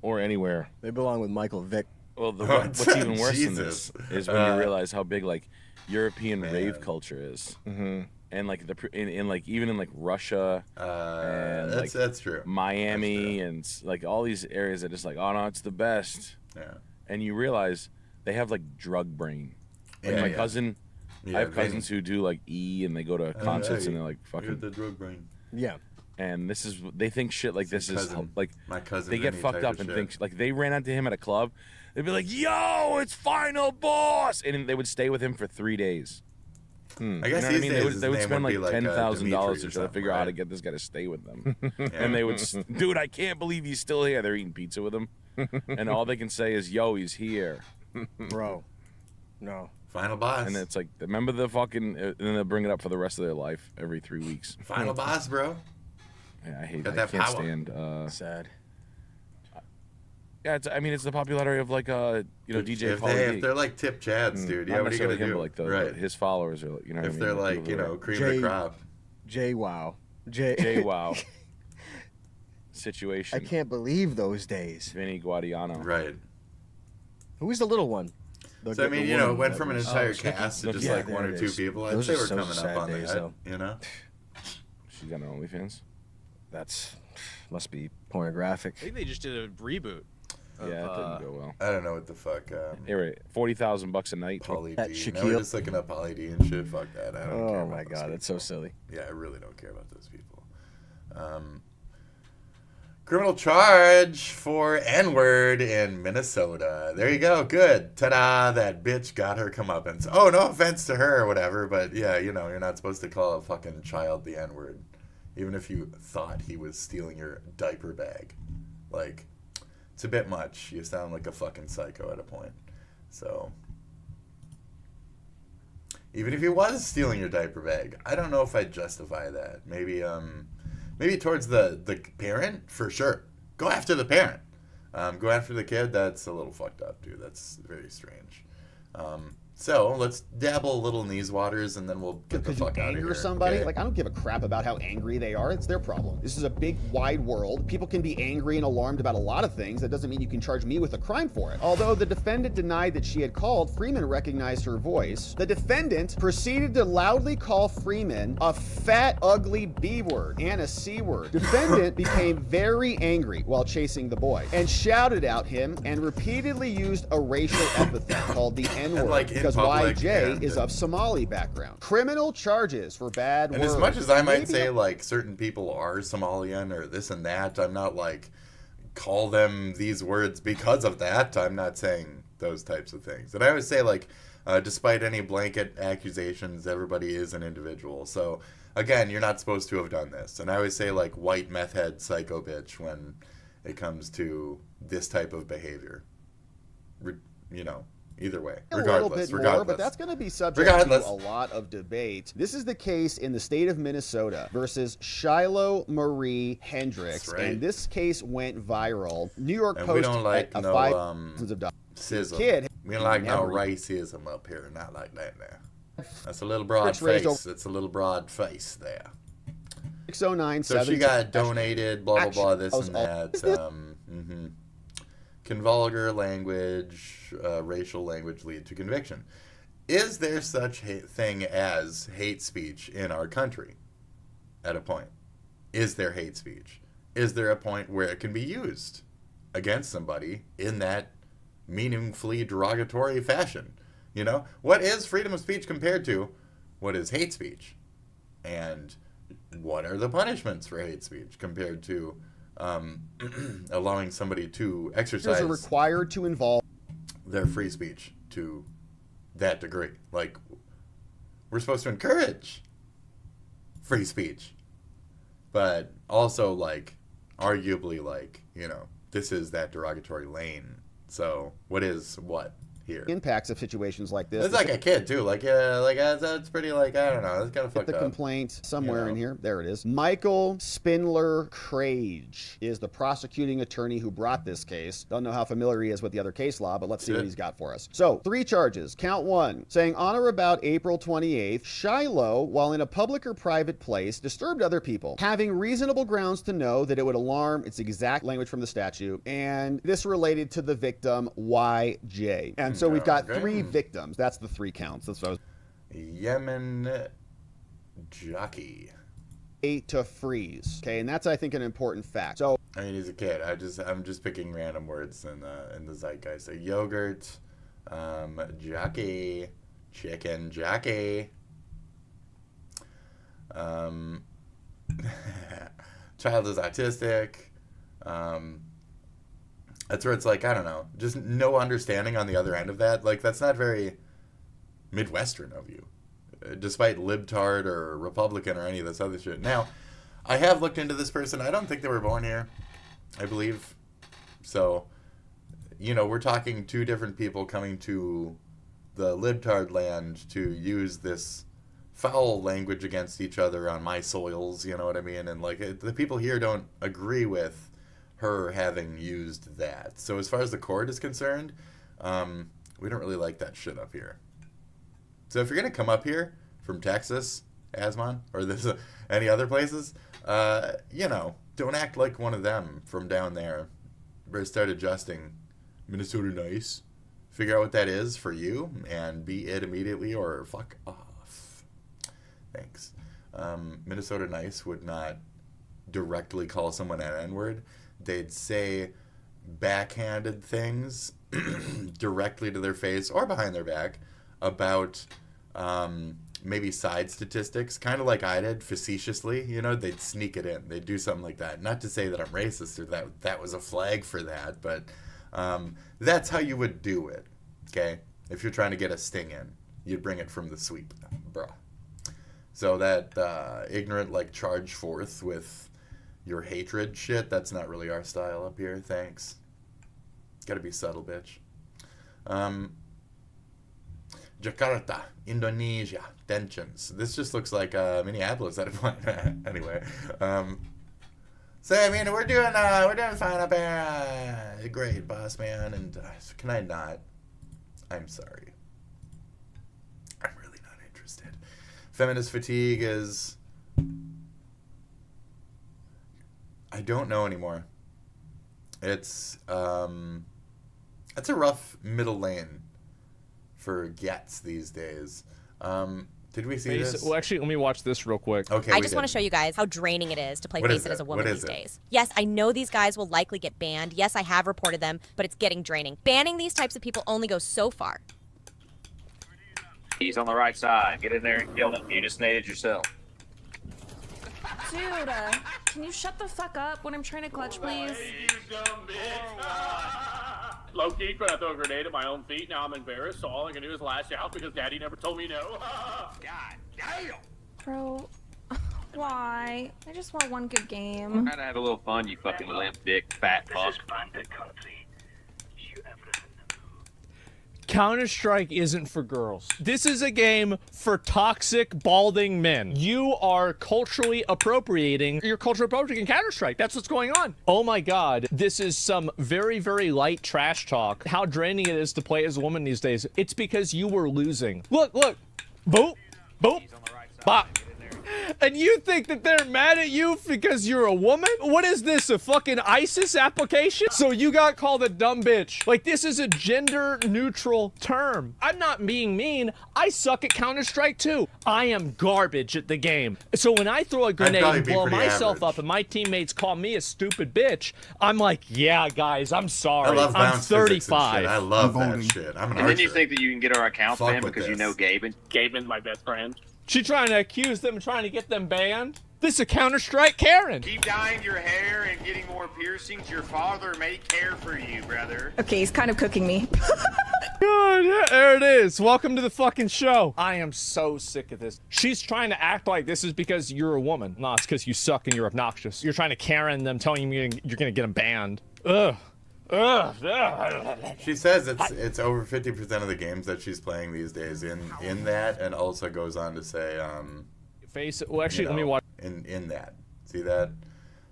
or anywhere. They belong with Michael Vick. Well, what's even worse than Jesus. this is when you realize how big like European rave culture is, Mm-hmm. and like in like even in like Russia and like that's true. Miami and like all these areas that just like, oh no, it's the best. Yeah. And you realize they have like drug brain. Like Yeah, my yeah. cousin, Yeah, I have Vinny. cousins who do like E and they go to concerts and they're like You're fucking. the drug brain. Yeah. And this is they think shit like this is cousin- like my cousin they get Vinny fucked type up of and shit. think like they ran into him at a club. They'd be like, "Yo, it's final boss," and they would stay with him for 3 days. I You guess know what I these mean? days They would, his they would name spend would be like like, $10,000 Dimitri to or try to something, figure out how to right? get this guy to stay with them. And they would, dude, I can't believe he's still here. They're eating pizza with him, and all they can say is, "Yo, he's here." Bro. No. Final boss. And it's like, remember the fucking, and then they'll bring it up for the rest of their life every 3 weeks. Final boss, bro. Yeah, I hate Got it. that I can't power. stand. Sad. Yeah, I mean, it's the popularity of like DJ Pauly D. If they're like tip chads, dude, yeah, Not what are you gonna necessarily him, do? but like Right. his followers are, you know, what I If mean? they're Like, like, people you who know, are- cream of the crop. J Wow. J Wow situation. I can't believe those days. Vinny Guadiano. Right. Who was the little one? So I mean, you know, it went from an entire cast to just Yeah, like one there or it two is. people. I'd Those say are we're so coming sad up on days, that. though. You know. She's got an OnlyFans. That's must be pornographic. I think they just did a reboot. Yeah, it didn't go well. I don't know what the fuck. Anyway, $40,000 a night. Pauly That D. Shaquille- Now we're just looking up Pauly D and shit. Fuck that. I don't care Oh about my those god, that's so people. silly. Yeah, I really don't care about those people. Criminal charge for N-word in Minnesota. There you go. Good. Ta-da. That bitch got her comeuppance. Oh, no offense to her or whatever, but yeah, you know, you're not supposed to call a fucking child the N-word. Even if you thought he was stealing your diaper bag. Like, it's a bit much. You sound like a fucking psycho at a point. So, even if he was stealing your diaper bag, I don't know if I'd justify that. Maybe towards the parent, for sure. Go after the parent. Go after the kid, that's a little fucked up, dude. That's very strange. So let's dabble a little in these waters, and then we'll get the fuck out of here. Anger somebody? Okay? Like, I don't give a crap about how angry they are. It's their problem. This is a big, wide world. People can be angry and alarmed about a lot of things. That doesn't mean you can charge me with a crime for it. Although the defendant denied that she had called, Freeman recognized her voice. The defendant proceeded to loudly call Freeman a fat, ugly B word and a C word. Defendant became very angry while chasing the boy and shouted at him and repeatedly used a racial epithet called the N-word. Like, because YJ is of Somali background. Criminal charges for bad and words. as much as I might say, like, certain people are Somalian or this and that, I'm not like, call them these words because of that. I'm not saying those types of things. And I always say, like, despite any blanket accusations, everybody is an individual. So, again, you're not supposed to have done this. And I always say, like, white meth head psycho bitch when it comes to this type of behavior. You know, either way, regardless. More, but that's going to be subject to a lot of debate. This is the case in the state of Minnesota versus Shiloh Marie Hendricks, That's right. and this case went viral. New York And Post. we don't like no $5,000 kid. We don't like no never- racism up here. Not like that now. That's a little broad face. It's a little broad face there. 609. So she got donated, blah, blah, blah, this and that. Can vulgar language, racial language lead to conviction? Is there such thing as hate speech in our country? At a point. Is there hate speech? Is there a point where it can be used against somebody in that meaningfully derogatory fashion? You know? What is freedom of speech compared to what is hate speech? And what are the punishments for hate speech compared to allowing somebody to exercise are required to involve their free speech to that degree? Like, we're supposed to encourage free speech, but also, like, arguably, like, you know, this is that derogatory lane. So what is what here? Impacts of situations like this. It's like a kid too. Like, that's pretty, like, I don't know. That's kind of fucked the up. complaint somewhere in here. There it is. Michael Spindler Crage is the prosecuting attorney who brought this case. Don't know how familiar he is with the other case law, but let's see what he's got for us. So, 3 charges. Count 1, saying on or about April 28th, Shiloh, while in a public or private place, disturbed other people, having reasonable grounds to know that it would alarm, it's exact language from the statute, and this related to the victim, YJ. And so we've got 3 victims. That's the 3 counts. That's what I was... Yemen jockey. To freeze. Okay, and that's, I think, an important fact. So I mean, he's a kid. I'm just picking random words in the zeitgeist. So yogurt, jockey, chicken jockey, child is autistic. That's where it's like, I don't know, just no understanding on the other end of that. Like, that's not very Midwestern of you, despite libtard or Republican or any of this other shit. Now, I have looked into this person. I don't think they were born here, I believe. So, you know, we're talking 2 different people coming to the libtard land to use this foul language against each other on my soils, you know what I mean? And, like, the people here don't agree with her having used that. So as far as the court is concerned, we don't really like that shit up here. So if you're going to come up here from Texas, Asmon, or any other places, you know, don't act like one of them from down there. Better start adjusting. Minnesota nice. Figure out what that is for you and be it immediately or fuck off. Thanks. Minnesota nice would not directly call someone an N-word. They'd say backhanded things directly to their face or behind their back about maybe side statistics, kind of like I did, facetiously. You know, they'd sneak it in. They'd do something like that. Not to say that I'm racist or that was a flag for that, but that's how you would do it, okay? If you're trying to get a sting in, you'd bring it from the sweep, bruh. So that ignorant, like, charge forth with your hatred shit, that's not really our style up here, thanks. Gotta be subtle, bitch. Jakarta, Indonesia, tensions. This just looks like Minneapolis at a point. Anyway, so I mean, we're doing fine up here. Great, boss man. And can I not? I'm sorry. I'm really not interested. Feminist fatigue is. I don't know anymore. It's a rough middle lane for gets these days. Did we see this? Well, actually, let me watch this real quick. Okay, I just want to show you guys how draining it is to play Face It as a woman these days. Yes, I know these guys will likely get banned. Yes, I have reported them, but it's getting draining. Banning these types of people only goes so far. He's on the right side. Get in there and kill him. You just naded yourself. Dude, can you shut the fuck up when I'm trying to clutch, please? Low-key, when I throw a grenade at my own feet, now I'm embarrassed, so all I can do is lash out because Daddy never told me no. God damn! Bro, why? I just want one good game. Kinda had a little fun, you fucking limp dick fat fuck. Counter-Strike isn't for girls. This is a game for toxic, balding men. You are culturally appropriating. You're culturally appropriating Counter-Strike. That's what's going on. Oh my god. This is some very, very light trash talk. How draining it is to play as a woman these days. It's because you were losing. Look, look. Boop. Boop. Bop. And you think that they're mad at you because you're a woman? What is this, a fucking ISIS application? So you got called a dumb bitch. Like, this is a gender-neutral term. I'm not being mean. I suck at Counter-Strike too. I am garbage at the game. So when I throw a grenade and blow myself up and my teammates call me a stupid bitch, I'm like, yeah, guys, I'm sorry. I love I'm bounce physics and 35. shit. I love that shit. I'm an And then you archer. think that you can get our accounts Fuck banned with because you this. know Gaben? Gaben's my best friend. She trying to accuse them of trying to get them banned? This is a Counter-Strike Karen. Keep dyeing your hair and getting more piercings. Your father may care for you, brother. Okay, he's kind of cooking me. God, yeah, there it is. Welcome to the fucking show. I am so sick of this. She's trying to act like this is because you're a woman. No, it's because you suck and you're obnoxious. You're trying to Karen them, telling you you're gonna get them banned. Ugh. She says it's over 50% of the games that she's playing these days in that, and also goes on to say Face it. Well, actually, let me watch. In that, see that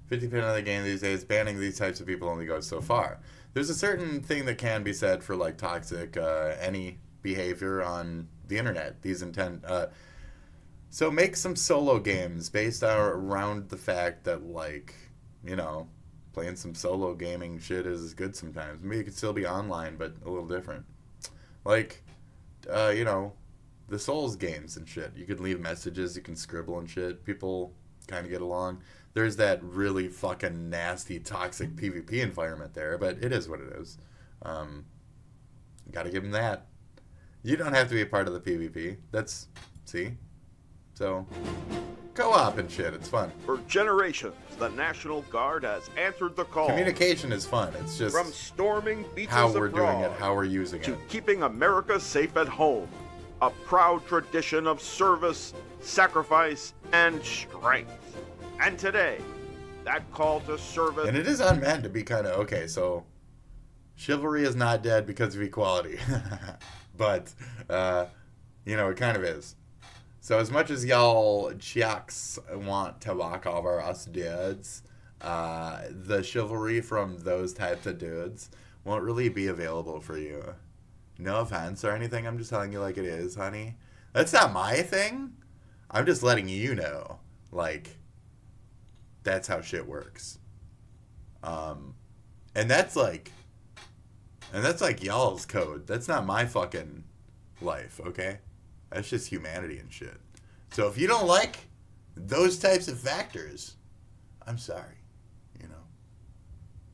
50% of the game these days, banning these types of people only goes so far. There's a certain thing that can be said for like toxic any behavior on the internet. These intent. So make some solo games based around the fact that, like, you know, playing some solo gaming shit is good sometimes. Maybe it could still be online, but a little different. Like, you know, the Souls games and shit. You could leave messages, you can scribble and shit. People kind of get along. There's that really fucking nasty, toxic PvP environment there, but it is what it is. Gotta give them that. You don't have to be a part of the PvP. That's, see? So, co-op and shit, it's fun. For generations, the National Guard has answered the call. Communication is fun. It's just from storming beaches how we're abroad doing it, how we're using to it. keeping America safe at home. A proud tradition of service, sacrifice, and strength. And today, that call to service... And it is unmeant to be kind of, okay, so chivalry is not dead because of equality. But, you know, it kind of is. So as much as y'all chucks want to walk over us dudes, the chivalry from those types of dudes won't really be available for you. No offense or anything, I'm just telling you like it is, honey. That's not my thing. I'm just letting you know, like, that's how shit works. And that's like y'all's code. That's not my fucking life, okay? That's just humanity and shit. So if you don't like those types of factors, I'm sorry, you know.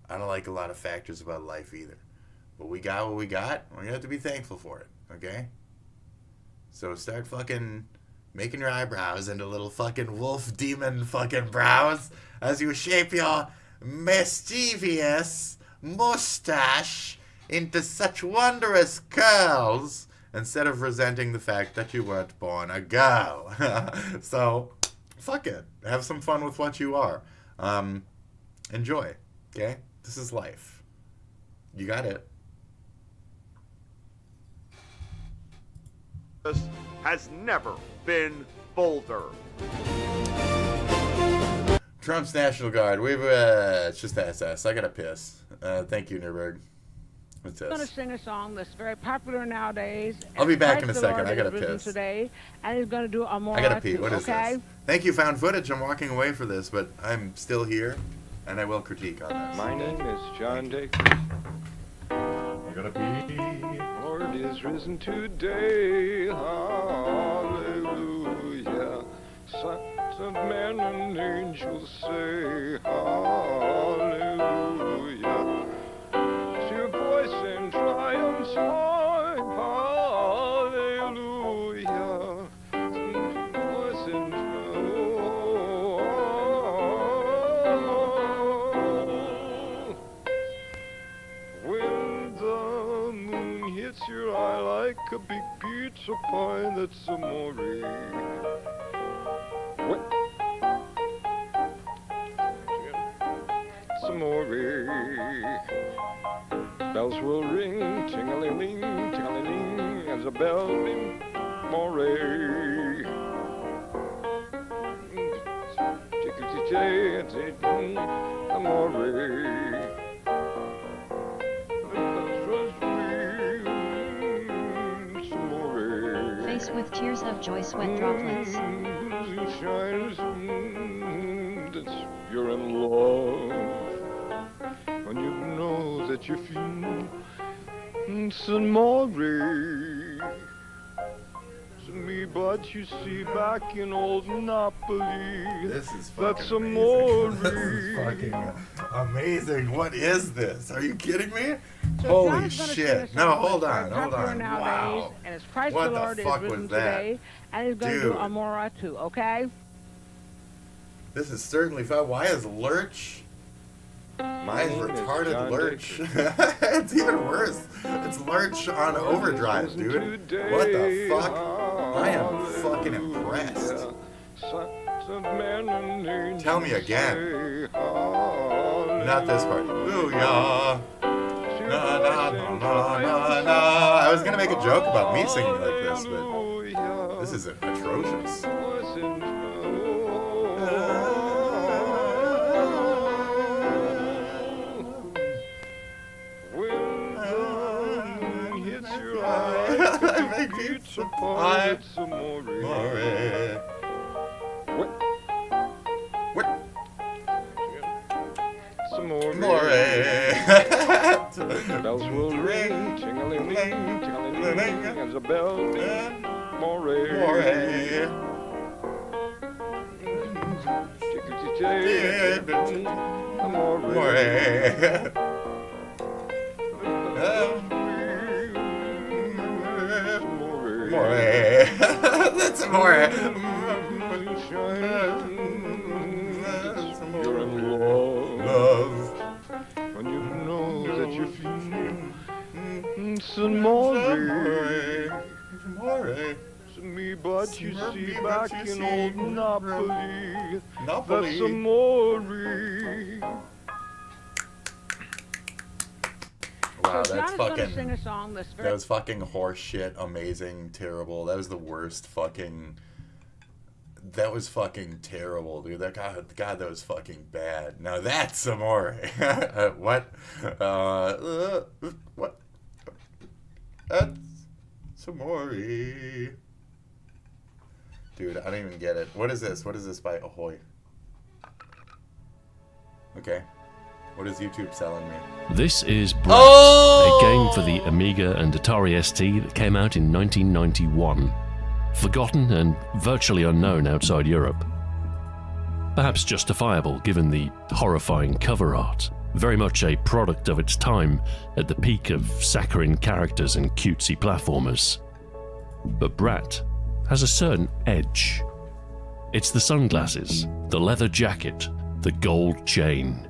I don't like a lot of factors about life either. But we got what we got. We're going to have to be thankful for it, okay? So start fucking making your eyebrows into little fucking wolf demon fucking brows as you shape your mischievous mustache into such wondrous curls instead of resenting the fact that you weren't born a girl. So, fuck it. Have some fun with what you are. Enjoy, okay? This is life. You got it. has never been bolder. Trump's National Guard. It's just SS. I gotta piss. Thank you, Nuremberg. What's I'm going to this? sing a song that's very popular nowadays. I'll be and back in a Christ the second. Lord I gotta is risen piss. Today, and he's going to do a more. I gotta pee. What is okay? this? Thank you, found footage. I'm walking away for this, but I'm still here, and I will critique on this. My name is John Dacre. I gotta pee. Lord is risen today. Hallelujah. Sons of men and angels say hallelujah. Your voice in triumph's high. Hallelujah. Voice in when the moon hits your eye like a big pizza pie, that's amore. What? Amore. Bells will ring, ting-a-ling-ling, ting-a-ling-ling, as a bell ring, more. Face with tears of joy, sweat droplets. You're in love when you know that you feel some more to me, but you see back in old Napoli. This is that's fucking amazing. This is fucking amazing. What is this? Are you kidding me? Holy shit. No, hold on. Wow. And it's Christ What the Lord the fuck is risen was that? today, and he's going to do Dude. Amora too, okay? This is certainly fun. Why is Lurch? Why is retarded Lurch? It's even worse. It's Lurch on overdrive, dude. What the fuck? I am fucking impressed. Tell me again. Not this part. Booyah. Na, na, na, na, na, na. I was gonna make a joke about me singing like this, but this is atrocious. Bells will ring, ting-a-ling-ling, ting-a-ling-ling, as a bell ring, more. That's more. You're in love when you know that you feel some more to me, but you see back in old Napoli. That's amore. Wow, So that's John's gonna fucking. sing a song that's very That was fucking horse shit. Amazing, terrible. That was the worst fucking. That was fucking terrible, dude. That God, that was fucking bad. Now that's amore. What? What? That's amore. Dude, I don't even get it. What is this? What is this by Ahoy? Okay. What is YouTube selling me? This is Brat, Oh! a game for the Amiga and Atari ST that came out in 1991. Forgotten and virtually unknown outside Europe. Perhaps justifiable given the horrifying cover art, very much a product of its time at the peak of saccharine characters and cutesy platformers. But Brat has a certain edge. It's the sunglasses, the leather jacket, the gold chain.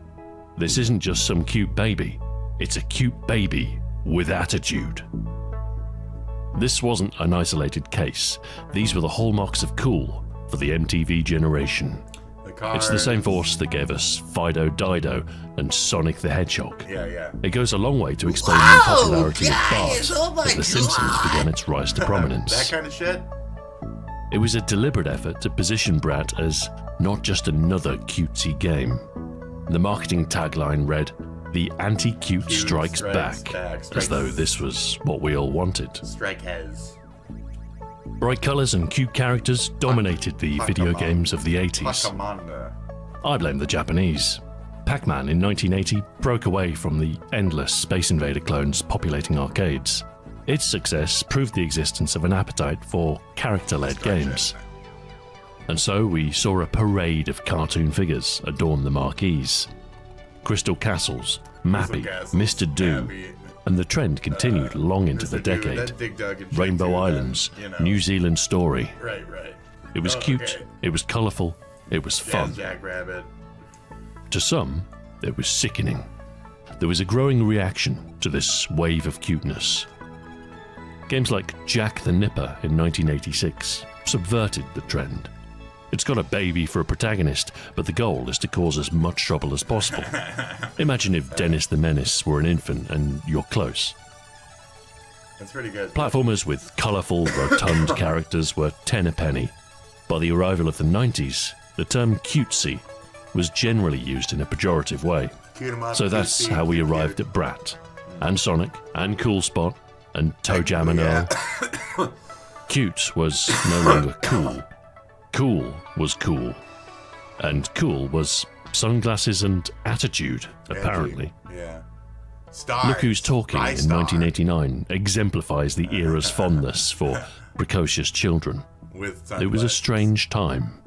This isn't just some cute baby, it's a cute baby with attitude. This wasn't an isolated case. These were the hallmarks of cool for the MTV generation. A cars. It's the same force that gave us Fido Dido and Sonic the Hedgehog. Yeah. It goes a long way to explain the popularity of Bart, that The Simpsons began its rise to prominence. That kind of shit? It was a deliberate effort to position Brat as not just another cutesy game. The marketing tagline read, "The anti-cute strikes back," as though this was what we all wanted. Strike has. Bright colours and cute characters dominated the video games of the 80s. I blame the Japanese. Pac-Man in 1980 broke away from the endless Space Invader clones populating arcades. Its success proved the existence of an appetite for character-led games. And so we saw a parade of cartoon figures adorn the marquees. Crystal Castles, Mappy, Mr. Doom, and the trend continued long into the decade. Rainbow Islands, New Zealand Story. Right. It was cute, it was colourful, it was fun. Jackrabbit. To some, it was sickening. There was a growing reaction to this wave of cuteness. Games like Jack the Nipper in 1986 subverted the trend. It's got a baby for a protagonist, but the goal is to cause as much trouble as possible. Imagine if Dennis the Menace were an infant and you're close. That's pretty good. Platformers with colourful, rotund characters were 10 a penny. By the arrival of the 90s, the term cutesy was generally used in a pejorative way. So that's how we arrived at Brat, and Sonic, and Cool Spot, and Toe Jam and Earl. Cute was no longer cool. Cool was cool. And cool was sunglasses and attitude, apparently. Yeah. Look Who's Talking in 1989 exemplifies the era's fondness for precocious children. It was a strange time.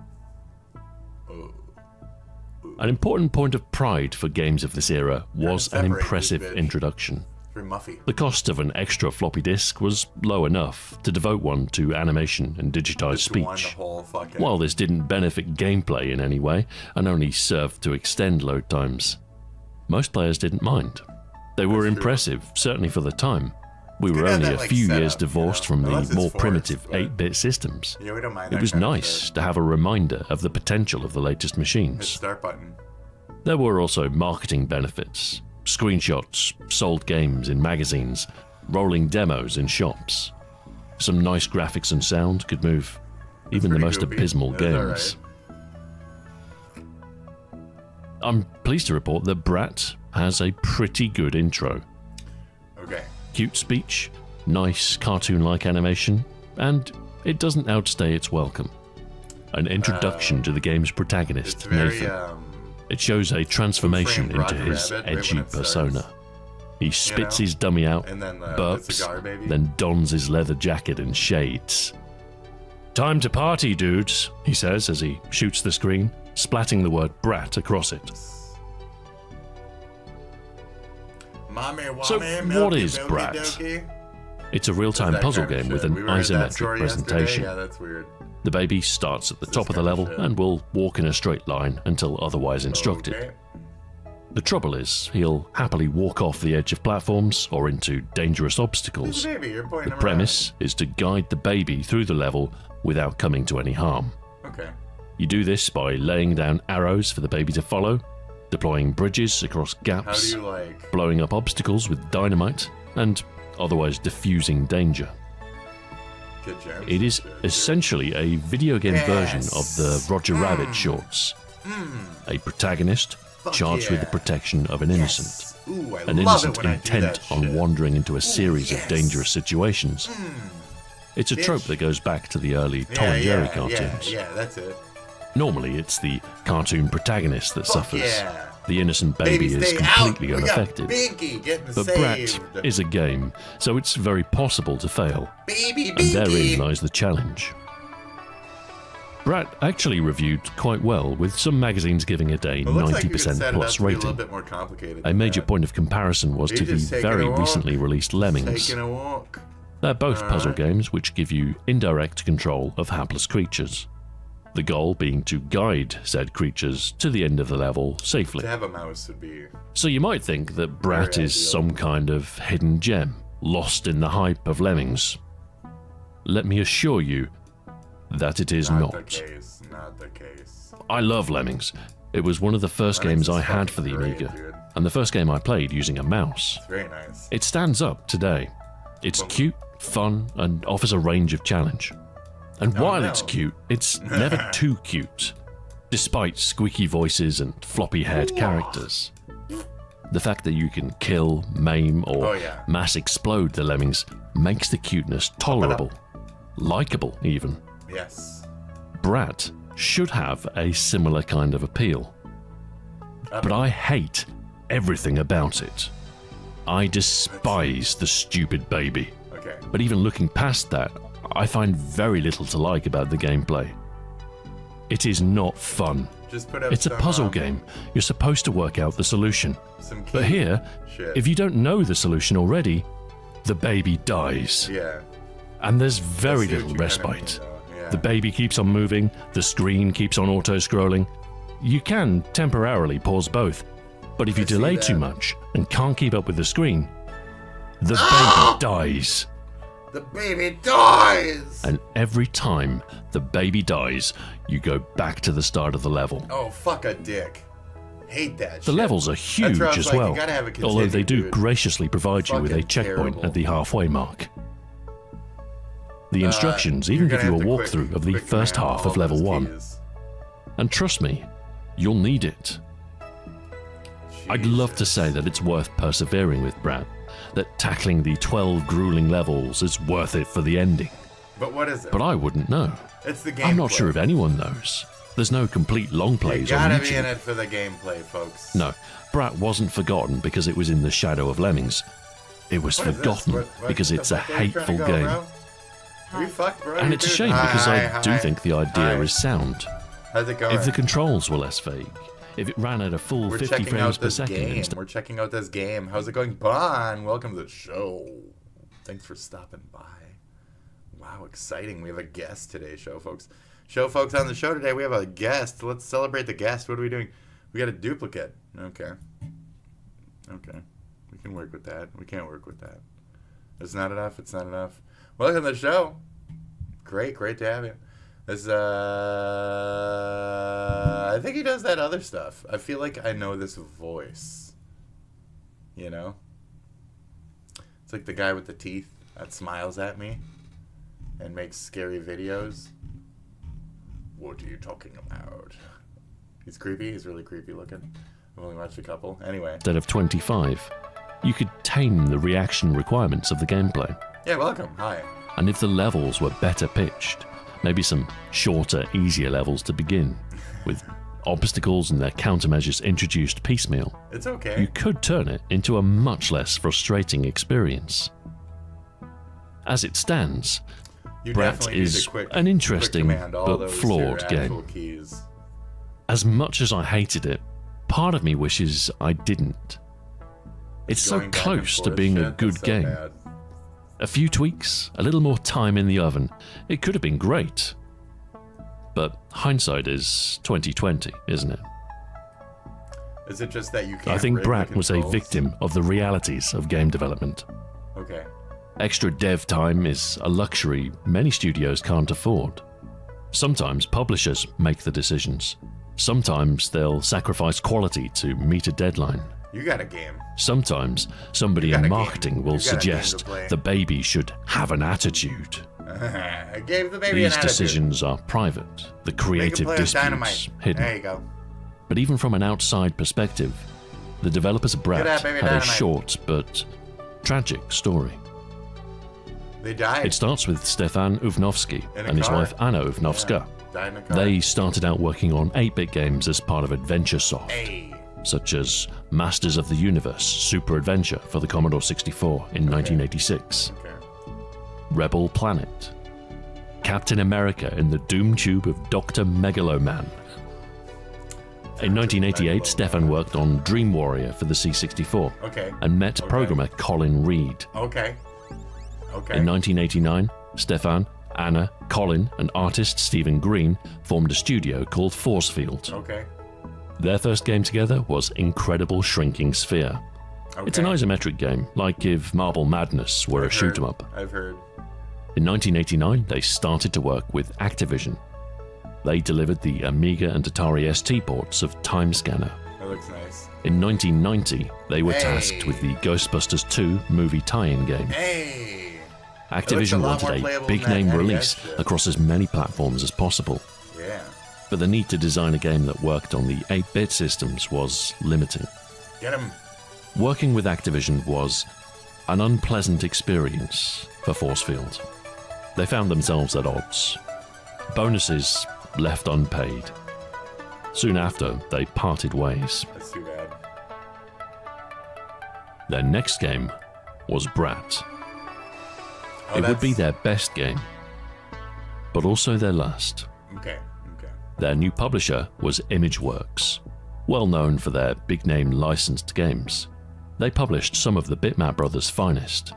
An important point of pride for games of this era was an impressive introduction. The cost of an extra floppy disk was low enough to devote one to animation and digitized speech. While this didn't benefit gameplay in any way and only served to extend load times, most players didn't mind. They were impressive, certainly for the time. We were only a few years divorced from the more primitive 8-bit systems. It was nice to have a reminder of the potential of the latest machines. Start button. There were also marketing benefits. Screenshots, sold games in magazines, rolling demos in shops. Some nice graphics and sound could move even the most abysmal games. I'm pleased to report that Brat has a pretty good intro. Okay. Cute speech, nice cartoon-like animation, and it doesn't outstay its welcome. An introduction to the game's protagonist, Nathan. It shows a transformation into his edgy persona. He spits his dummy out, and then burps, then dons his leather jacket and shades. "Time to party, dudes," he says as he shoots the screen, splatting the word brat across it. So what is Brat? It's a real-time puzzle game with an isometric presentation. Yeah, that's weird. The baby starts at the top of the level and will walk in a straight line until otherwise instructed. Okay. The trouble is, he'll happily walk off the edge of platforms or into dangerous obstacles. The premise is to guide the baby through the level without coming to any harm. Okay. You do this by laying down arrows for the baby to follow, deploying bridges across gaps, blowing up obstacles with dynamite, and otherwise diffusing danger. It is essentially a video game version of the Roger Rabbit shorts. A protagonist charged with the protection of an innocent. An innocent intent on wandering into a series of dangerous situations. It's a trope that goes back to the early Tom and Jerry cartoons. Yeah, that's it. Normally it's the cartoon protagonist that suffers. The innocent baby is completely unaffected. But Brat is a game, so it's very possible to fail. And therein lies the challenge. Brat actually reviewed quite well, with some magazines giving it a 90% plus rating. A major point of comparison was to the very recently released Lemmings. They're both puzzle games which give you indirect control of hapless creatures. The goal being to guide said creatures to the end of the level safely. To have a mouse would be... So you might think that Brat is some kind of hidden gem, lost in the hype of Lemmings. Let me assure you, that it is Not not. the case. Not the case. I love Lemmings. It was one of the first Lemmings games is I had fucking for the great, Amiga, dude. and the first game I played using a mouse. It's very nice. It stands up today. It's cute, fun, and offers a range of challenge. And while it's cute, it's never too cute, despite squeaky voices and floppy-haired characters. The fact that you can kill, maim, or mass explode the lemmings makes the cuteness tolerable, likable even. Yes. Brat should have a similar kind of appeal. But I hate everything about it. I despise the stupid baby. Okay. But even looking past that, I find very little to like about the gameplay. It is not fun. Just put up It's a some, puzzle game. You're supposed to work out the solution. Some key But here, shit. if you don't know the solution already, the baby dies. Yeah. And there's very I see what little you kinda respite. mean, though. Yeah. The baby keeps on moving, the screen keeps on auto-scrolling. You can temporarily pause both, but if you I see delay that. too much and can't keep up with the screen, the baby dies. The baby dies! And every time the baby dies, you go back to the start of the level. Oh, fuck a dick. Hate that The shit. levels are That's huge where I was as like, well, you gotta have a although they do continue, dude. graciously provide you with a Fucking checkpoint terrible. at the halfway mark. The instructions you're even gonna give you a have to walkthrough of the quick first command half all of level those 1. keys. And trust me, you'll need it. I'd love to say that it's worth persevering with Brat, that tackling the 12 grueling levels is worth it for the ending. But what is it? But I wouldn't know. It's the I'm not gameplay. sure if anyone knows. There's no complete long You plays on gotta be in YouTube. it for the gameplay, folks. No, Brat wasn't forgotten because it was in the shadow of Lemmings. It was What is this? forgotten What because the it's a fuck are you trying to hateful go, game. bro? Are you fucked, bro? And You it's a dude? shame Hi, because hi, I do hi. think the idea Hi. is sound. How's it going? If the controls were less vague, if it ran at a full We're 50 checking frames out per this second game. instead. We're checking out this game. How's it going, Bon? Welcome to the show. Thanks for stopping by. Wow, exciting. We have a guest today, show folks. Show folks on the show today. We have a guest. Let's celebrate the guest. What are we doing? We got a duplicate. Okay. Okay. We can work with that. We can't work with that. It's not enough. It's not enough. Welcome to the show. Great to have you. This, I think he does that other stuff. I feel like I know this voice. You know? It's like the guy with the teeth that smiles at me and makes scary videos. What are you talking about? He's creepy. He's really creepy looking. I've only watched a couple. Anyway. Instead of 25, you could tame the reaction requirements of the gameplay. Yeah, welcome. Hi. And if the levels were better pitched, maybe some shorter, easier levels to begin, with obstacles and their countermeasures introduced piecemeal, It's okay. you could turn it into a much less frustrating experience. As it stands, You Brat definitely need is to quick- an interesting quick command all but those to flawed your game. actual keys. As much as I hated it, part of me wishes I didn't. It's so Going back and close to forth being a shit, good that's so game. bad. A few tweaks, a little more time in the oven, it could have been great. But hindsight is 2020, isn't it? Is it just that you can't I think rig the Brat was a controls? victim of the realities of game development. Okay. Extra dev time is a luxury many studios can't afford. Sometimes publishers make the decisions. Sometimes they'll sacrifice quality to meet a deadline. You got a game. Sometimes somebody You got in a game. marketing will You got a game to suggest play. the baby should have an attitude. I gave the baby These an attitude. decisions are private, the creative play with disputes dynamite. hidden. There you go. But even from an outside perspective, the developers of Brat Get out, baby, have a dynamite. short but tragic story. They died. It starts with Stefan Uvnovsky In a and his car. wife Anna Uvnovska. Died in a car. They started out working on 8-bit games as part of AdventureSoft, Hey. such as Masters of the Universe Super Adventure for the Commodore 64 in 1986, Rebel Planet, Captain America in the Doom Tube of Dr. Megaloman. In 1988, Stefan worked on Dream Warrior for the C64 Okay. and met programmer Colin Reed. Okay. Okay. In 1989, Stefan, Anna, Colin, and artist Stephen Green formed a studio called Forcefield. Okay. Their first game together was Incredible Shrinking Sphere. It's an Okay. isometric game, like if Marble Madness were a shoot 'em up. I've heard. In 1989, they started to work with Activision. They delivered the Amiga and Atari ST ports of Time Scanner. That looks nice. In 1990, they were tasked with the Ghostbusters 2 movie tie-in game. Hey! Activision wanted a big-name release across as many platforms as possible. Yeah. But the need to design a game that worked on the 8-bit systems was limiting. Get him. Working with Activision was an unpleasant experience for Forcefield. They found themselves at odds. Bonuses left unpaid. Soon after, they parted ways. That's too bad. Their next game was Brat. Oh, it would be their best game, but also their last. Okay. Their new publisher was ImageWorks, well known for their big-name licensed games. They published some of the Bitmap brothers' finest.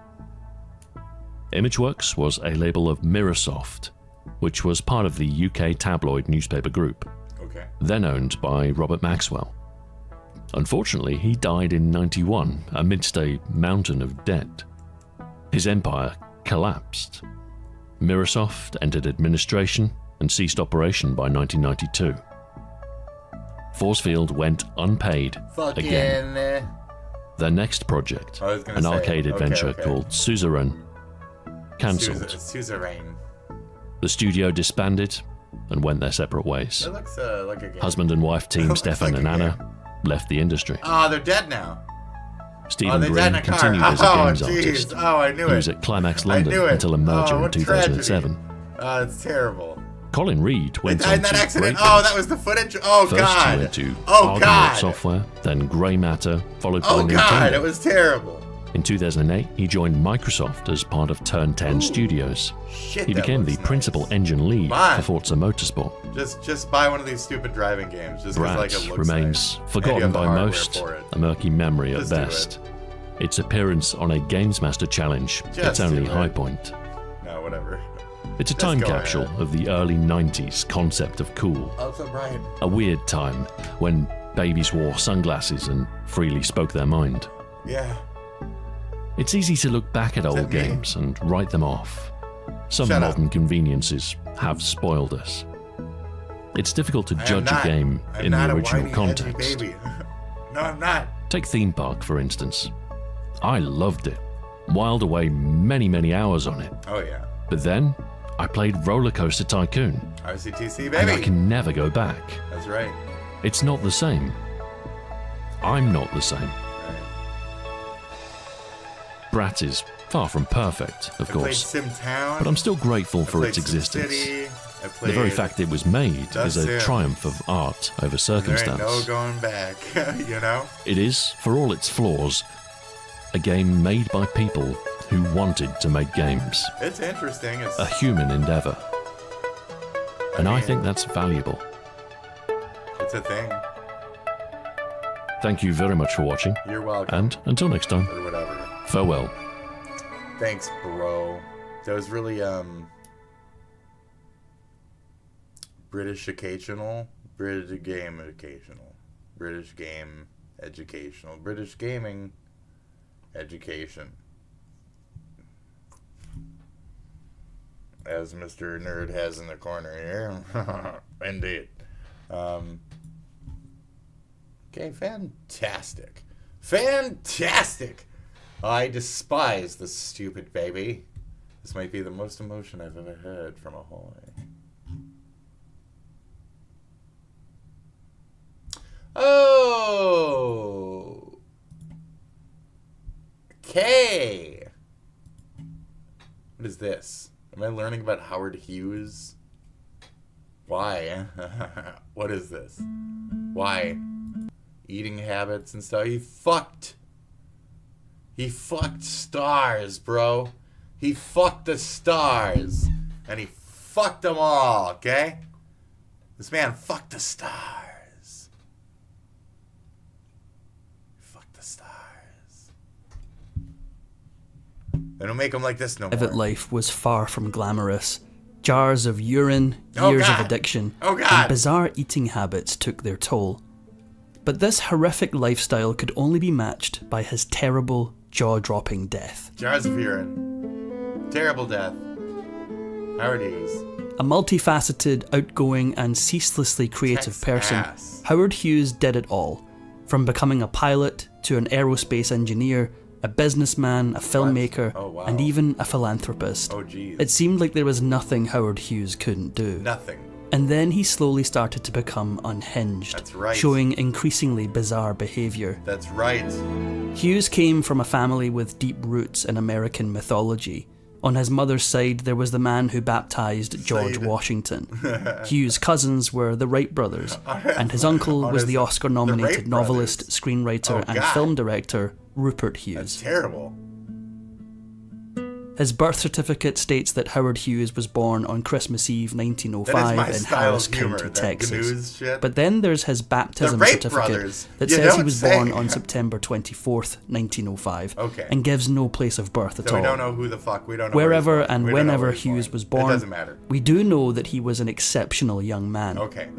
ImageWorks was a label of Mirrorsoft, which was part of the UK tabloid newspaper group, then owned by Robert Maxwell. Unfortunately, he died in '91 amidst a mountain of debt. His empire collapsed. Mirrorsoft entered administration and ceased operation by 1992. Forcefield went unpaid again. Their next project, an arcade adventure called Suzerain, cancelled. Suzerain. The studio disbanded and went their separate ways. That looks like a game. Husband and wife team Stefan and Anna left the industry. Oh, they're dead now. Stephen Green continued as a games artist. Oh, I knew it. He was at Climax London until a merger in 2007. Oh, it's terrible. Colin Reed went on in that to accident. Great Oh, that was the footage. Oh, First God. he went to Oh, Argonaut God. Software, then Grey Matter, followed by Oh, Nintendo. God. It was terrible. In 2008, he joined Microsoft as part of Turn 10 Studios. Shit, He that became the looks nice. principal engine lead Fine. for Forza Motorsport. Just buy one of these stupid driving games. Just 'cause, Brat like, it looks remains nice. And you forgotten have the by hardware most, for it. a murky memory Just at do best. Its appearance on a Games Master Challenge, its Just only do it. high point. No, whatever. It's a Just time go capsule ahead. of the early 90s concept of cool. Also, Brian. A weird time when babies wore sunglasses and freely spoke their mind. Yeah. It's easy to look back at old games and write them off. Some Shut up. modern conveniences have spoiled us. It's difficult to I am judge not- a game I'm in not the a original whiny, edgy context. baby. No, I'm not. Take Theme Park, for instance. I loved it. Whiled away many, many hours on it. Oh, yeah. But then, I played Roller Coaster Tycoon, RCTC, and I baby. can never go back. That's right. It's not the same. I'm not the same. Brat is far from perfect, of I course, played SimTown. but I'm still grateful for played its existence. SimCity. I The very played fact it was made The is a Sims. triumph of art over There circumstance. ain't no going back, you know? It is, for all its flaws, a game made by people who wanted to make games. It's interesting. It's, A human endeavor. And I think that's valuable. it's a thing. Thank you very much for watching. You're welcome. And until next time, Or whatever. farewell. Thanks, bro. That was really, British occasional. British game educational. British game educational. British gaming education. As Mr. Nerd has in the corner here. Indeed. Okay, fantastic. Fantastic! I despise this stupid baby. This might be the most emotion I've ever heard from a hoy. Oh! Okay! What is this? Am I learning about Howard Hughes? Why? What is this? Why? Eating habits and stuff. He fucked stars, bro. He fucked the stars. And he fucked them all, okay? This man fucked the stars. Fuck the stars. They don't make them like this no more. Private life was far from glamorous. Jars of urine, Oh, years of God. addiction, Oh, God. and bizarre eating habits took their toll. But this horrific lifestyle could only be matched by his terrible, jaw-dropping death. Jars of urine. Terrible death. Howard Hughes. A multifaceted, outgoing, and ceaselessly creative person, Howard Hughes did it all. From becoming a pilot to an aerospace engineer, a businessman, a filmmaker, and even a philanthropist. It seemed like there was nothing Howard Hughes couldn't do. Nothing. And then he slowly started to become unhinged, showing increasingly bizarre behaviour. That's right. Hughes came from a family with deep roots in American mythology. On his mother's side, there was the man who baptized George Washington. Hughes' cousins were the Wright brothers, and his uncle was the Oscar-nominated novelist, screenwriter, and film director Rupert Hughes. That's terrible. His birth certificate states that Howard Hughes was born on Christmas Eve 1905 in Harris County, Texas. But then there's his baptism certificate that says he was born on September 24th, 1905, and gives no place of birth at all. We don't know who the fuck, we don't know wherever and whenever Hughes was born, it doesn't matter. We do know that he was an exceptional young man. Okay.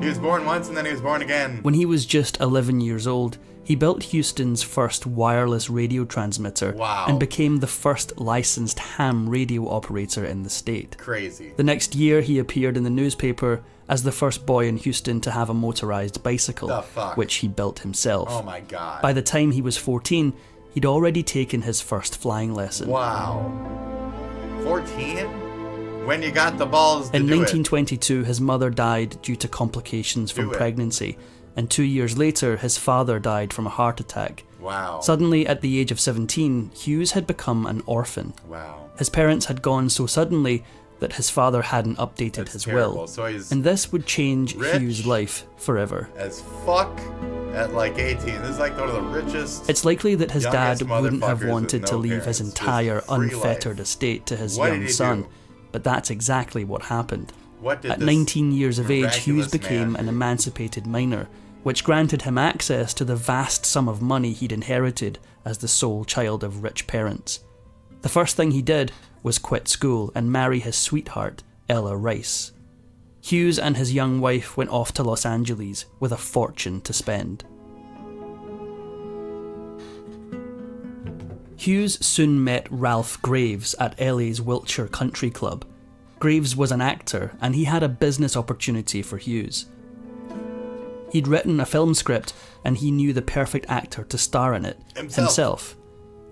He was born once and then he was born again. When he was just 11 years old, he built Houston's first wireless radio transmitter and became the first licensed ham radio operator in the state. Crazy. The next year, he appeared in the newspaper as the first boy in Houston to have a motorized bicycle, which he built himself. Oh my God. By the time he was 14, he'd already taken his first flying lesson. Wow. 14? When you got the balls to In do 1922, his mother died due to complications from pregnancy. And 2 years later, his father died from a heart attack. Wow. Suddenly, at the age of 17, Hughes had become an orphan. Wow. His parents had gone so suddenly that his father hadn't updated his will. So he's and this would change Hughes' life forever. As fuck at like 18. This is like one of the richest. It's likely that his dad wouldn't have motherfuckers wanted with to no leave his parents. entire Just free unfettered life. estate to his What did young he son. do? But that's exactly what happened. What did At this 19 years of age, Hughes miraculous became man an do? emancipated minor, which granted him access to the vast sum of money he'd inherited as the sole child of rich parents. The first thing he did was quit school and marry his sweetheart, Ella Rice. Hughes and his young wife went off to Los Angeles with a fortune to spend. Hughes soon met Ralph Graves at LA's Wilshire Country Club. Graves was an actor, and he had a business opportunity for Hughes. He'd written a film script, and he knew the perfect actor to star in it, himself.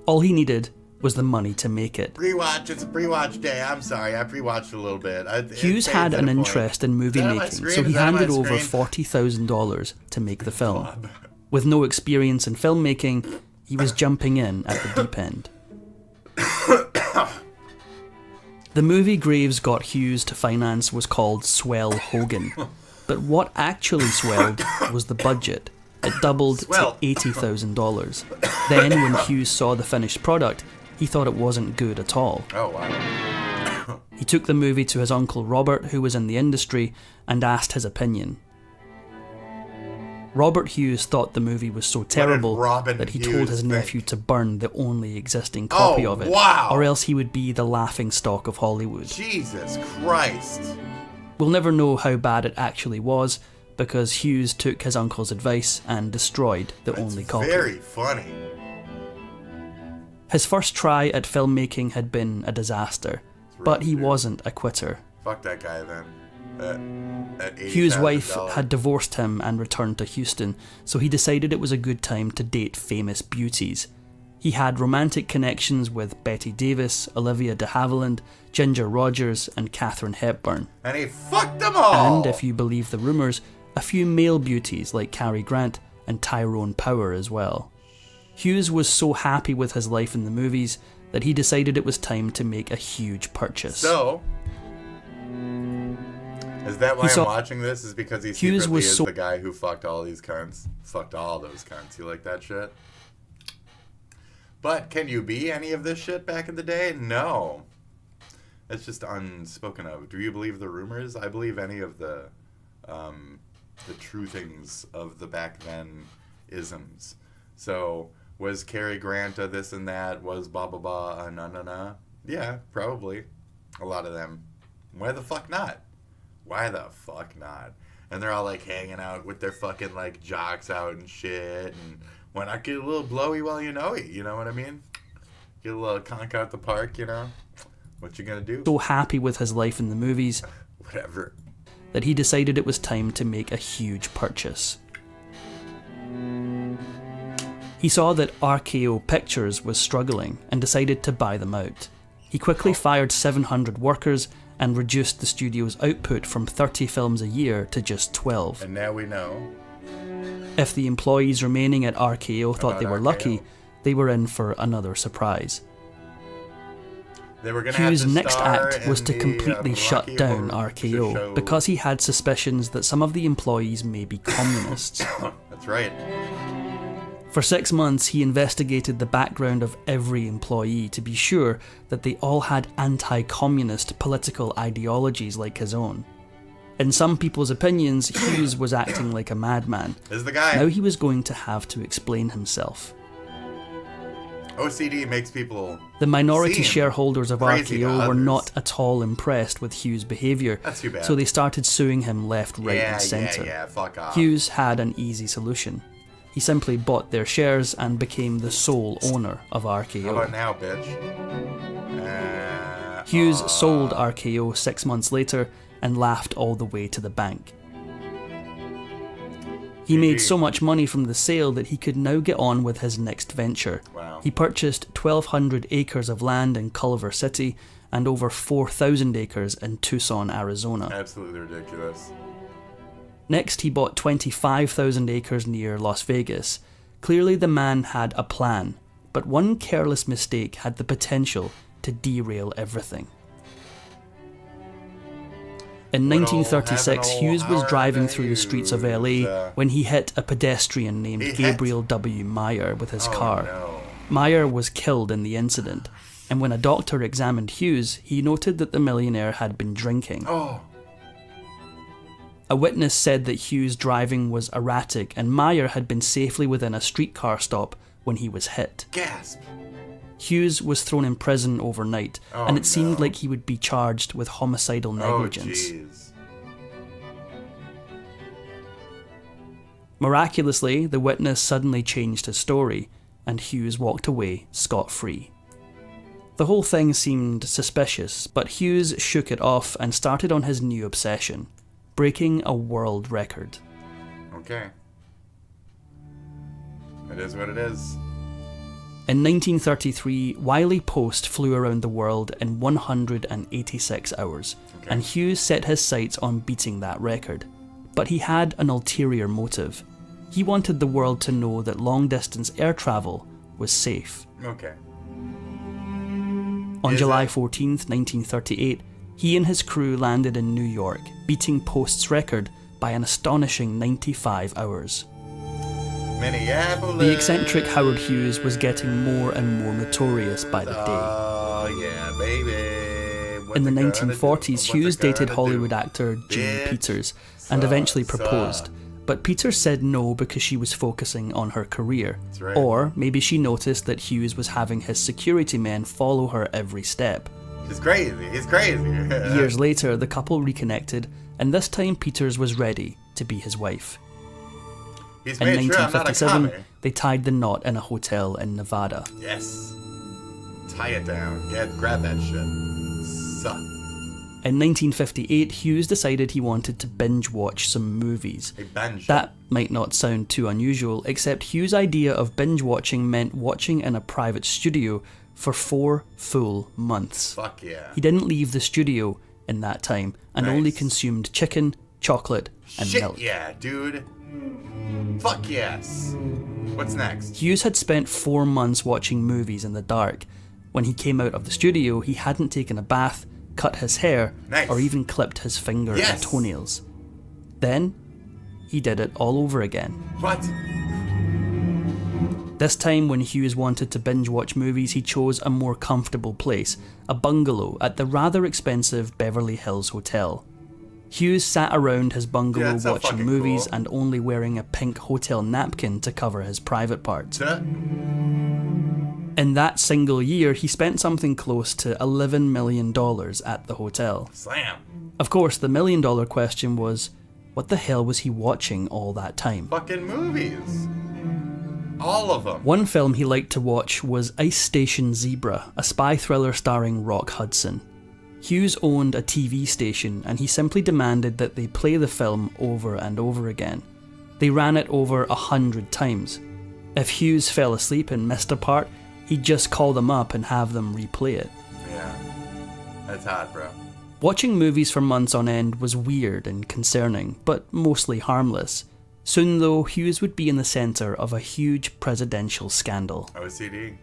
All he needed was the money to make it. Pre-watch, it's a pre-watch day. I'm sorry, I pre-watched a little bit. Hughes had an interest in movie making, so he handed over $40,000 to make the film. With no experience in filmmaking, he was jumping in at the deep end. The movie Graves got Hughes to finance was called Swell Hogan. But what actually swelled was the budget. It doubled to $80,000. Then, when Hughes saw the finished product, he thought it wasn't good at all. Oh, wow. He took the movie to his uncle Robert, who was in the industry, and asked his opinion. Robert Hughes thought the movie was so terrible that he told his nephew to burn the only existing copy of it, or else he would be the laughingstock of Hollywood. Jesus Christ. We'll never know how bad it actually was, because Hughes took his uncle's advice and destroyed the only copy. Very funny. His first try at filmmaking had been a disaster, but he wasn't a quitter. Fuck that guy then. Hughes' wife had divorced him and returned to Houston, so he decided it was a good time to date famous beauties. He had romantic connections with Betty Davis, Olivia de Havilland, Ginger Rogers, and Katharine Hepburn. And he fucked them all! And, if you believe the rumours, a few male beauties like Cary Grant and Tyrone Power as well. Hughes was so happy with his life in the movies that he decided it was time to make a huge purchase. So, is that why I'm watching this? Is because he secretly is the guy who fucked all these cunts? Fucked all those cunts. You like that shit? But can you be any of this shit back in the day? No. It's just unspoken of. Do you believe the rumors? I believe any of the true things of the back then isms. So, was Cary Grant a this and that? Was blah blah blah a na? Yeah, probably. A lot of them. Why the fuck not? Why the fuck not? And they're all like hanging out with their fucking like jocks out and shit, and why not get a little blowy while you know it? You know what I mean? Get a little conk out the park, you know? What you gonna do? So happy with his life in the movies Whatever. that he decided it was time to make a huge purchase. He saw that RKO Pictures was struggling and decided to buy them out. He quickly fired 700 workers and reduced the studio's output from 30 films a year to just 12. And now we know. If the employees remaining at RKO thought About they were RKO. lucky, they were in for another surprise. They were gonna Hughes' have to next star act was in to the, completely shut Rocky down Horror RKO Show. because he had suspicions that some of the employees may be communists. That's right. For 6 months, he investigated the background of every employee to be sure that they all had anti-communist political ideologies like his own. In some people's opinions, Hughes was acting like a madman. This is the guy. Now he was going to have to explain himself. OCD makes people. The minority seem shareholders of crazy to RKO were others. not at all impressed with Hughes' behaviour, That's too bad. so they started suing him left, right Yeah, and centre. yeah, fuck off. Hughes had an easy solution. He simply bought their shares and became the sole owner of RKO. How about now, bitch? Hughes sold RKO 6 months later and laughed all the way to the bank. He made so much money from the sale that he could now get on with his next venture. Wow. He purchased 1,200 acres of land in Culver City and over 4,000 acres in Tucson, Arizona. Absolutely ridiculous. Next, he bought 25,000 acres near Las Vegas. Clearly the man had a plan, but one careless mistake had the potential to derail everything. In 1936, Hughes was driving through the streets of LA when he hit a pedestrian named Gabriel W. Meyer with his car. Meyer was killed in the incident, and when a doctor examined Hughes, he noted that the millionaire had been drinking. A witness said that Hughes' driving was erratic and Meyer had been safely within a streetcar stop when he was hit. Gasp. Hughes was thrown in prison overnight, and it seemed like he would be charged with homicidal negligence. Miraculously, the witness suddenly changed his story, and Hughes walked away scot-free. The whole thing seemed suspicious, but Hughes shook it off and started on his new obsession, breaking a world record. Okay. It is what it is. In 1933, Wiley Post flew around the world in 186 hours, and Hughes set his sights on beating that record. But he had an ulterior motive. He wanted the world to know that long-distance air travel was safe. Okay. On July 14th, 1938, he and his crew landed in New York, beating Post's record by an astonishing 95 hours. Minneapolis. The eccentric Howard Hughes was getting more and more notorious by the day. Oh, yeah, baby. In the 1940s, Hughes dated Hollywood actor Jane Peters and eventually proposed. But Peters said no because she was focusing on her career. right. Or maybe she noticed that Hughes was having his security men follow her every step. He's crazy. He's crazy. Years later, the couple reconnected, and this time Peters was ready to be his wife. He's In made sure I'm not a 1957, commie. they tied the knot in a hotel in Nevada. Yes. Tie it down. Grab that shit. Suck. In 1958, Hughes decided he wanted to binge watch some movies. That might not sound too unusual, except Hughes' idea of binge watching meant watching in a private studio for 4 full months. Fuck yeah. He didn't leave the studio in that time and only consumed chicken, chocolate, and Shit milk. yeah, dude. Fuck yes. What's next? Hughes had spent 4 months watching movies in the dark. When he came out of the studio, he hadn't taken a bath, cut his hair, or even clipped his finger and toenails. Then, he did it all over again. What? This time, when Hughes wanted to binge watch movies, he chose a more comfortable place, a bungalow at the rather expensive Beverly Hills Hotel. Hughes sat around his bungalow that's so watching fucking movies cool. and only wearing a pink hotel napkin to cover his private parts. In that single year, he spent something close to $11 million at the hotel. Slam. Of course, the $1 million question was, what the hell was he watching all that time? Fucking movies. All of them. One film he liked to watch was Ice Station Zebra, a spy thriller starring Rock Hudson. Hughes owned a TV station and he simply demanded that they play the film over and over again. They ran it over 100 times. If Hughes fell asleep and missed a part, he'd just call them up and have them replay it. Yeah. That's hot, bro. Watching movies for months on end was weird and concerning, but mostly harmless. Soon though, Hughes would be in the centre of a huge presidential scandal. OCD.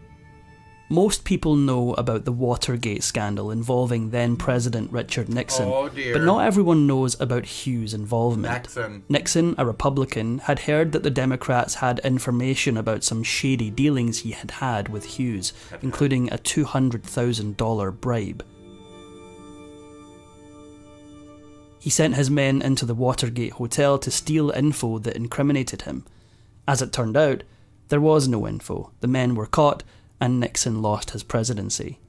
Most people know about the Watergate scandal involving then-President Richard Nixon, Oh, dear. but not everyone knows about Hughes' involvement. Nixon. Nixon, a Republican, had heard that the Democrats had information about some shady dealings he had had with Hughes, including a $200,000 bribe. He sent his men into the Watergate hotel to steal info that incriminated him. As it turned out, there was no info. The men were caught, and Nixon lost his presidency.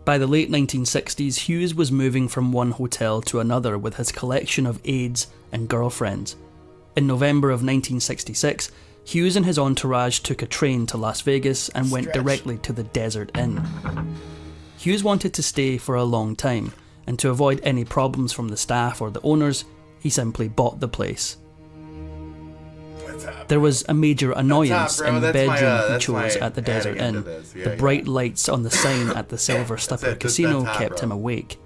By the late 1960s, Hughes was moving from one hotel to another with his collection of aides and girlfriends. In November of 1966, Hughes and his entourage took a train to Las Vegas and went directly to the Desert Inn. Hughes wanted to stay for a long time, and to avoid any problems from the staff or the owners, he simply bought the place. There was a major annoyance in the bedroom he chose at the Desert Inn. The bright lights on the sign at the Silver Slipper Casino kept him awake.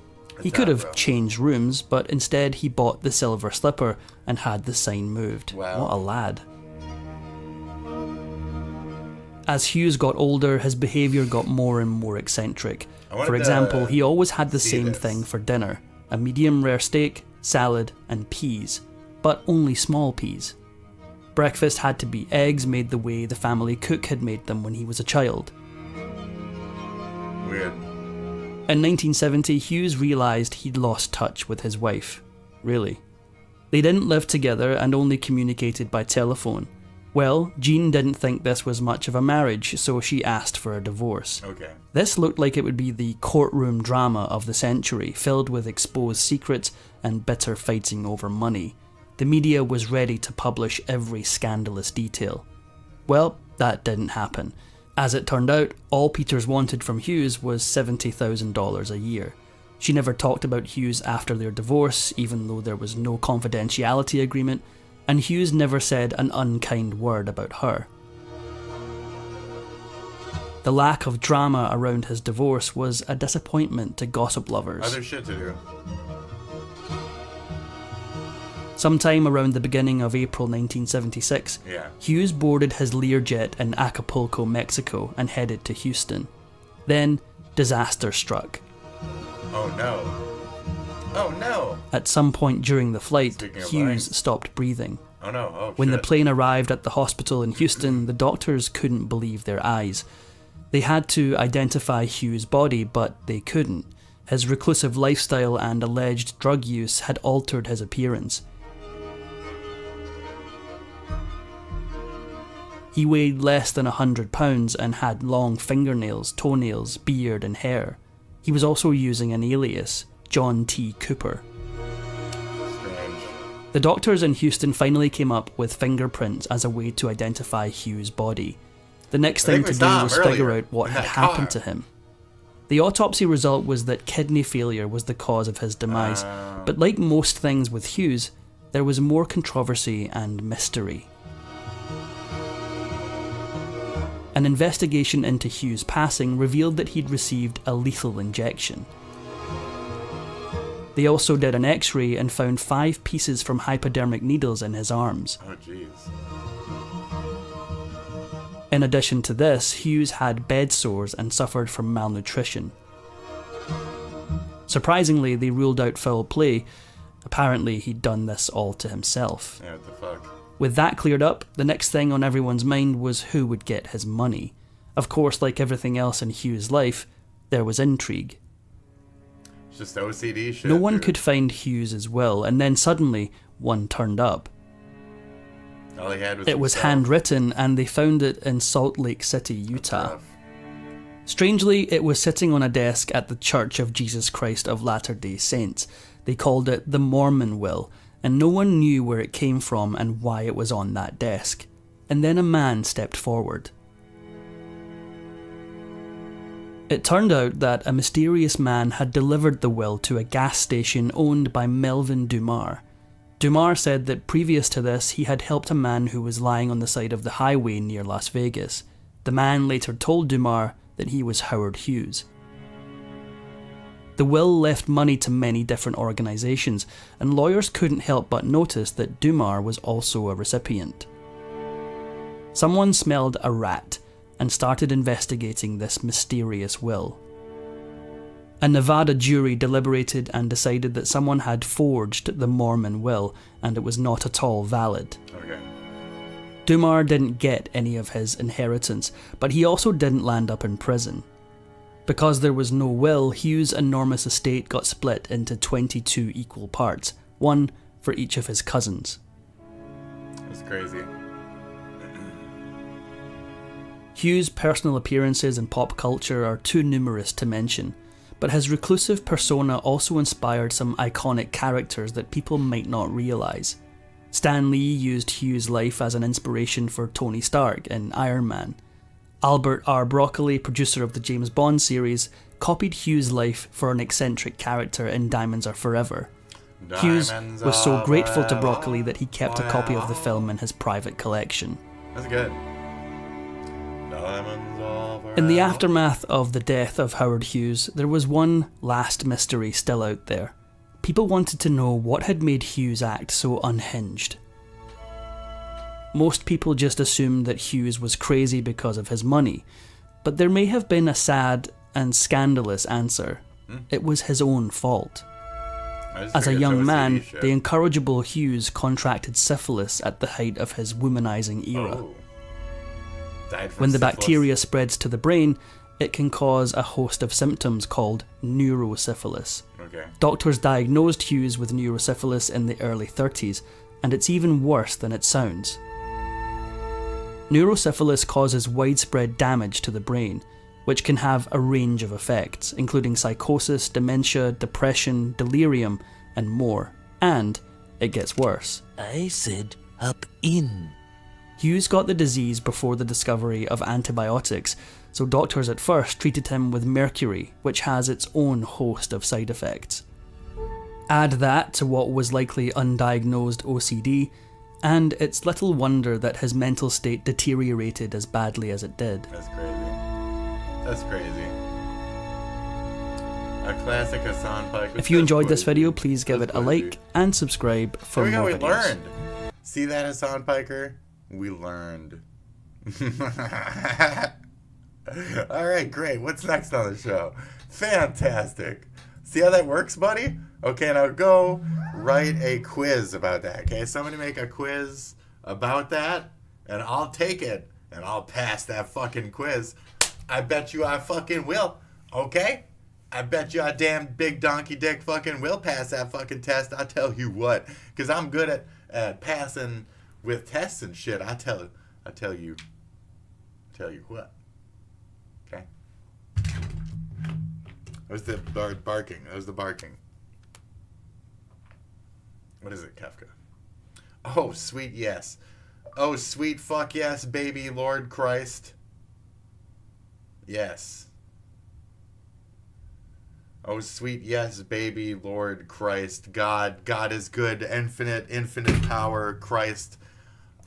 He could have changed rooms, but instead he bought the Silver Slipper and had the sign moved. What a lad. As Hughes got older, his behaviour got more and more eccentric. For example, he always had the same thing for dinner: a medium rare steak, salad, and peas, but only small peas. Breakfast had to be eggs made the way the family cook had made them when he was a child. Weird. In 1970, Hughes realised he'd lost touch with his wife. Really. They didn't live together and only communicated by telephone. Well, Jean didn't think this was much of a marriage, so she asked for a divorce. Okay. This looked like it would be the courtroom drama of the century, filled with exposed secrets and bitter fighting over money. The media was ready to publish every scandalous detail. Well, that didn't happen. As it turned out, all Peters wanted from Hughes was $70,000 a year. She never talked about Hughes after their divorce, even though there was no confidentiality agreement, and Hughes never said an unkind word about her. The lack of drama around his divorce was a disappointment to gossip lovers. Other shit to do. Sometime around the beginning of April 1976, Hughes boarded his Learjet in Acapulco, Mexico, and headed to Houston. Then, disaster struck. Oh no. Oh no! At some point during the flight, Speaking of Hughes lines. stopped breathing. Oh no, oh When shit. the plane arrived at the hospital in Houston, the doctors couldn't believe their eyes. They had to identify Hughes' body, but they couldn't. His reclusive lifestyle and alleged drug use had altered his appearance. He weighed less than 100 pounds and had long fingernails, toenails, beard and hair. He was also using an alias, John T. Cooper. Strange. The doctors in Houston finally came up with fingerprints as a way to identify Hughes' body. The next thing to do was figure out what had happened to him. The autopsy result was that kidney failure was the cause of his demise, but like most things with Hughes, there was more controversy and mystery. An investigation into Hughes' passing revealed that he'd received a lethal injection. They also did an X-ray and found 5 pieces from hypodermic needles in his arms. Oh jeez. In addition to this, Hughes had bed sores and suffered from malnutrition. Surprisingly, they ruled out foul play. Apparently, he'd done this all to himself. Yeah, what the fuck? With that cleared up, the next thing on everyone's mind was who would get his money. Of course, like everything else in Hughes' life, there was intrigue. It's just OCD shit. No one dude. could find Hughes' will, and then suddenly, one turned up. All he had was It was himself. handwritten, and they found it in Salt Lake City, Utah. Strangely, it was sitting on a desk at the Church of Jesus Christ of Latter-day Saints. They called it the Mormon Will, and no one knew where it came from and why it was on that desk. And then a man stepped forward. It turned out that a mysterious man had delivered the will to a gas station owned by Melvin Dumar. Dumar said that previous to this, he had helped a man who was lying on the side of the highway near Las Vegas. The man later told Dumar that he was Howard Hughes. The will left money to many different organisations, and lawyers couldn't help but notice that Dumar was also a recipient. Someone smelled a rat and started investigating this mysterious will. A Nevada jury deliberated and decided that someone had forged the Mormon will, and it was not at all valid. Okay. Dumar didn't get any of his inheritance, but he also didn't land up in prison. Because there was no will, Hughes' enormous estate got split into 22 equal parts, one for each of his cousins. That's crazy. Hughes' personal appearances in pop culture are too numerous to mention, but his reclusive persona also inspired some iconic characters that people might not realise. Stan Lee used Hughes' life as an inspiration for Tony Stark in Iron Man. Albert R. Broccoli, producer of the James Bond series, copied Hughes' life for an eccentric character in Diamonds Are Forever. Hughes was so grateful to Broccoli that he kept a copy of the film in his private collection. That's good. In the aftermath of the death of Howard Hughes, there was one last mystery still out there. People wanted to know what had made Hughes act so unhinged. Most people just assumed that Hughes was crazy because of his money, but there may have been a sad and scandalous answer. It was his own fault. As a young man, the incorrigible Hughes contracted syphilis at the height of his womanizing era. When the bacteria spreads to the brain, it can cause a host of symptoms called neurosyphilis. Okay. Doctors diagnosed Hughes with neurosyphilis in the early 30s, and it's even worse than it sounds. Neurosyphilis causes widespread damage to the brain, which can have a range of effects, including psychosis, dementia, depression, delirium, and more. And it gets worse. I said up in. Hughes got the disease before the discovery of antibiotics, so doctors at first treated him with mercury, which has its own host of side effects. Add that to what was likely undiagnosed OCD, and it's little wonder that his mental state deteriorated as badly as it did. That's crazy. That's crazy. A classic Hassan Pike. If you enjoyed this video, please give it a like and subscribe for more videos. We learned. See that, Hassan Piker? We learned. Alright, great. What's next on the show? Fantastic. See how that works, buddy? Okay, now go write a quiz about that, okay? Somebody make a quiz about that, and I'll take it, and I'll pass that fucking quiz. I bet you I fucking will, okay? I bet you I damn big donkey dick fucking will pass that fucking test. I tell you what, because I'm good at passing with tests and shit. I tell you what. Okay. That was the barking. That was the barking. What is it, Kafka? Oh, sweet yes. Oh, sweet fuck yes, baby Lord Christ. Yes. Oh, sweet yes, baby Lord Christ. God is good. Infinite power. Christ.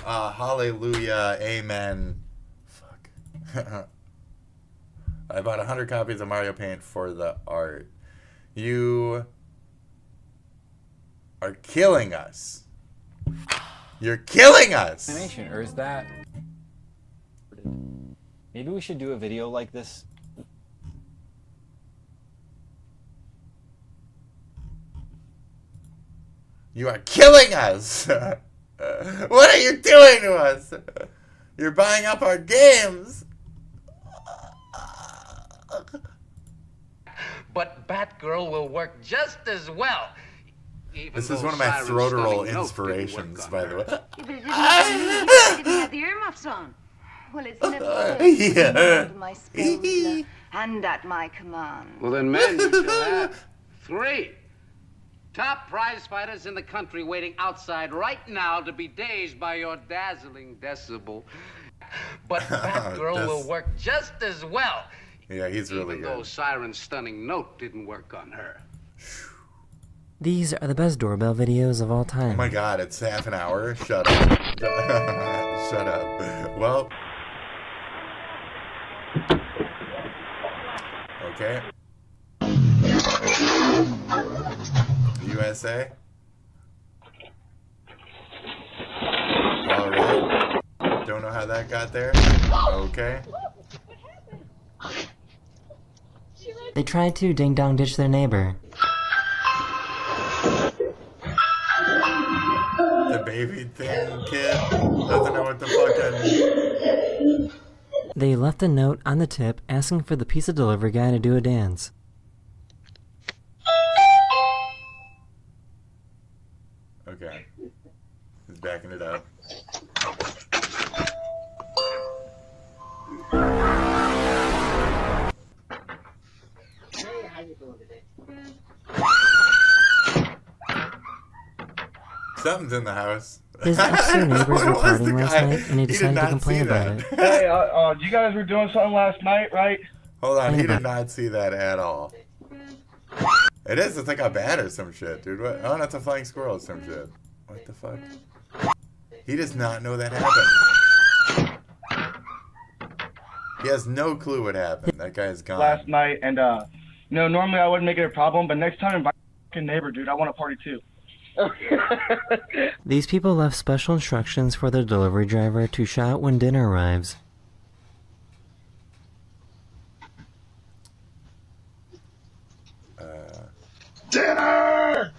Hallelujah. Amen. Fuck. I bought 100 copies of Mario Paint for the art. You are killing us. You're killing us. Animation, or is that? Maybe we should do a video like this. You are killing us. What are you doing to us? You're buying up our games. But Batgirl will work just as well. This is one of my throateral inspirations, by the way. But it didn't have the earmuffs on. Well, it's never Yeah. my spells and at my command. Well, then, men, you shall have 3 top prize fighters in the country waiting outside right now to be dazed by your dazzling decibel. But Batgirl will work just as well. Yeah, he's really Even good. though Siren's stunning note didn't work on her. These are the best doorbell videos of all time. Oh my god, it's half an hour? Shut up. Shut up. Well. Okay. USA? Alright. Don't know how that got there. Okay. They tried to ding-dong ditch their neighbor. The baby thing kid doesn't know what the fucking... They left a note on the tip asking for the pizza delivery guy to do a dance. Okay. He's backing it up. Something's in the house. His upstairs neighbors were partying last night, and he decided to complain about it. Hey, you guys were doing something last night, right? Hold on, he did not see that at all. It is, it's like a bat or some shit, dude. What? Oh, that's a flying squirrel or some shit. What the fuck? He does not know that happened. He has no clue what happened. That guy's gone. Last night, and normally I wouldn't make it a problem, but next time invite my fucking neighbor, dude. I want to party too. These people left special instructions for their delivery driver to shout when dinner arrives. Dinner!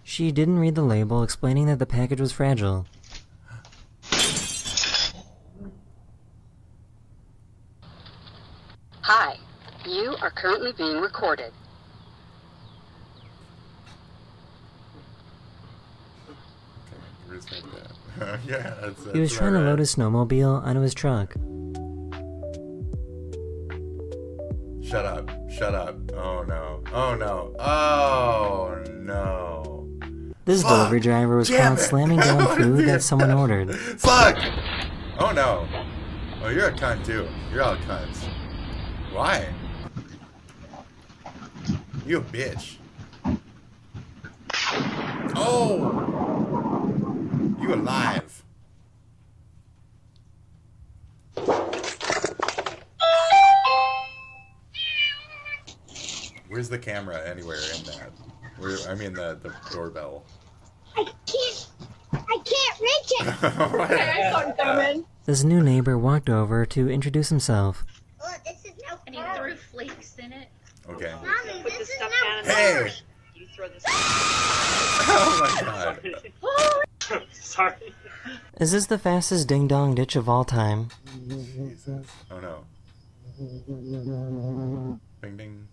She didn't read the label explaining that the package was fragile. Hi, you are currently being recorded. Yeah, that's He was trying to load his snowmobile onto his truck. Shut up. Shut up. Oh no. Oh no. Oh no. This delivery driver was caught slamming down food that someone ordered. Fuck! Oh no. Oh, you're a cunt too. You're all cunts. Why? You a bitch. Oh! You alive. Where's the camera anywhere in that? Where, I mean the doorbell. I can't reach it. This new neighbor walked over to introduce himself. Oh, this is no. And he threw flakes in it. Okay. Mommy, this is no. Hey! You throw this. Oh my god. Sorry. Is this the fastest ding-dong ditch of all time? Jesus. Oh no. Bing ding.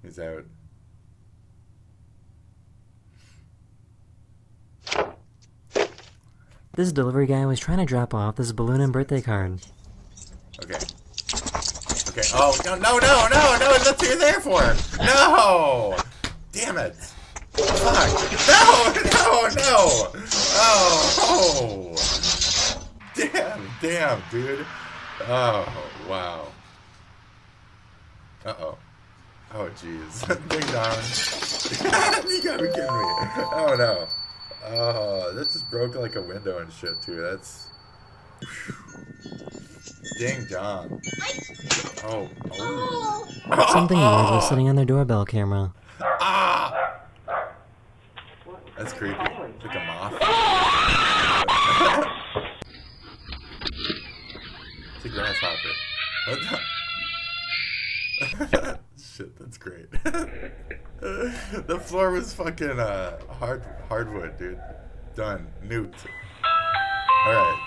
He's out. This delivery guy was trying to drop off this balloon and birthday card. Okay. Okay. Oh, no, that's what you're there for. No! Damn it. Fuck. No. Oh. Damn, dude. Oh, wow. Uh-oh. Oh, jeez. Ding dong. You gotta be kidding me. Oh, no. Oh, that just broke like a window and shit, too. That's... Ding dong. Oh. Something weird was sitting on their doorbell camera. Ah! That's creepy. It's like a moth. It's a grasshopper. What the? Shit, that's great. The floor was fucking hardwood, dude. Done. Nuked. Alright.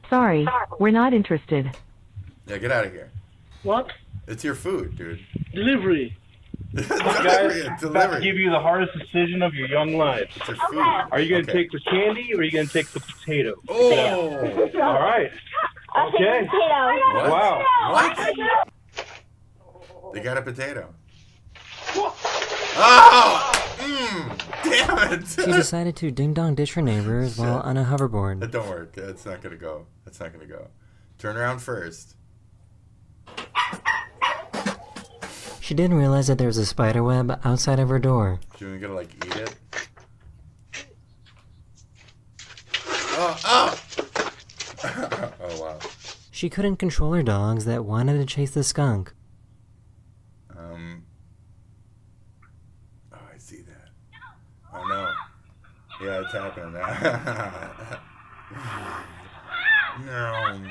Sorry, we're not interested. Yeah, get out of here. What? It's your food, dude. Delivery. Delivery. About to give you the hardest decision of your young life. It's your food. Are you going to take the candy or are you going to take the potato? Oh! All right. Okay. What? Wow. What? They got a potato. Oh! Damn it! She decided to ding-dong ditch her neighbors while on a hoverboard. That don't work. That's not gonna go. That's not gonna go. Turn around first. She didn't realize that there was a spider web outside of her door. You gonna like eat it? Oh! Oh wow. She couldn't control her dogs that wanted to chase the skunk. Oh, I see that. Oh no. Yeah, it's happening now. No.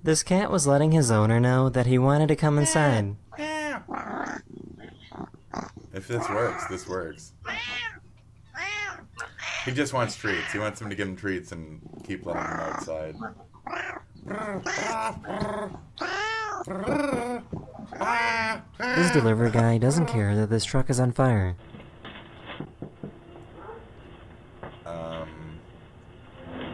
This cat was letting his owner know that he wanted to come inside. If this works, this works. He just wants treats. He wants him to give him treats and keep letting him outside. This delivery guy doesn't care that this truck is on fire.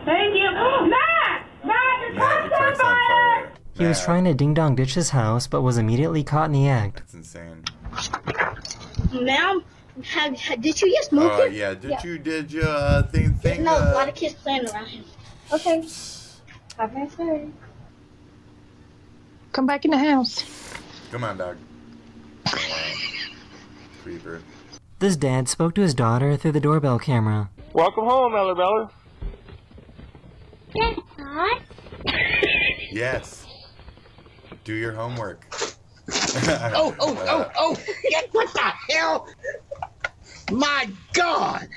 Thank you. Matt! Matt, your truck's on fire. He was trying to ding-dong ditch his house, but was immediately caught in the act. That's insane. Ma'am, did you just move Oh, here? yeah. Did you think? No, a lot of kids playing around here. Okay. Have a nice day. Come back in the house. Come on, dog. Creeper. This dad spoke to his daughter through the doorbell camera. Welcome home, Ella. Yes, Hot. Yes. Do your homework. Oh! Yeah, what the hell? My God!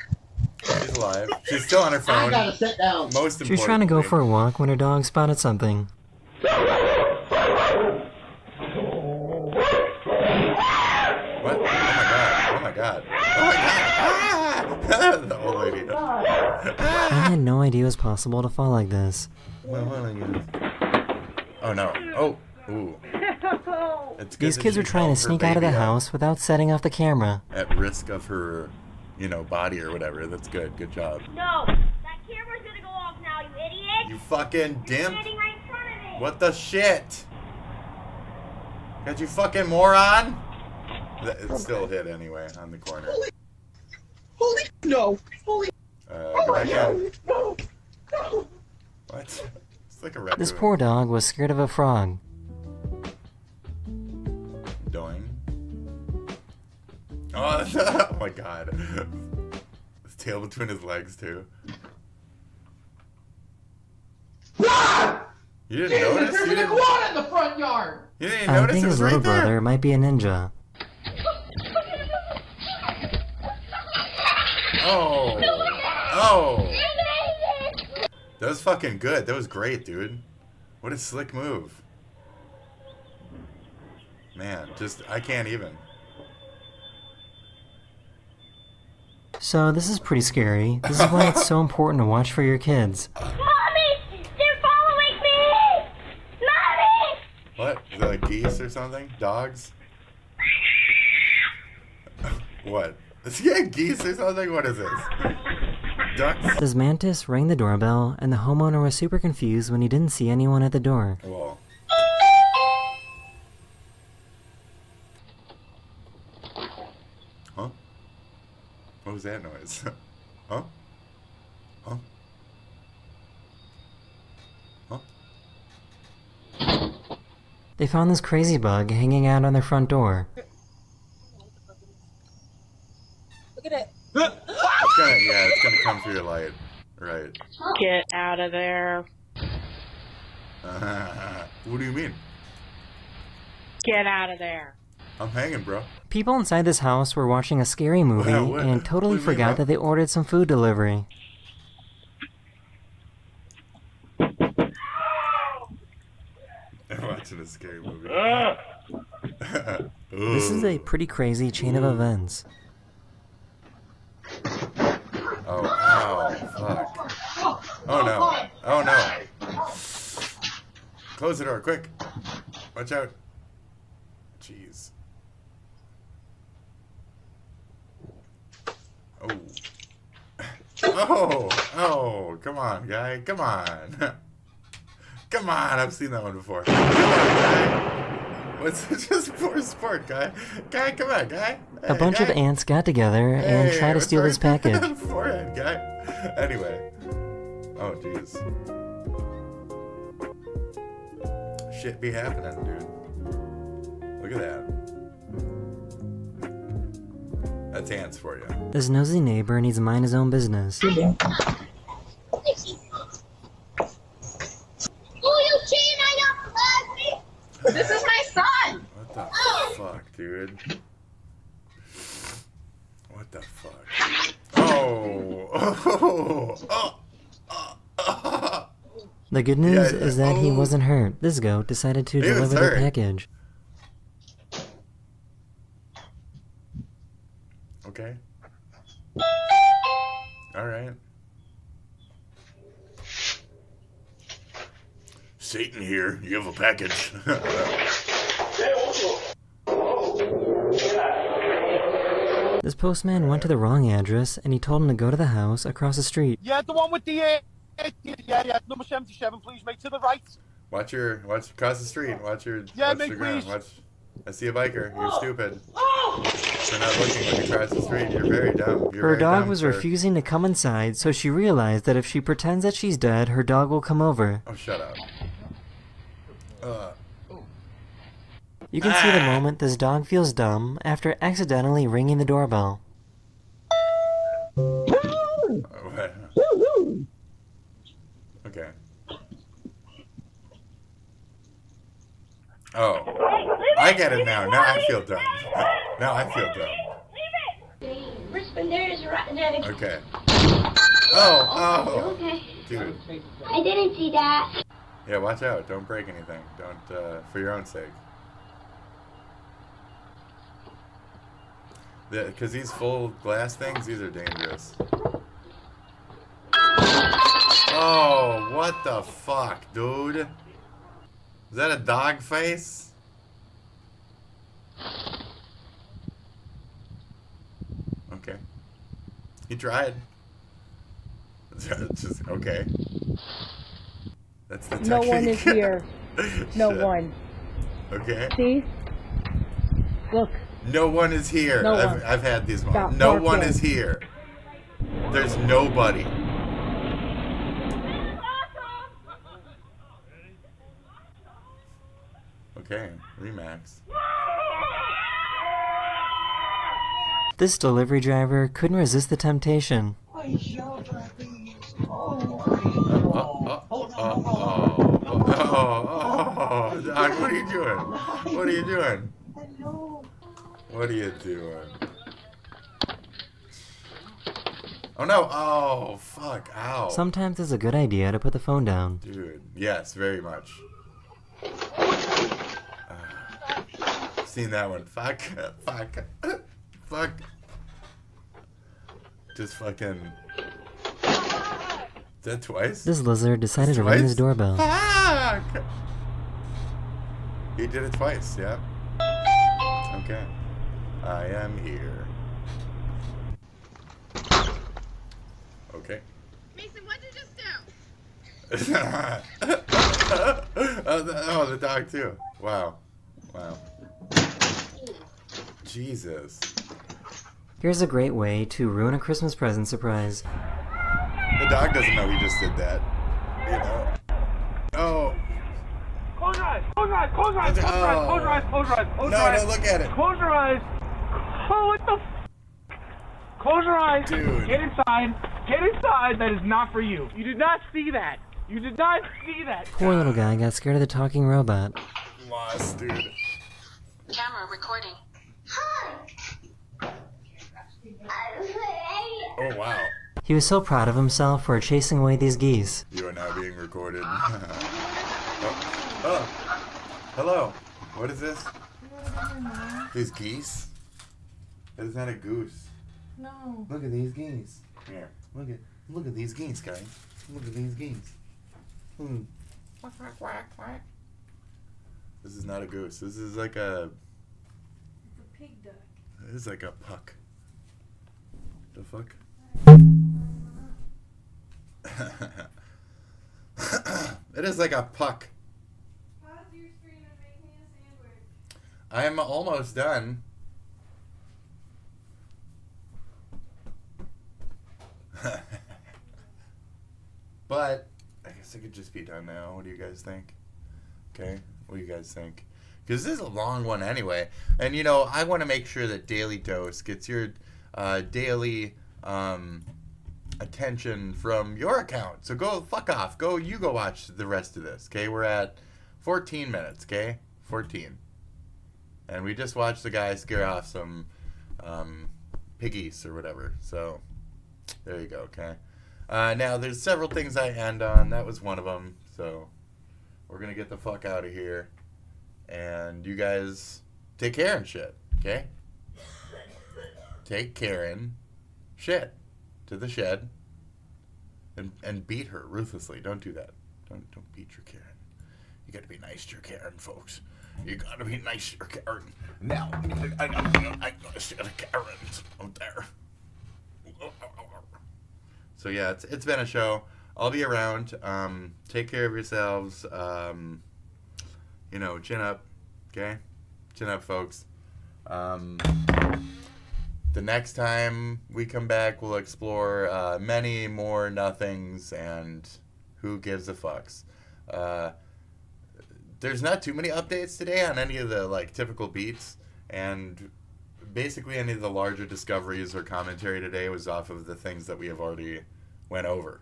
She's alive. She's still on her phone. I gotta sit down. Most She was trying to go for a walk when her dog spotted something. What? Oh my god. Ah! The old lady. I had no idea it was possible to fall like this. Oh no. Oh. Ooh. It's good These that kids she are trying to held her sneak out of the baby up house without setting off the camera. at risk of her, body or whatever. That's good. Good job. No, that camera's gonna go off now, you idiot. You fucking dimp. Standing right in front of it. What the shit? Got you fucking moron? It still hit anyway on the corner. Holy no! Holy! Go back in. What? It's like a raccoon. This poor dog was scared of a frog. Doing. Oh my god. His tail between his legs too. You didn't notice? There's You an didn't, iguana in the front yard! you didn't I notice think it was his little right there? brother might be a ninja. Oh. Oh. That was fucking good. That was great, dude. What a slick move. Man, I can't even. So this is pretty scary. This is why it's so important to watch for your kids. Mommy! They're following me! Mommy! What? Is that like geese or something? Dogs? What? Is he a geese or something? What is this? Ducks? This mantis rang the doorbell, and the homeowner was super confused when he didn't see anyone at the door. Whoa. Huh? What was that noise? Huh? Huh? Huh? They found this crazy bug hanging out on their front door. Look at it. It's gonna come through your light. Right. Get out of there. What do you mean? Get out of there. I'm hanging, bro. People inside this house were watching a scary movie What? and totally What do you mean, forgot bro? that they ordered some food delivery. I'm watching a scary movie. This is a pretty crazy chain of events. Oh, ow, fuck. Oh no. Oh no. Close the door, quick. Watch out. Jeez. Oh. Oh, come on, guy. Come on. Come on, I've seen that one before. Come on, guy. What's just for sport, guy? Guy, come on, guy. A bunch of ants got together and tried to steal his package. Forehead, guy. Anyway. Oh, jeez. Shit be happening, dude. Look at that. That's ants for you. This nosy neighbor needs to mind his own business. Oh, you cheating on your husband! This is my son! What the fuck, dude? What the fuck? Oh! The good news is that he wasn't hurt. This goat decided to deliver the package. Okay. Alright. Satan here, you have a package. This postman went to the wrong address and he told him to go to the house across the street. Yeah, the one with the yeah, number 77, please, mate, to the right. Watch across the street. Watch your yeah, watch mate, the ground. please. Watch. I see a biker. You're stupid. You're not looking when you cross the street. You're very dumb. Her dog was refusing to come inside, so she realized that if she pretends that she's dead, her dog will come over. Oh, shut up. You can see the moment this dog feels dumb after accidentally ringing the doorbell. Okay. Oh. I get it now. Now I feel dumb. Now I feel dumb. Okay. Oh. Okay. Dude. I didn't see that. Yeah, watch out. Don't break anything. Don't, for your own sake. Because these full glass things, these are dangerous. Oh, what the fuck, dude? Is that a dog face? Okay. He tried. Just, okay. That's the technique. No one is here. No Shit. one. Okay. See? Look. No one is here. No one. I've had these Stop moments. No barking. one is here. There's nobody. Okay, Remax. This delivery driver couldn't resist the temptation. Oh, Doc, what are you doing? What are you doing? What are you doing? Oh no! Oh, fuck! Ow! Sometimes it's a good idea to put the phone down. Dude, yes, very much. Seen that one. Fuck. Fuck. Fuck. Just fucking... Is that twice? This lizard decided to ring his doorbell. Fuck! He did it twice, yeah. Okay. I am here. Okay. Mason, what did you just do? Oh, the dog too. Wow. Wow. Jesus. Here's a great way to ruin a Christmas present surprise. The dog doesn't know he just did that. You know? Oh. Close your eyes, close your eyes, close your eyes, close your eyes, close your eyes, close your eyes, close your eyes. No, look at it. Close your eyes. Oh, what the Close your eyes. Dude. Get inside. Get inside. That is not for you. You did not see that. You did not see that. Poor little guy got scared of the talking robot. Lost, dude. Camera recording. Oh, wow. He was so proud of himself for chasing away these geese. You are now being recorded. Oh. Hello. What is this? These geese? That is not a goose. No. Look at these geese. Here. Look at these geese, guys. Look at these geese. Quack, quack, quack, quack. This is not a goose. This is like a... It's a pig duck. This is like a puck. The fuck? It is like a puck. Pause your screen and make me a sandwich. I'm almost done. But I guess I could just be done now. What do you guys think? Okay, what do you guys think? Because this is a long one anyway. And, you know, I want to make sure that Daily Dose gets your daily attention from your account. So go fuck off. You go watch the rest of this, okay? We're at 14 minutes, okay? 14. And we just watched the guy scare off some piggies or whatever. So there you go, okay? Now, there's several things I end on. That was one of them. So we're going to get the fuck out of here. And you guys take care and shit, okay? Take Karen shit to the shed and beat her ruthlessly. Don't do that. Don't beat your Karen. You got to be nice to your Karen, folks. You got to be nice to your Karen. Now, I got to see the Karens out there. So yeah, it's been a show. I'll be around. Take care of yourselves. You know, chin up, okay? Chin up, folks. The next time we come back, we'll explore many more nothings and who gives a fucks. There's not too many updates today on any of the like typical beats, and basically any of the larger discoveries or commentary today was off of the things that we have already went over,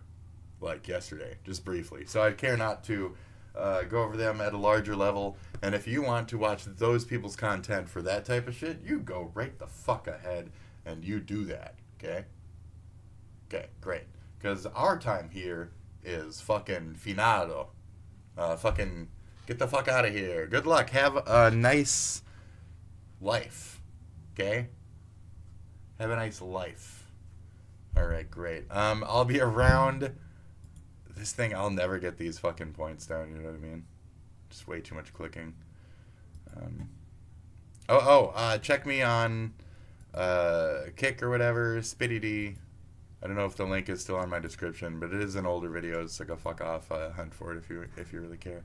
like yesterday, just briefly. So I'd care not to go over them at a larger level, and if you want to watch those people's content for that type of shit, you go right the fuck ahead and you do that, okay? Okay, great. Because our time here is fucking finado. Fucking get the fuck out of here. Good luck. Have a nice life, okay? Have a nice life. Alright, great. I'll be around. This thing, I'll never get these fucking points down, you know what I mean? Just way too much clicking. Check me on Kick or whatever, SpitDragon. I don't know if the link is still on my description, but it is an older video, so go fuck off. Hunt for it if you really care.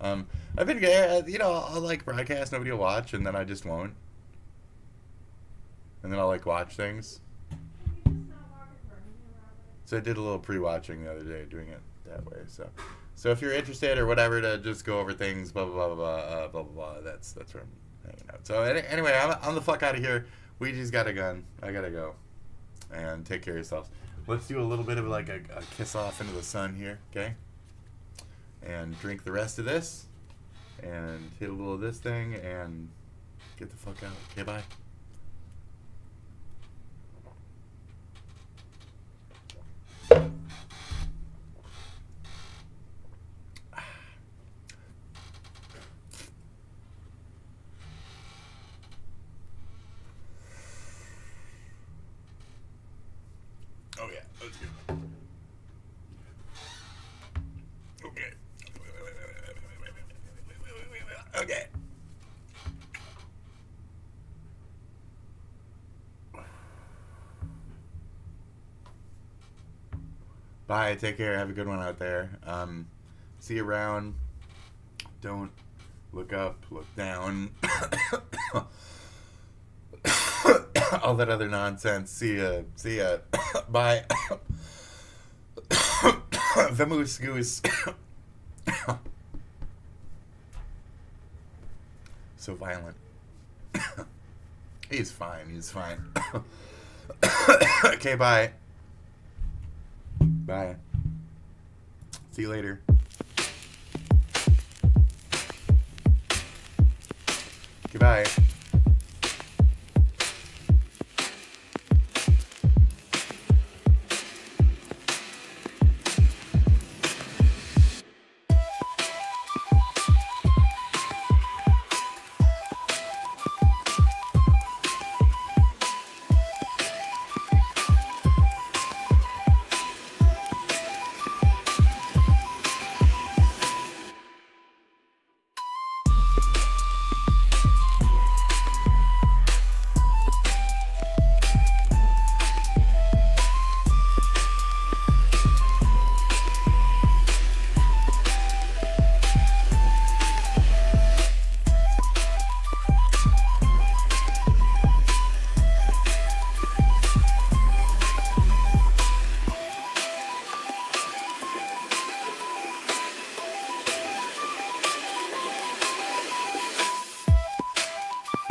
I've been, you know, I'll like broadcast, nobody will watch, and then I just won't. And then I'll like watch things. So I did a little pre-watching the other day, doing it that way. So if you're interested or whatever to just go over things, blah blah blah blah blah blah blah. That's where I'm hanging out. So anyway, I'm the fuck out of here. Ouija's got a gun. I gotta go. And take care of yourselves. Let's do a little bit of like a kiss off into the sun here, okay? And drink the rest of this, and hit a little of this thing, and get the fuck out. Okay, bye. Oh yeah, that's good. Okay. Okay. Bye, take care, have a good one out there. See you around. Don't look up, look down. All that other nonsense. See ya. Bye. Vamoose goose. So violent. He's fine. Okay, bye. Bye. See you later. Goodbye.